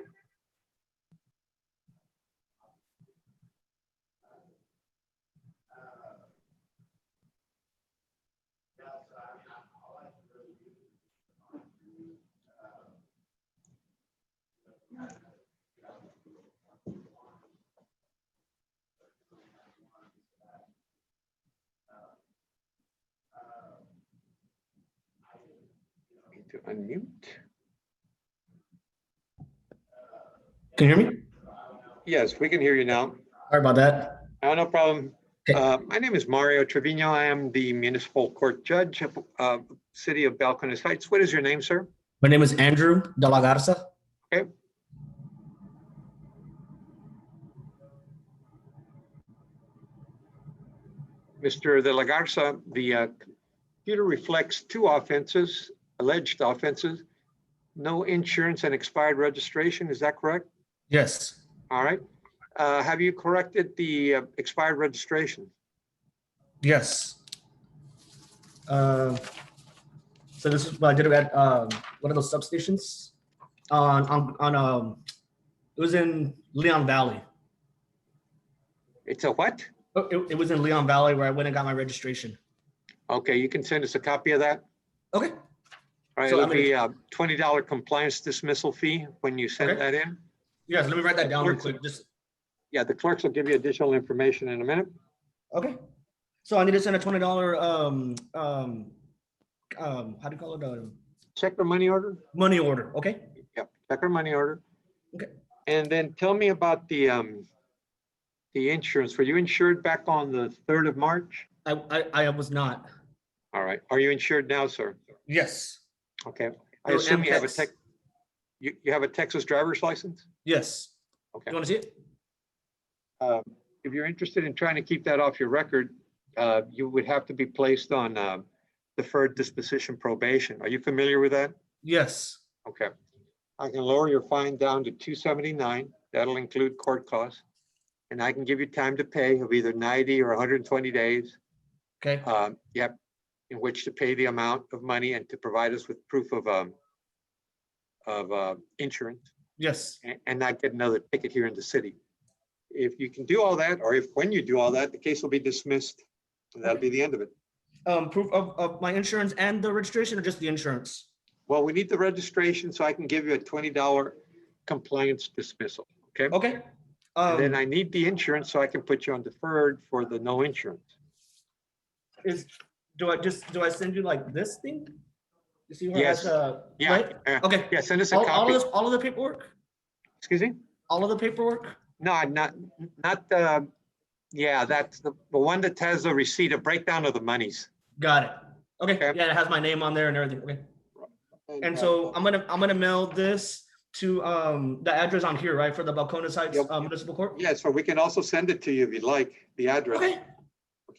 to unmute. Can you hear me? Yes, we can hear you now. Sorry about that. No problem. My name is Mario Trevino. I am the municipal court judge of City of Balcones Heights. What is your name, sir? My name is Andrew De La Garza. Okay. Mr. De La Garza, the computer reflects two offenses, alleged offenses, no insurance and expired registration. Is that correct? Yes. All right. Have you corrected the expired registration? Yes. So this is what I did at one of those substations it was in Leon Valley. It's a what? It was in Leon Valley where I went and got my registration. Okay, you can send us a copy of that. Okay. All right, So it'll be a $20 compliance dismissal fee when you send that in. Yes, let me write that down real quick. Yeah, the clerks will give you additional information in a minute. Okay. So I need to send a $20 how do you call it? Check or money order? Money order. Okay. Yep, check or money order. Okay. And then tell me about the insurance. Were you insured back on the 3rd of March? I was not. All right. Are you insured now, sir? Yes. Okay. I assume you have a you have a Texas driver's license? Yes. Okay. You want to see it? If you're interested in trying to keep that off your record, you would have to be placed on deferred disposition probation. Are you familiar with that? Yes. Okay. I can lower your fine down to $279. That'll include court costs. And I can give you time to pay of either 90 or 120 days. Okay. Yep. In which to pay the amount of money and to provide us with proof of insurance. Yes. And not get another ticket here in the city. If you can do all that, or when you do all that, the case will be dismissed. And that'll be the end of it. Proof of my insurance and the registration, or just the insurance? Well, we need the registration so I can give you a $20 compliance dismissal. Okay. Okay. And then I need the insurance so I can put you on deferred for the no insurance. Do I send you like this thing? You see where Yes. it has, Yeah. right? Okay. Yeah. Send us a copy. All of the paperwork? Excuse me? All of the paperwork? No, not yeah, that's the one that has the receipt, a breakdown of the monies. Got it. Okay. Yeah, it has my name on there and everything. Okay. And so I'm gonna mail this to the address on here, right, for the Balcones Heights Municipal Court? Yeah, so we can also send it to you if you'd like, the address. Okay.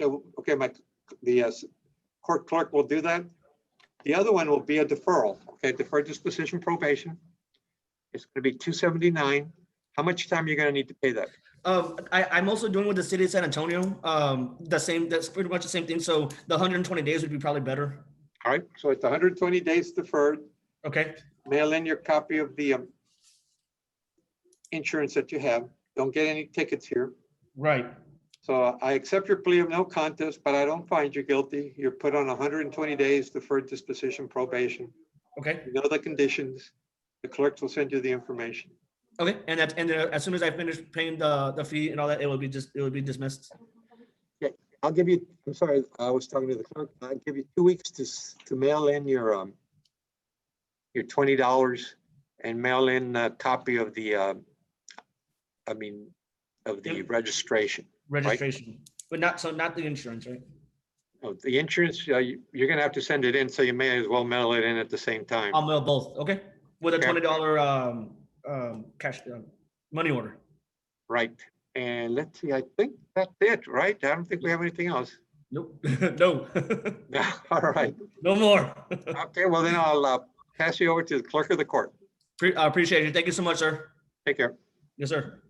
Okay, the court clerk will do that. The other one will be a deferral, okay, deferred disposition probation. It's gonna be $279. How much time are you gonna need to pay that? I'm also doing with the city of San Antonio. That's pretty much the same thing. So the 120 days would be probably better. All right, so it's 120 days deferred. Okay. Mail in your copy of the insurance that you have. Don't get any tickets here. Right. So I accept your plea of no contest, but I don't find you guilty. You're put on 120 days deferred disposition probation. Okay. You know the conditions. The clerks will send you the information. Okay. And as soon as I finish paying the fee and all that, it will be dismissed. Yeah, I'll give you. I'm sorry, I was talking to the clerk. I'll give you 2 weeks to mail in your $20 and mail in a copy of the registration. Registration, right? but not the insurance, right? Oh, the insurance, you're gonna have to send it in, so you may as well mail it in at the same time. I'll mail both. Okay. With a $20 cash money order. Right. And let's see, I think that's it, right? I don't think we have anything else. Nope. No. All right. No more. Okay, well then I'll pass you over to the clerk of the court. I appreciate it. Thank you so much, sir. Take care. Yes, sir.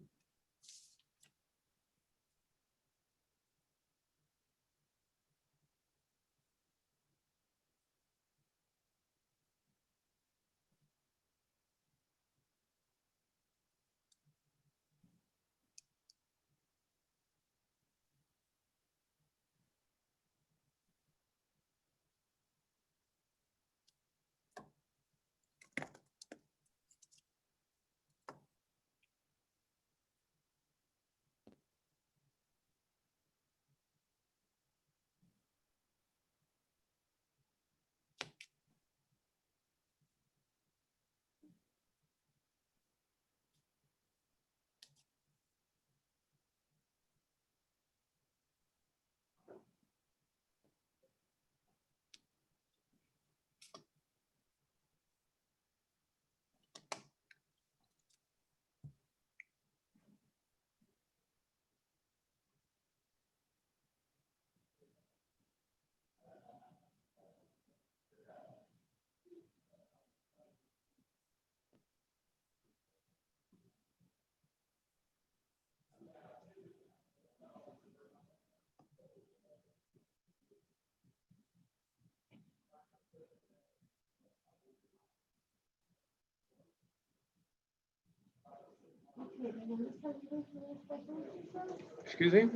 Excuse me?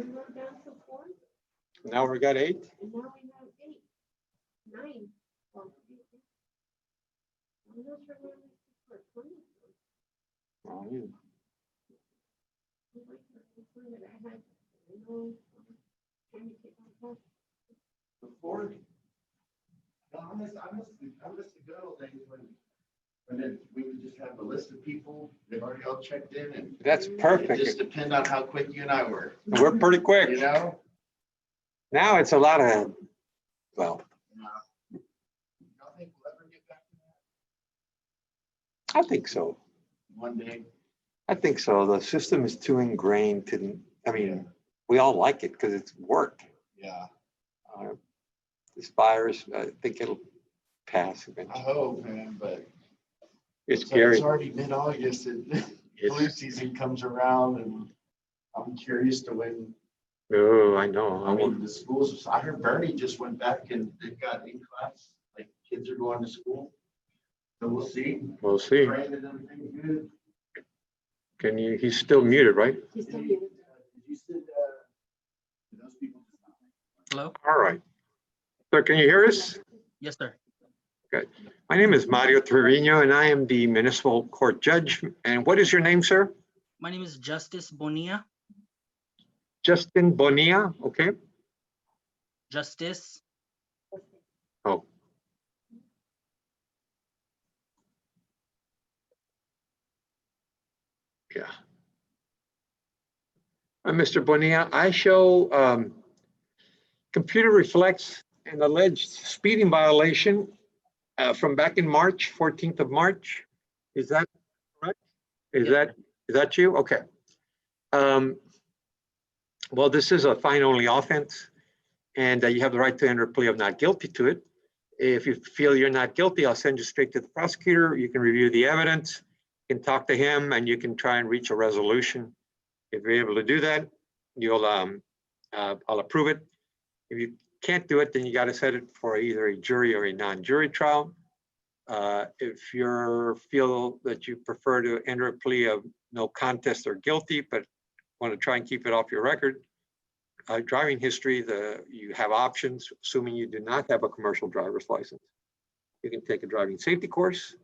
Now we got 8? And now we have 8, 9. Well, I'm not sure where this is for 20. Oh, yeah. Before, no, I miss the good old days when we would just have a list of people, they've already all checked in and. That's It perfect. just depend on how quick you and I were. We're pretty quick. You know? Now it's a lot of, well, Y'all think we'll ever get back to I think so. one day? I think so. The system is too ingrained to, I mean, we all like it because it's worked. Yeah, This virus, I think it'll pass I eventually. hope, man, but. It's It's scary. already mid-August and flu season comes around and I'm curious to when, Oh, I know. I mean, the schools, I heard Bernie just went back and they've got in class, like kids are going to school. So we'll see. We'll see. Pray that everything's good. Can you, he's still muted, right? He's still muted. You said, those people just not. Hello? All right. Sir, can you hear us? Yes, sir. Good. My name is Mario Trevino and I am the municipal court judge. And what is your name, sir? My name is Justice Bonilla. Justin Bonilla, okay? Justice. Oh. Yeah. Mr. Bonilla, I show computer reflects an alleged speeding violation from back in March, 14th of March. Is that correct? Is that you? Okay. Well, this is a fine-only offense, and you have the right to enter a plea of not guilty to it. If you feel you're not guilty, I'll send you straight to the prosecutor. You can review the evidence, you can talk to him, and you can try and reach a resolution. If you're able to do that, you'll I'll approve it. If you can't do it, then you got to set it for either a jury or a non-jury trial. If you feel that you prefer to enter a plea of no contest or guilty, but want to try and keep it off your record, driving history, you have options, assuming you do not have a commercial driver's license. You can take a driving safety course,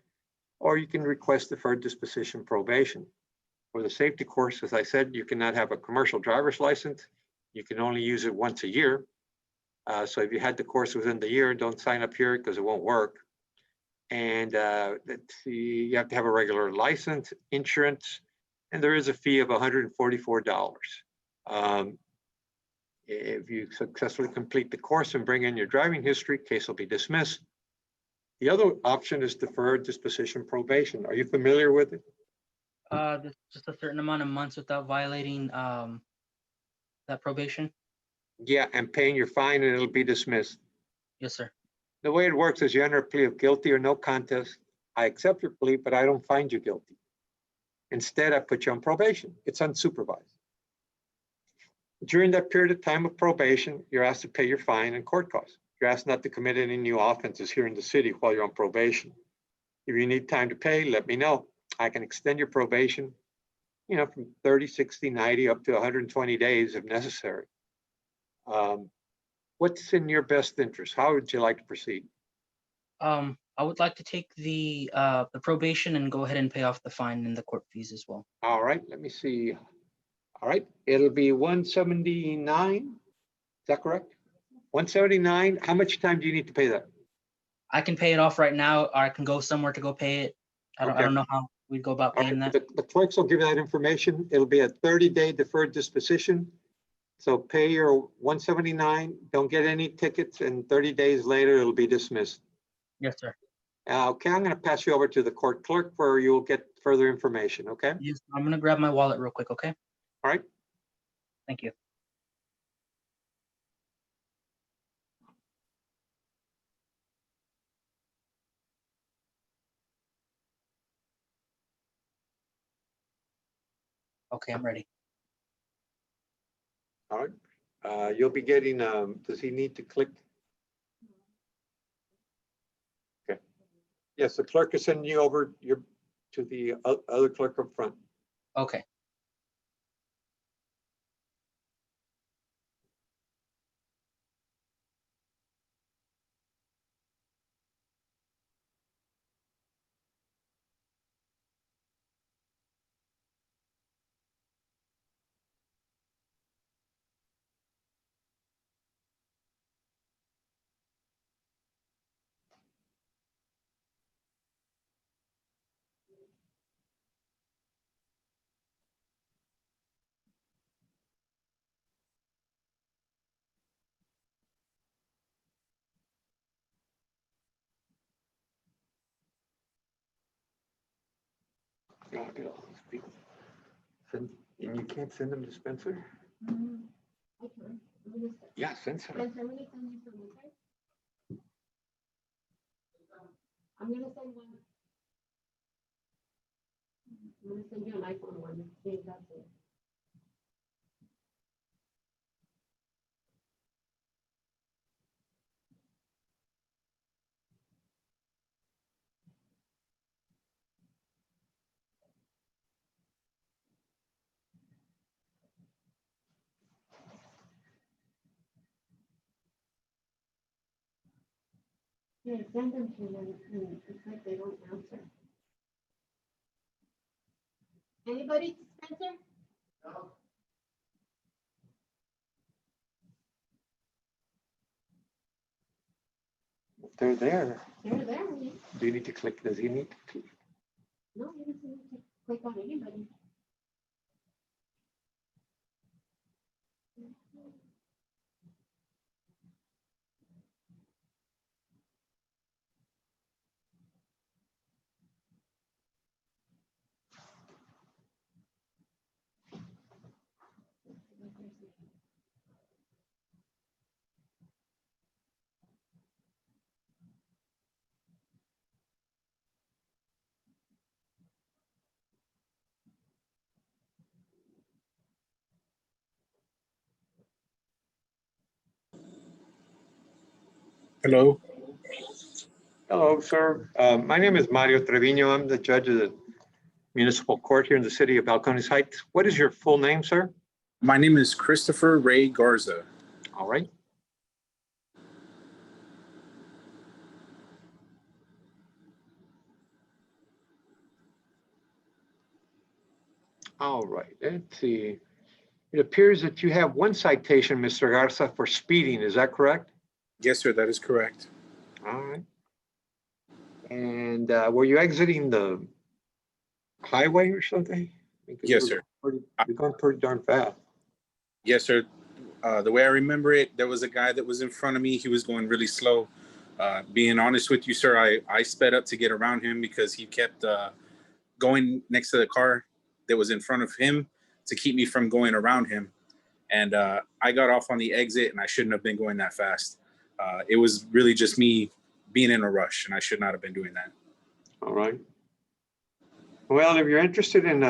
or you can request deferred disposition probation. For the safety course, as I said, you cannot have a commercial driver's license. You can only use it once a year. So if you had the course within the year, don't sign up here because it won't work. And you have to have a regular license, insurance, and there is a fee of $144. If you successfully complete the course and bring in your driving history, case will be dismissed. The other option is deferred disposition probation. Are you familiar with it? Just a certain amount of months without violating that probation. Yeah, and paying your fine and it'll be dismissed. Yes, sir. The way it works is you enter a plea of guilty or no contest. I accept your plea, but I don't find you guilty. Instead, I put you on probation. It's unsupervised. During that period of time of probation, you're asked to pay your fine and court costs. You're asked not to commit any new offenses here in the city while you're on probation. If you need time to pay, let me know. I can extend your probation, from 30, 60, 90, up to 120 days if necessary. What's in your best interest? How would you like to proceed? I would like to take the probation and go ahead and pay off the fine and the court fees as well. All right, let me see. All right, it'll be 179. Is that correct? 179. How much time do you need to pay that? I can pay it off right now, or I can go somewhere to go pay it. I don't know how we'd go about paying that. The clerks will give you that information. It'll be a 30-day deferred disposition. So pay your 179, don't get any tickets, and 30 days later, it'll be dismissed. Yes, sir. Okay, I'm going to pass you over to the court clerk where you'll get further information, okay? Yes, I'm going to grab my wallet real quick, okay? All right. Thank you. Okay, I'm ready. All right. You'll be getting, does he need to click? Yes, the clerk is sending you over to the other clerk up front. Okay. Oh, look at all these people. And you can't send them to Spencer? Okay. Yeah, send some. Spencer, I'm gonna send you some, okay? I'm gonna send one. I'm gonna send you an iPhone one, see if that's it. Yeah, send them to them, and it's like they don't answer. Anybody, Spencer? No. They're there. They're there. Do you need to click? Does he need to click? No, you don't need to click on anybody. Hello. Hello, sir. My name is Mario Trevino. I'm the judge of the municipal court here in the city of Balcones Heights. What is your full name, sir? My name is Christopher Ray Garza. All right. All right, let's see. It appears that you have one citation, Mr. Garza, for speeding. Is that correct? Yes, sir, that is correct. All right. And were you exiting the highway or something? Because Yes, sir. You're going pretty darn fast. Yes, sir. The way I remember it, there was a guy that was in front of me. He was going really slow. Being honest with you, sir, I sped up to get around him because he kept going next to the car that was in front of him to keep me from going around him. And I got off on the exit, and I shouldn't have been going that fast. It was really just me being in a rush, and I should not have been doing that. All right. Well, if you're interested in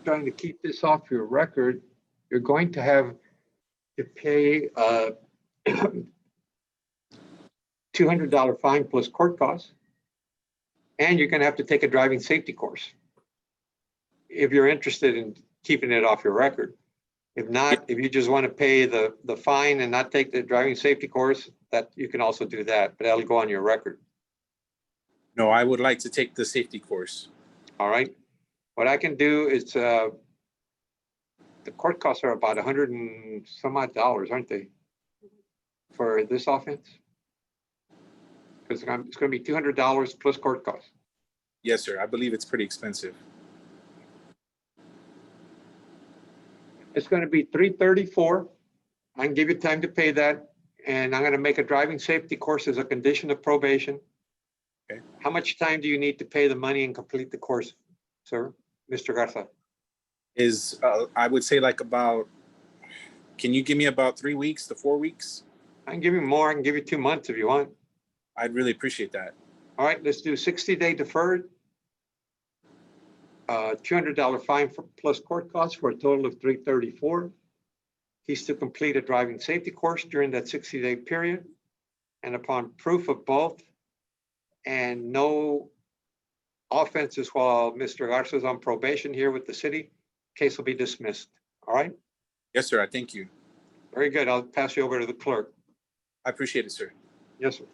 trying to keep this off your record, you're going to have to pay a $200 fine plus court costs, and you're going to have to take a driving safety course if you're interested in keeping it off your record. If not, if you just want to pay the fine and not take the driving safety course, that you can also do that, but that'll go on your record. No, I would like to take the safety course. All right. What I can do is the court costs are about 100 and some odd dollars, aren't they? For this offense? Because it's going to be $200 plus court costs. Yes, sir. I believe it's pretty expensive. It's going to be $334. I can give you time to pay that, and I'm going to make a driving safety course as a condition of probation. Okay. How much time do you need to pay the money and complete the course, sir, Mr. Garza? I would say like about, can you give me about 3 weeks to 4 weeks? I can give you more. I can give you 2 months if you want. I'd really appreciate that. All right, let's do 60-day deferred. $200 fine for plus court costs for a total of $334. He's to complete a driving safety course during that 60-day period. And upon proof of both and no offenses while Mr. Garza is on probation here with the city, case will be dismissed. All right? Yes, sir. I thank you. Very good. I'll pass you over to the clerk. I appreciate it, sir. Yes, sir.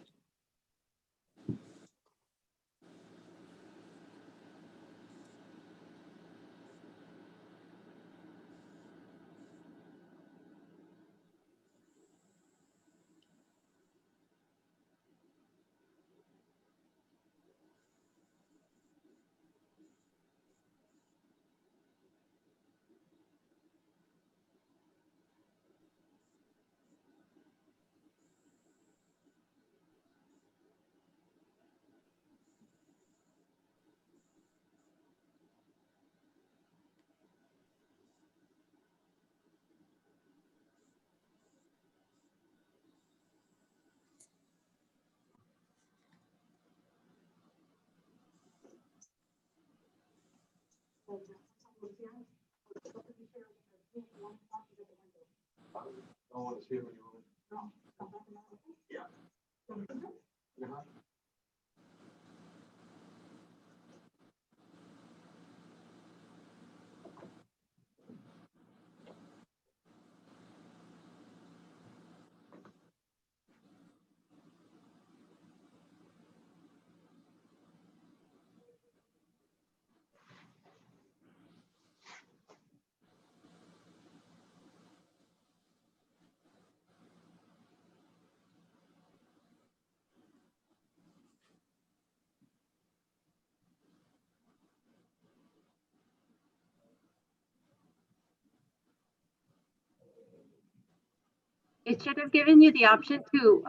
It should have given you the option to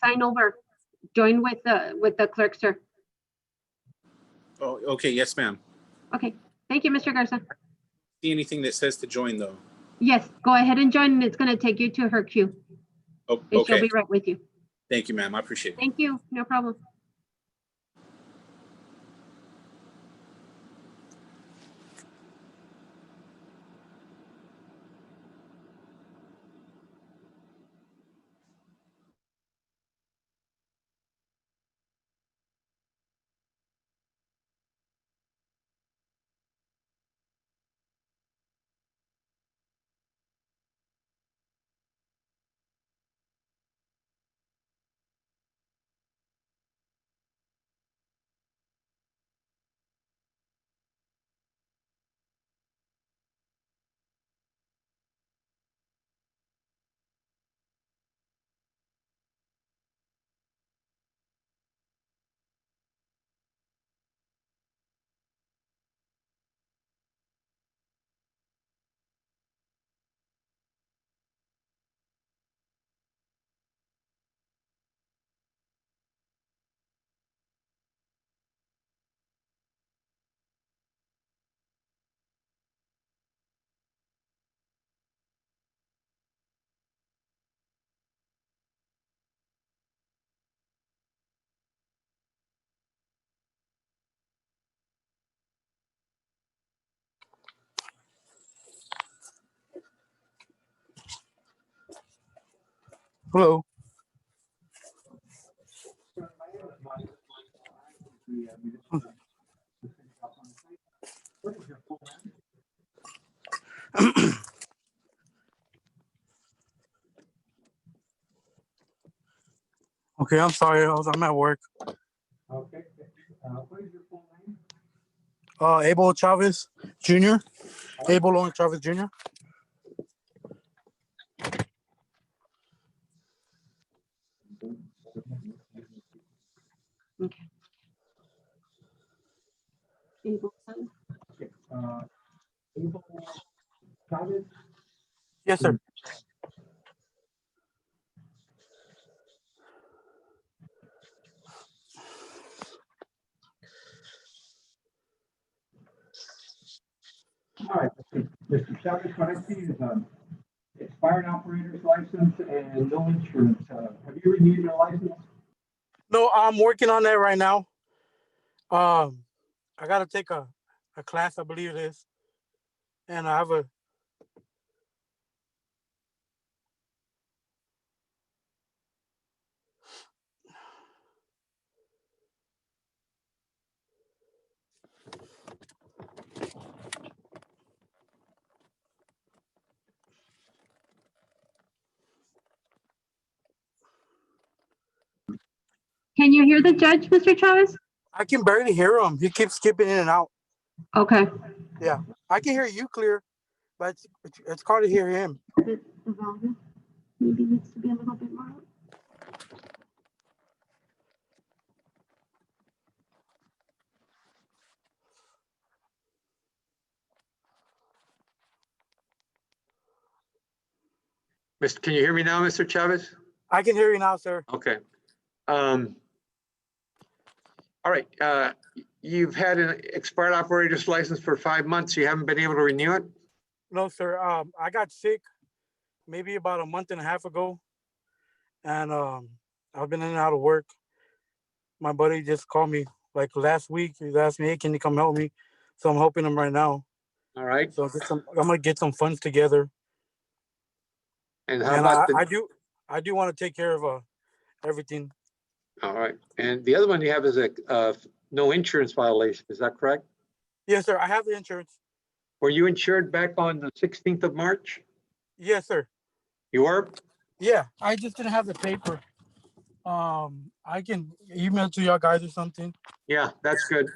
sign over, join with the clerk, sir. Oh, okay. Yes, ma'am. Okay, thank you, Mr. Garza. See anything that says to join though? Yes, go ahead and join, and it's gonna take you to her queue, Oh, and she'll okay. be right with you. Thank you, ma'am. I appreciate it. Thank you, no problem. Hello. Okay, I'm sorry. I'm at work. Okay. What is your full name? Abel Chavez Jr. Abel Lauren Chavez Jr. Okay. Abel, Okay. Abel Chavez? Yes, sir. All right. Mr. Chavez, what I see is expired operator's license and no insurance. Have you renewed your license? No, I'm working on that right now. I gotta take a class, I believe it is, and I have a. Can you hear the judge, Mr. Chavez? I can barely hear him. He keeps skipping in and out. Okay. Yeah, I can hear you clear, but it's hard to hear him. The volume maybe needs to be a little bit more. Can you hear me now, Mr. Chavez? I can hear you now, sir. Okay. All right. You've had an expired operator's license for 5 months. You haven't been able to renew it? No, sir. I got sick maybe about a month and a half ago, and I've been in and out of work. My buddy just called me like last week. He asked me, "Hey, can you come help me?" So I'm helping him right now. All right. So I'm gonna get some funds together. And how about I do want to take care of everything. All right. And the other one you have is a no insurance violation. Is that correct? Yes, sir. I have the insurance. Were you insured back on the 16th of March? Yes, sir. You were? Yeah, I just didn't have the paper. I can email to y'all guys or something. Yeah, that's good.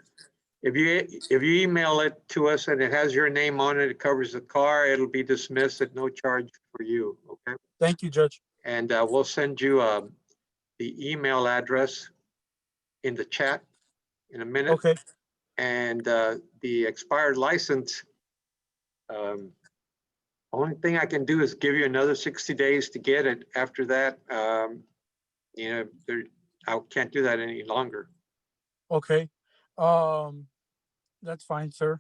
If you email it to us and it has your name on it, it covers the car, it'll be dismissed at no charge for you, okay? Thank you, Judge. And we'll send you the email address in the chat in a minute. Okay. And the expired license, only thing I can do is give you another 60 days to get it. After that, you know, I can't do that any longer. Okay. That's fine, sir.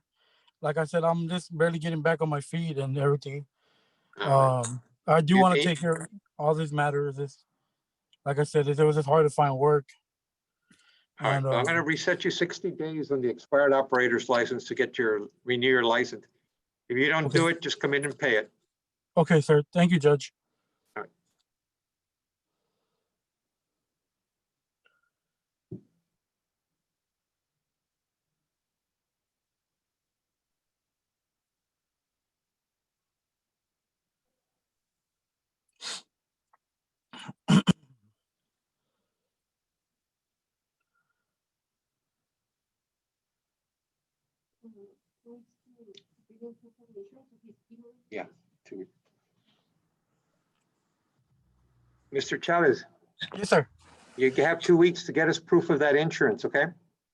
Like I said, I'm just barely getting back on my feet and everything. I do want to take care of all these matters. Like I said, it was just hard to find work. All right, I'm going to reset you 60 days on the expired operator's license to get renew your license. If you don't do it, just come in and pay it. Okay, sir. Thank you, Judge. All right. Yeah. Mr. Chavez. Yes, sir. You have 2 weeks to get us proof of that insurance, okay?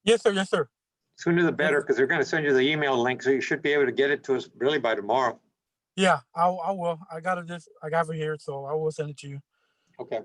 Yes, sir. Yes, sir. Sooner the better, because they're going to send you the email link, so you should be able to get it to us really by tomorrow. Yeah, I will. I got it here, so I will send it to you. Okay.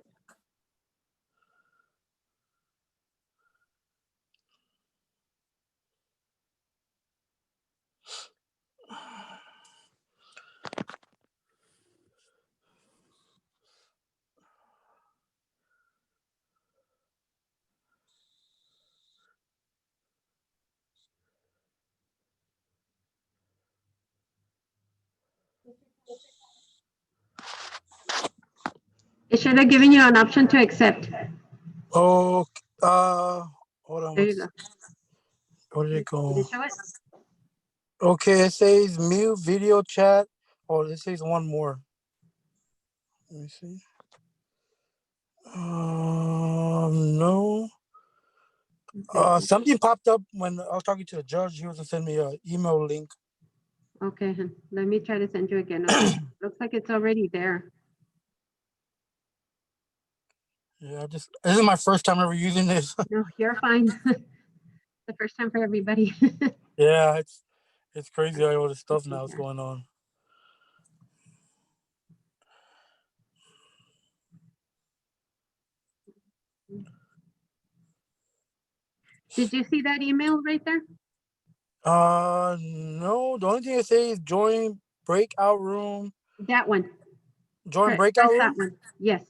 It should have given you an option to accept. Oh, hold on. There you go. Where did it go? Did it show it? Okay, it says mute video chat. Oh, it says one more. Let me see. No. Something popped up when I was talking to the judge. He was to send me an email link. Okay, let me try to send you again. Okay. Looks like it's already there. Yeah, this is my first time ever using this. No, you're fine. The first time for everybody. Yeah, it's crazy all the stuff now is going on. Did you see that email right there? No. The only thing it says is join breakout room. That one. Join breakout room. That one. Yes.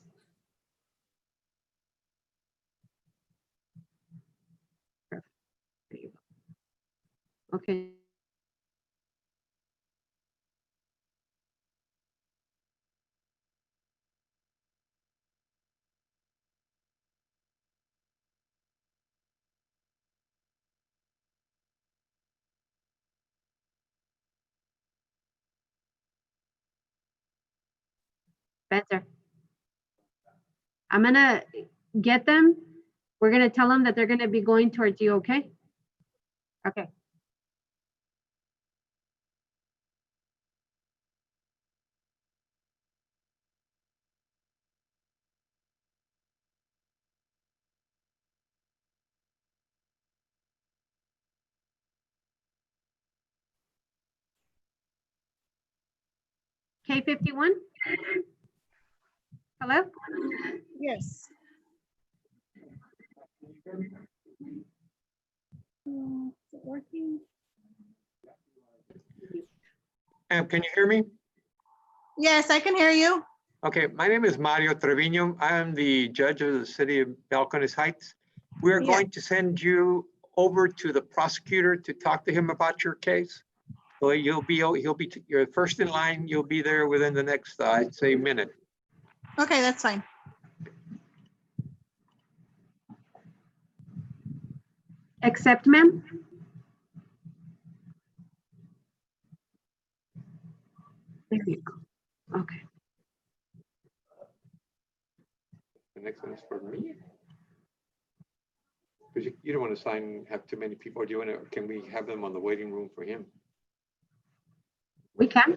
Okay. Better. I'm gonna get them We're gonna tell them that they're gonna be going towards you, okay? Okay. K51? Hello? Yes. Is it working? Ma'am, can you hear me? Yes, I can hear you. Okay, my name is Mario Trevino. I am the judge of the city of Balcones Heights. We are Yeah. going to send you over to the prosecutor to talk to him about your case. So he'll be you're first in line. You'll be there within the next, I'd say, minute. Okay, that's fine. Accept, ma'am? There you go. Okay. The next one is for me. Because you don't want to sign, have too many people. Do you want to, can we have them on the waiting room for him? We can.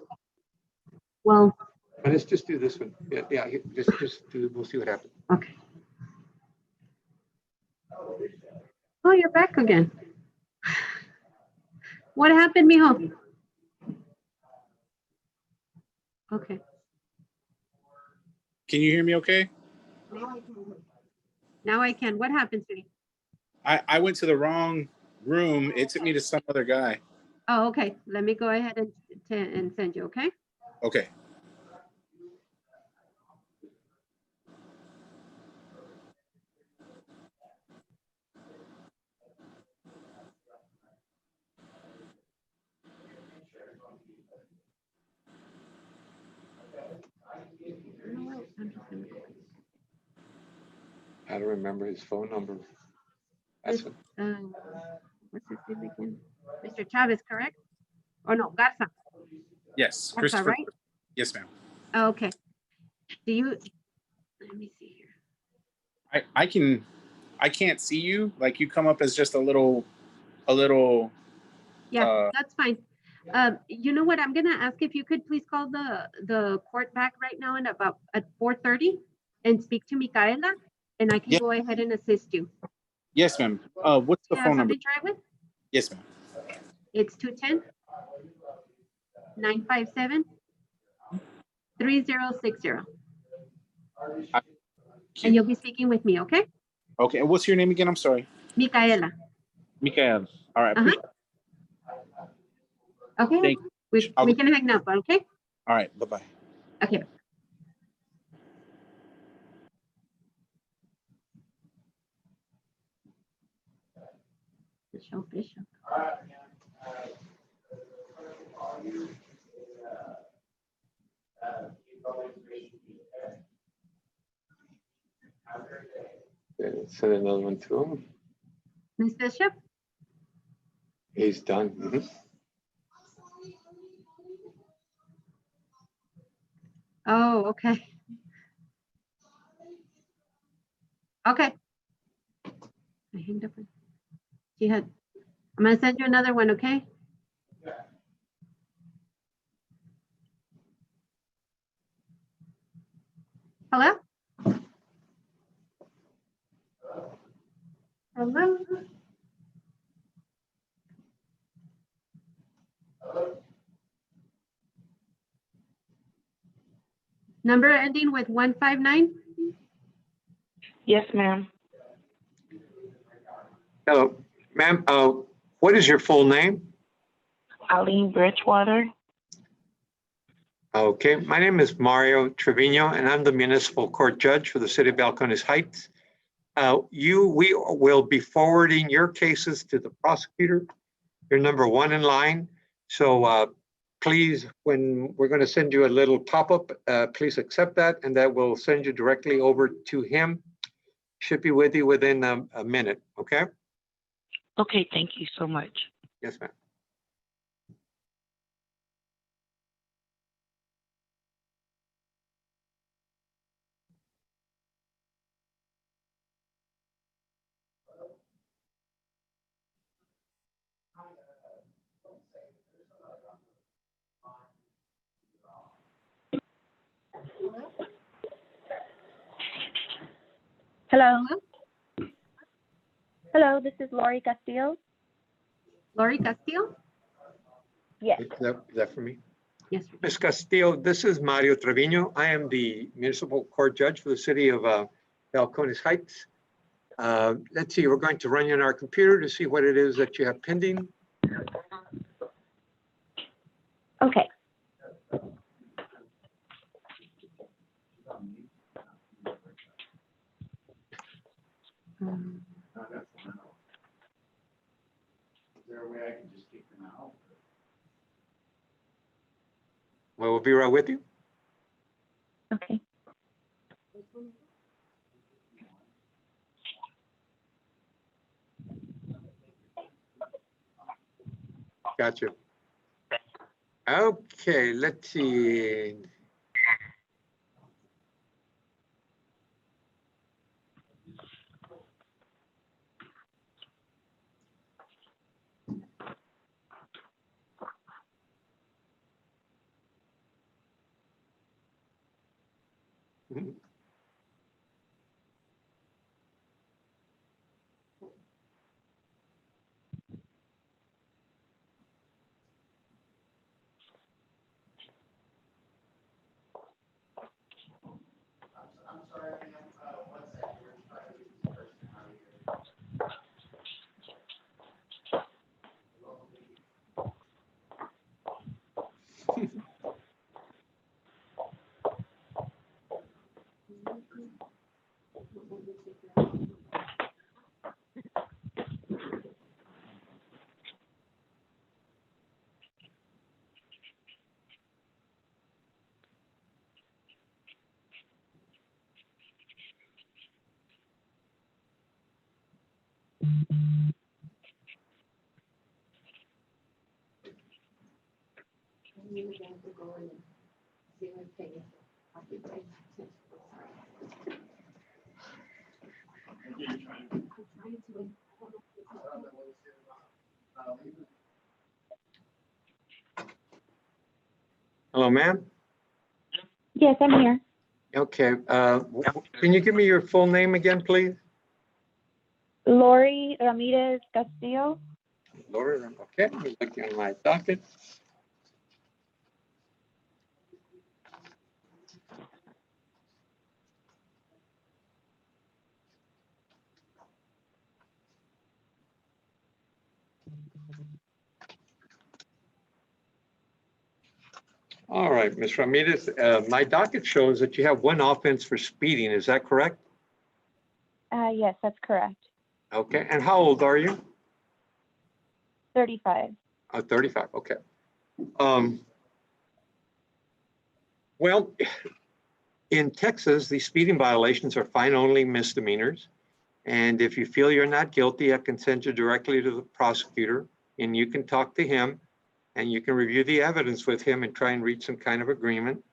Well, And let's just do this one. Yeah, just do, we'll see what happens. okay. Oh, you're back again. What happened, mijo? Okay. Can you hear me okay? Now I can. What happened, sweetie? I went to the wrong room. It took me to some other guy. Oh, okay. Let me go ahead and send you, okay? Okay. I don't remember his phone number. That's This, what's his name again? Mr. Chavez, correct? Or no, Garza. Yes, Garza, Christopher. right? Yes, ma'am. Oh, okay. Do you, let me see here. I can't see you. Like you come up as just a little. Yeah, that's fine. You know what? I'm gonna ask if you could please call the court back right now in about at 4:30 and speak to Micaela, and I can Yeah. go ahead and assist you. Yes, ma'am. What's the You have phone number? something to try with? Yes, ma'am. It's 210-957-3060. And you'll be speaking with me, okay? Okay. And what's your name again? I'm sorry. Micaela. Mikael. All right. Uh-huh. Okay. Thank We can hang up, okay? All right. Bye-bye. Okay. Bishop. Send another one to him. Ms. Bishop? He's done. Mhm. Oh, okay. Okay. I hanged up. She had, I'm gonna send you another one, okay? Hello? Hello? Number ending with 159? Yes, ma'am. Hello, ma'am. What is your full name? Eileen Bridgewater. Okay, my name is Mario Trevino, and I'm the municipal court judge for the city of Balcones Heights. We will be forwarding your cases to the prosecutor. You're number one in line. So please, when we're going to send you a little pop-up, please accept that, and that will send you directly over to him. Should be with you within a minute, okay? Okay, thank you so much. Yes, ma'am. Hello. Hello, this is Lori Castillo. Lori Castillo? Yes. Is that for me? Yes. Ms. Castillo, this is Mario Trevino. I am the municipal court judge for the city of Balcones Heights. Let's see, we're going to run you on our computer to see what it is that you have pending. Okay. Is there a way I can just kick them out? Well, we'll be right with you. Okay. Gotcha. Okay, let's see. I'm sorry, ma'am. 1 second. We're trying to get this person out of here. Hello, ma'am. Yes, I'm here. Okay, can you give me your full name again, please? Lori Ramirez Castillo. Lori, okay, let me look in my docket. All right, Ms. Ramirez, my docket shows that you have one offense for speeding. Is that correct? Yes, that's correct. Okay, and how old are you? 35. 35, okay. Well, in Texas, the speeding violations are fine-only misdemeanors. And if you feel you're not guilty, I can send you directly to the prosecutor and you can talk to him and you can review the evidence with him and try and reach some kind of agreement.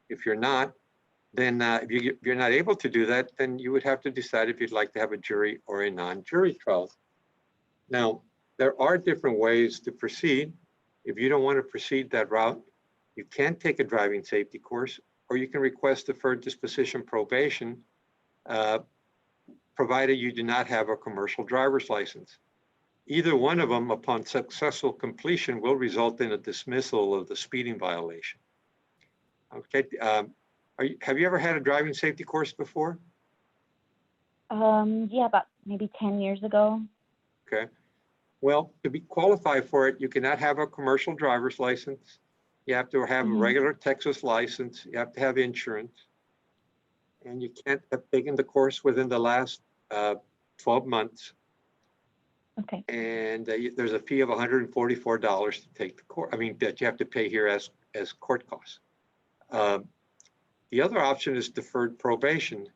If you're not, then if you're not able to do that, then you would have to decide if you'd like to have a jury or a non-jury trial. Now, there are different ways to proceed. If you don't want to proceed that route, you can take a driving safety course, or you can request deferred disposition probation, provided you do not have a commercial driver's license. Either one of them, upon successful completion, will result in a dismissal of the speeding violation. Okay, have you ever had a driving safety course before? Yeah, about maybe 10 years ago. Okay. Well, to be qualified for it, you cannot have a commercial driver's license. You have to have a regular Texas license. You have to have insurance. And you can't have taken the course within the last 12 months. Okay. And there's a fee of $144 to take the course. I mean, that you have to pay here as court costs. The other option is deferred probation.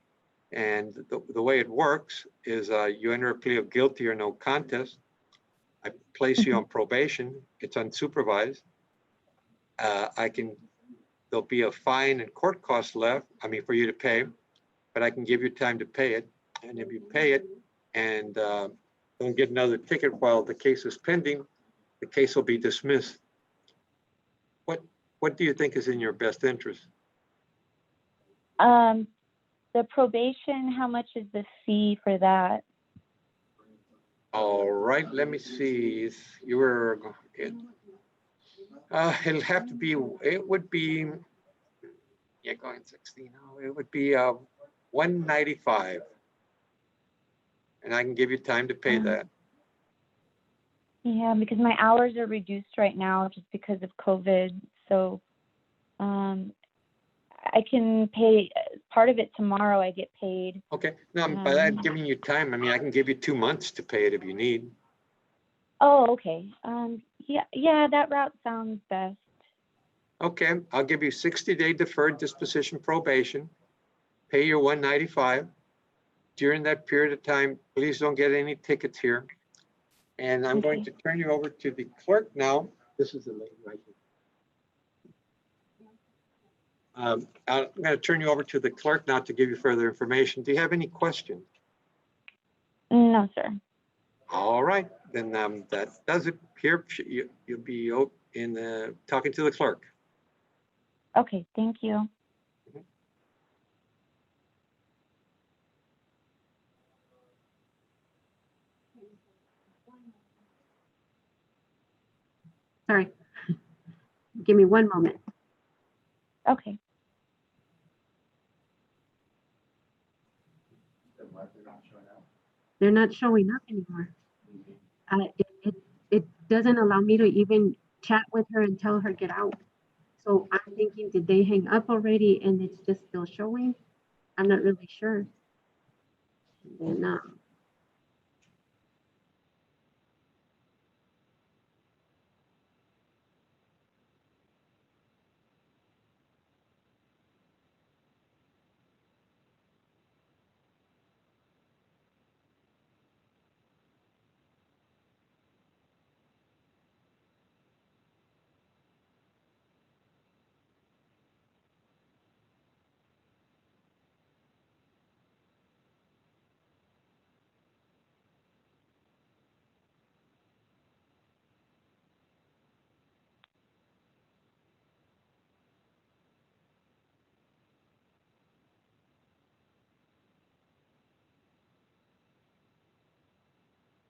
And the way it works is you enter a plea of guilty or no contest. I place you on probation. It's unsupervised. There'll be a fine and court costs left, for you to pay, but I can give you time to pay it. And if you pay it and don't get another ticket while the case is pending, the case will be dismissed. What do you think is in your best interest? The probation, how much is the fee for that? All right, let me see. If you were, it'll have to be, it would be, yeah, going 16. Oh, it would be 195. And I can give you time to pay that. Yeah, because my hours are reduced right now just because of COVID. So I can pay part of it tomorrow. I get paid. Okay, now by that giving you time, I mean, I can give you 2 months to pay it if you need. Oh, okay. Yeah, that route sounds best. Okay, I'll give you 60-day deferred disposition probation, pay your 195. During that period of time, please don't get any tickets here. And I'm going to turn you over to the clerk now. This is the lady right here. I'm going to turn you over to the clerk now to give you further information. Do you have any questions? No, sir. All right, then that does it here. You'll be in talking to the clerk. Okay, thank you. Sorry. Give me one moment. Okay. They're not showing up anymore. It doesn't allow me to even chat with her and tell her get out. So I'm thinking, did they hang up already and it's just still showing? I'm not really sure. And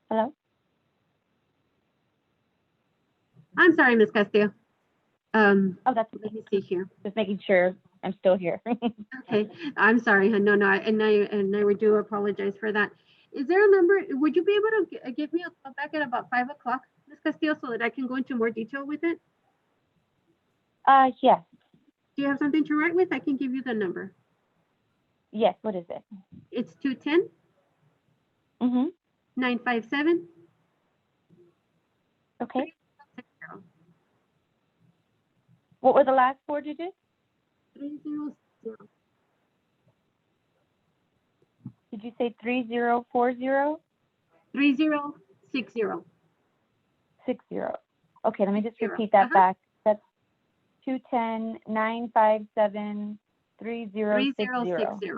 Hello? I'm sorry, Miss Castillo. Oh, that's let me see here. Just making sure I'm still here. Okay, I'm sorry. No, and I do apologize for that. Is there a number? Would you be able to give me a call back at about 5 o'clock, Miss Castillo, so that I can go into more detail with it? Yes. Do you have something to write with? I can give you the number. Yes, what is it? It's 210 957. Okay. What were the last 4 digits? 360. Did you say 3040? 3060. 60. Okay, let me just repeat that back. That's 210-957-3060. 3060.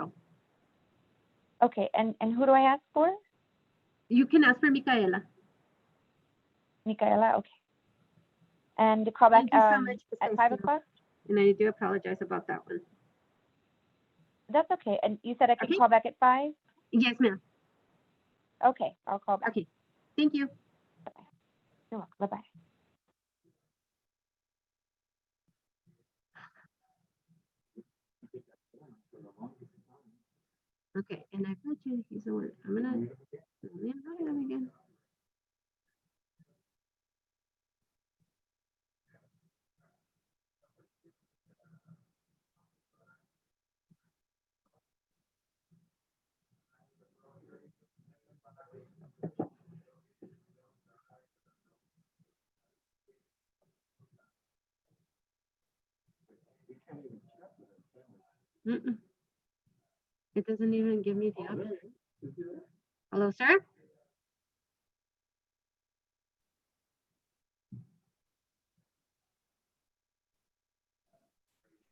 Okay, and who do I ask for? You can ask for Micaela. Micaela, okay. And to call back Thank you so much, at 5 o'clock? And I do apologize about that one. That's okay. And you said I could call back at 5? Yes, ma'am. Okay, I'll call back. Okay, thank you. Bye-bye. You're welcome. Bye-bye. Okay, and I put you, he's the one. I'm gonna invite him again. Mm-mm. It doesn't even give me the option. Hello, sir?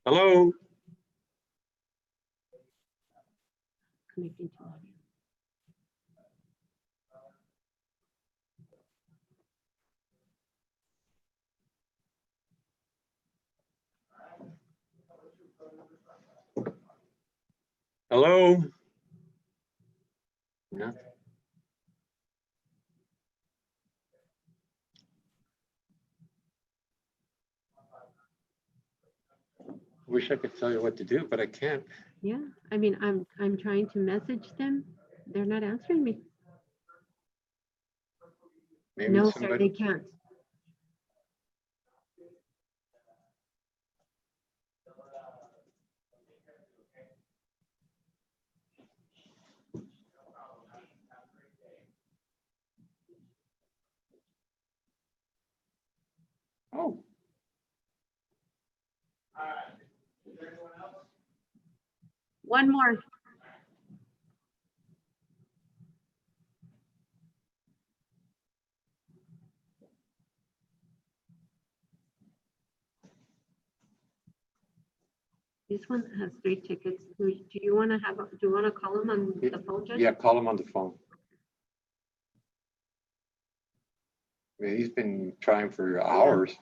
Hello? Connecting to audio. Hello? Nothing. Wish I could tell you what to do, but I can't. Yeah, I mean, I'm trying to message them. They're not answering me. Maybe No, sir, somebody. they can't. Oh. One more. This one has 3 tickets. Do you want to do you want to call him on the phone, Judge? Yeah, call him on the phone. I mean, he's been trying for hours.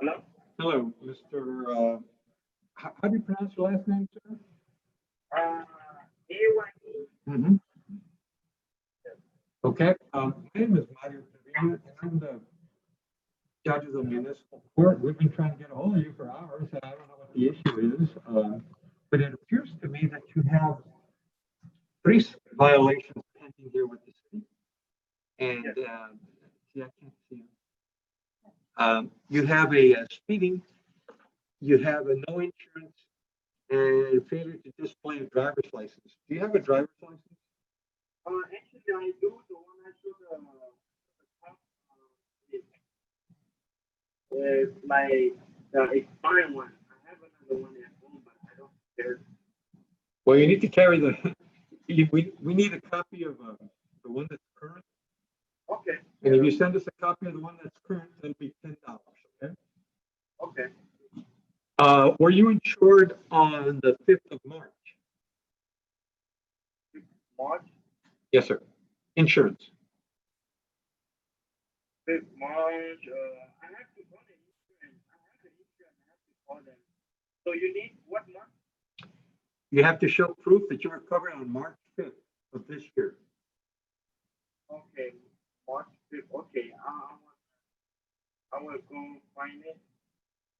Hello? Hello, Mr. How do you pronounce your last name, sir? AYE. Mm-hmm. Okay. My name is Mario Trevino, and I'm the judge of the municipal court. We've been trying to get a hold of you for hours, and I don't know what the issue is. But it appears to me that you have 3 violations pending here with the city. And see, I can't see them. You have a speeding, you have a no insurance, and failure to display a driver's license. Do you have a driver's license? Actually, I do. The one I showed is my expired one. I have another one at home, but I don't care. Well, you need to carry the. We need a copy of the one that's current. Okay. And if you send us a copy of the one that's current, that'll be $10. Okay. Okay. Were you insured on the 5th of March? March? Yes, sir. Insurance. 5th March. I have to call the insurance. I have the insurance. I have to call them. So you need what month? You have to show proof that you were covered on March 5th of this year. Okay. March 5th. Okay. I will go find it.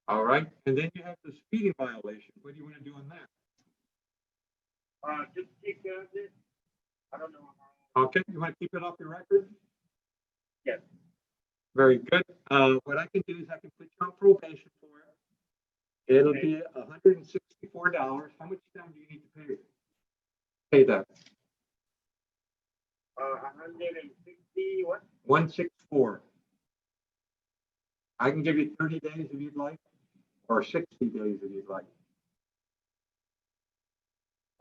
All right. And then you have the speeding violation. What do you want to do on that? Just take care of it. I don't know how. Okay. You want to keep it off your record? Yes. Very good. What I can do is I can put you on probation for it. It'll be $164. How much time do you need to pay that? 160 what? 164. I can give you 30 days if you'd like, or 60 days if you'd like.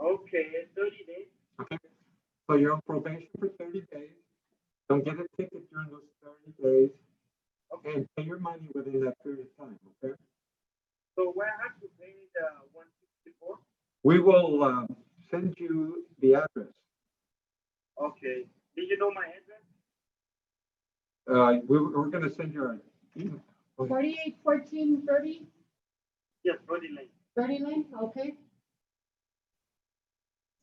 Okay, 30 days. Okay. So you're on probation for 30 days. Don't get a ticket during those 30 days. Okay. And pay your money within that period of time, okay? So where I have to pay the 164? We will send you the address. Okay. Do you know my address? We're going to send you our email. 481430? Yes, 30 Lane. 30 Lane, okay.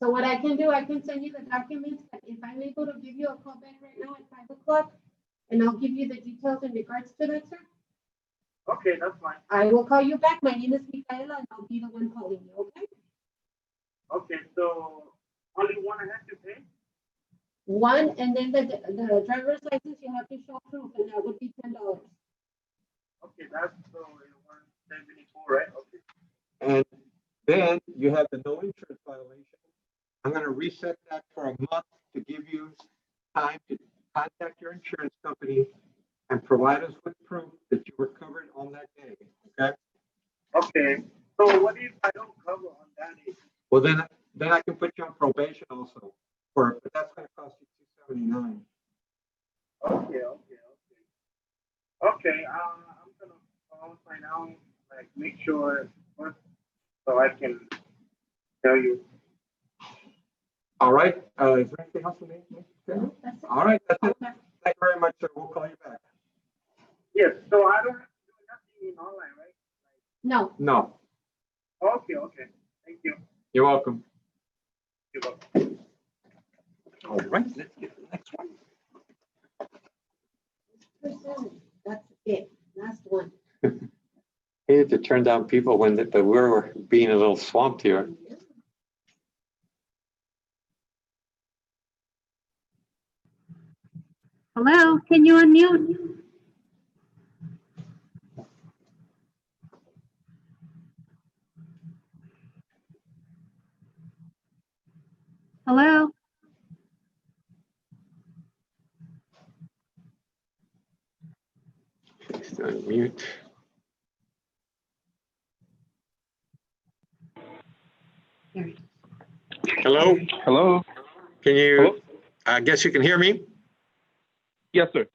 So what I can do, I can send you the documents, but if I'm able to give you a call back right now at 5 o'clock, and I'll give you the details in regards to that, sir. Okay, that's fine. I will call you back. My name is Micaela, and I'll be the one calling you, okay? Okay, so only one I have to pay? One, and then the driver's license, you have to show proof, and that would be $10. that's so it was 74, right? Okay. And then you have the no insurance violation. I'm going to reset that for a month to give you time to contact your insurance company and provide us with proof that you were covered on that day. Okay. Okay. So what if I don't cover on that day? Well, then I can put you on probation also, but that's going to cost you $279. Okay. Okay. I'm gonna call right now, like make sure first, so I can tell you. All right. Is there anything else you need? Okay. All right. That's it. Thank you very much, sir. We'll call you back. Yes. So I don't have to do nothing in online, right? No. No. Okay. Thank you. You're welcome. You're welcome. All right. Let's get the next one. That's it. Last one. Hated to turn down people when we're being a little swamped here. Hello, can you unmute? Hello? Just unmute. Hello? Hello? Can you, Hello? I guess you can hear me? Yes, sir.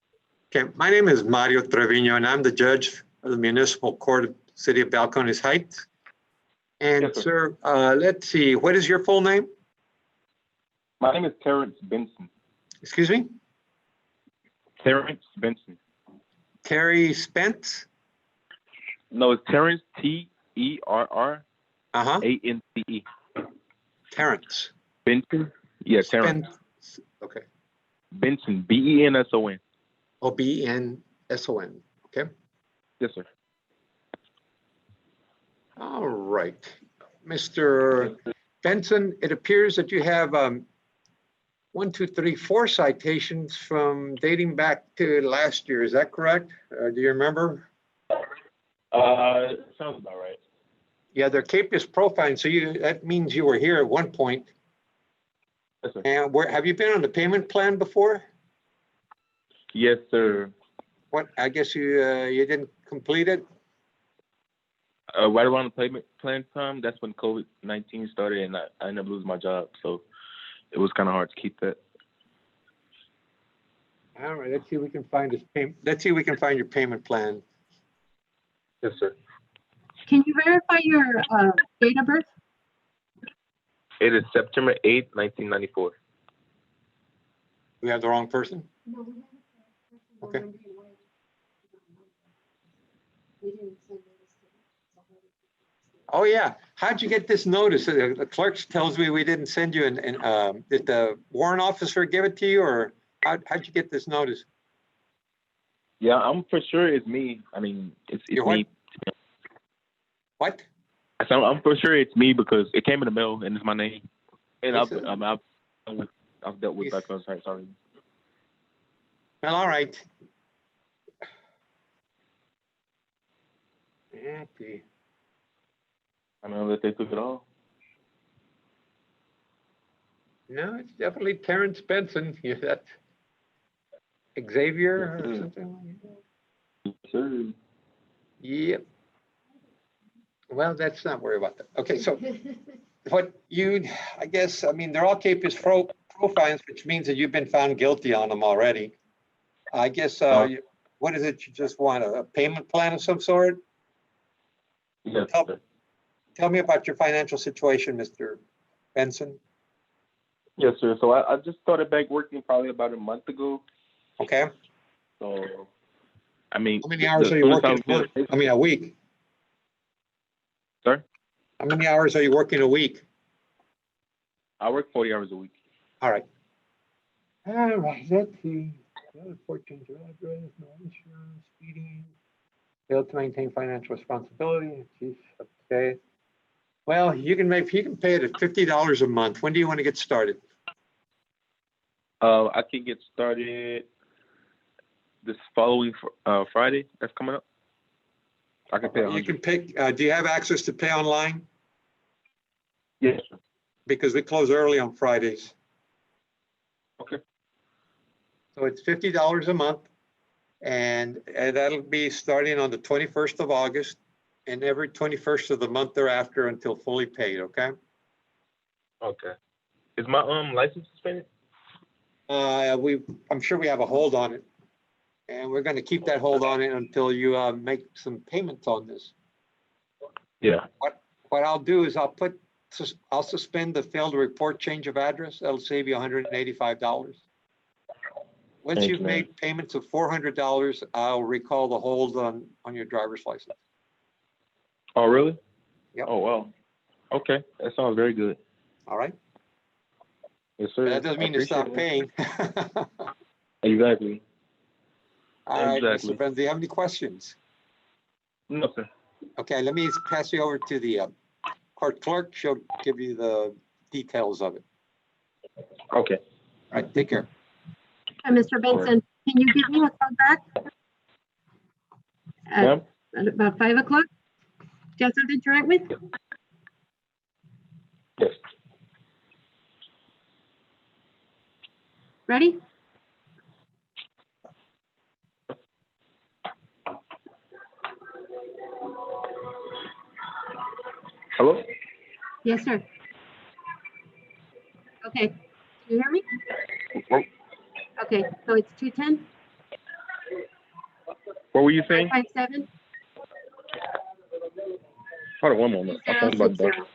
Okay, my name is Mario Trevino, and I'm the judge of the Municipal Court of City of Balcones Heights. And Yes, sir. sir, let's see, what is your full name? My name is Terrence Benson. Excuse me? Terrence Benson. Terry Spence? No, it's Terrence, Terrance. Terrence. Benson? Yeah, Terrence. Okay. Benson, Benson. Oh, Benson. Okay. Yes, sir. All right. Mr. Benson, it appears that you have 4 citations from dating back to last year. Is that correct? Do you remember? Sounds about right. Yeah, they're CAPIS profiling, so that means you were here at one point. Yes, sir. And have you been on the payment plan before? Yes, sir. What? I guess you didn't complete it. Right around the payment plan time, that's when COVID-19 started, and I ended up losing my job, so it was kind of hard to keep that. All right, let's see if we can find this payment. Let's see if we can find your payment plan. Yes, sir. Can you verify your date of birth? It is September 8th, 1994. We have the wrong person? No, we have Okay. We didn't send notice to them. Oh, yeah. How'd you get this notice? The clerk tells me we didn't send you did the warrant officer give it to you, or how'd you get this notice? Yeah, I'm for sure it's me. I mean, it's me. What? I'm for sure it's me because it came in the mail and it's my name. And I've dealt with Balcones Heights already. Well, all right. Okay. I know that they took it all. No, it's definitely Terrence Benson. Yeah, that Xavier or something like that. Yes, sir. Yep. Well, let's not worry about that. Okay, so I guess, I mean, they're all CAPIS profiles, which means that you've been found guilty on them already. I guess, what is it? You just want a payment plan of some sort? Yes, sir. Tell me about your financial situation, Mr. Benson. Yes, sir. So I just started back working probably about a month ago. Okay. So, I mean, how many hours are you working a month? I mean, a week? Sorry? How many hours are you working a week? I work 40 hours a week. All right. All right, let's see. Fortune to address, no insurance, speeding, failed to maintain financial responsibility. Jeez, okay. Well, you can pay it at $50 a month. When do you want to get started? I can get started this following Friday. That's coming up. I can pay You 100. can pick, do you have access to pay online? Yes, sir. Because we close early on Fridays. Okay. So it's $50 a month, and that'll be starting on the 21st of August and every 21st of the month thereafter until fully paid, okay? Okay. Is my license suspended? I'm sure we have a hold on it, and we're going to keep that hold on it until you make some payments on this. Yeah. What I'll do is I'll suspend the failed report change of address. That'll save you $185. Once Thank you've you, man. made payments of $400, I'll recall the hold on your driver's license. Oh, really? Yep. Oh, wow. Okay. That sounds very good. All right. Yes, sir. But that doesn't I mean to stop appreciate paying. it. Exactly. All right, Exactly. Mr. Benz, do you have any questions? No, sir. Okay, let me pass you over to the court clerk. She'll give you the details of it. Okay. All right, take care. Mr. Benson, can you give me a call back? Ma'am? At about 5 o'clock? Do you have something to write with? Yes. Ready? Hello? Yes, sir. Okay, can you hear me? What, Okay, so it's 210 what were you saying? 557 Hold on one moment. My phone's about to 2060. die.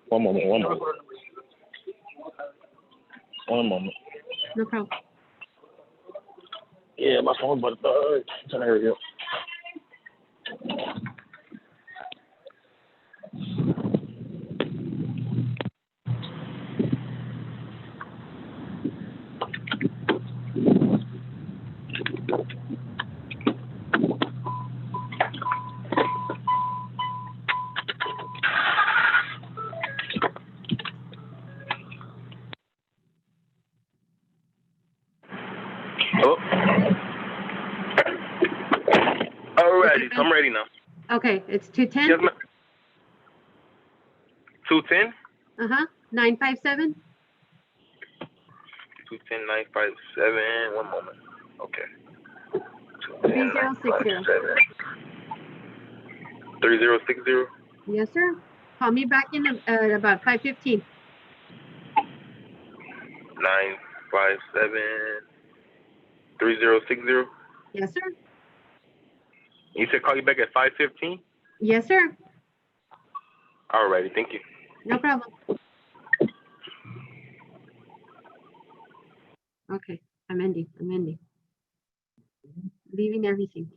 One moment. One moment. No problem. Yeah, my phone's about to die. I'm trying to hurry up. Hello? Alrighty, so I'm ready now. Okay, it's 210 Yes, ma'am. 210? 957 210 957. One moment. Okay. 3060. 3060. Yes, sir. Call me back in about 5:15. 957 3060. Yes, sir. You said call you back at 5:15? Yes, sir. Alrighty, thank you. No problem. Okay, I'm ending. Leaving everything.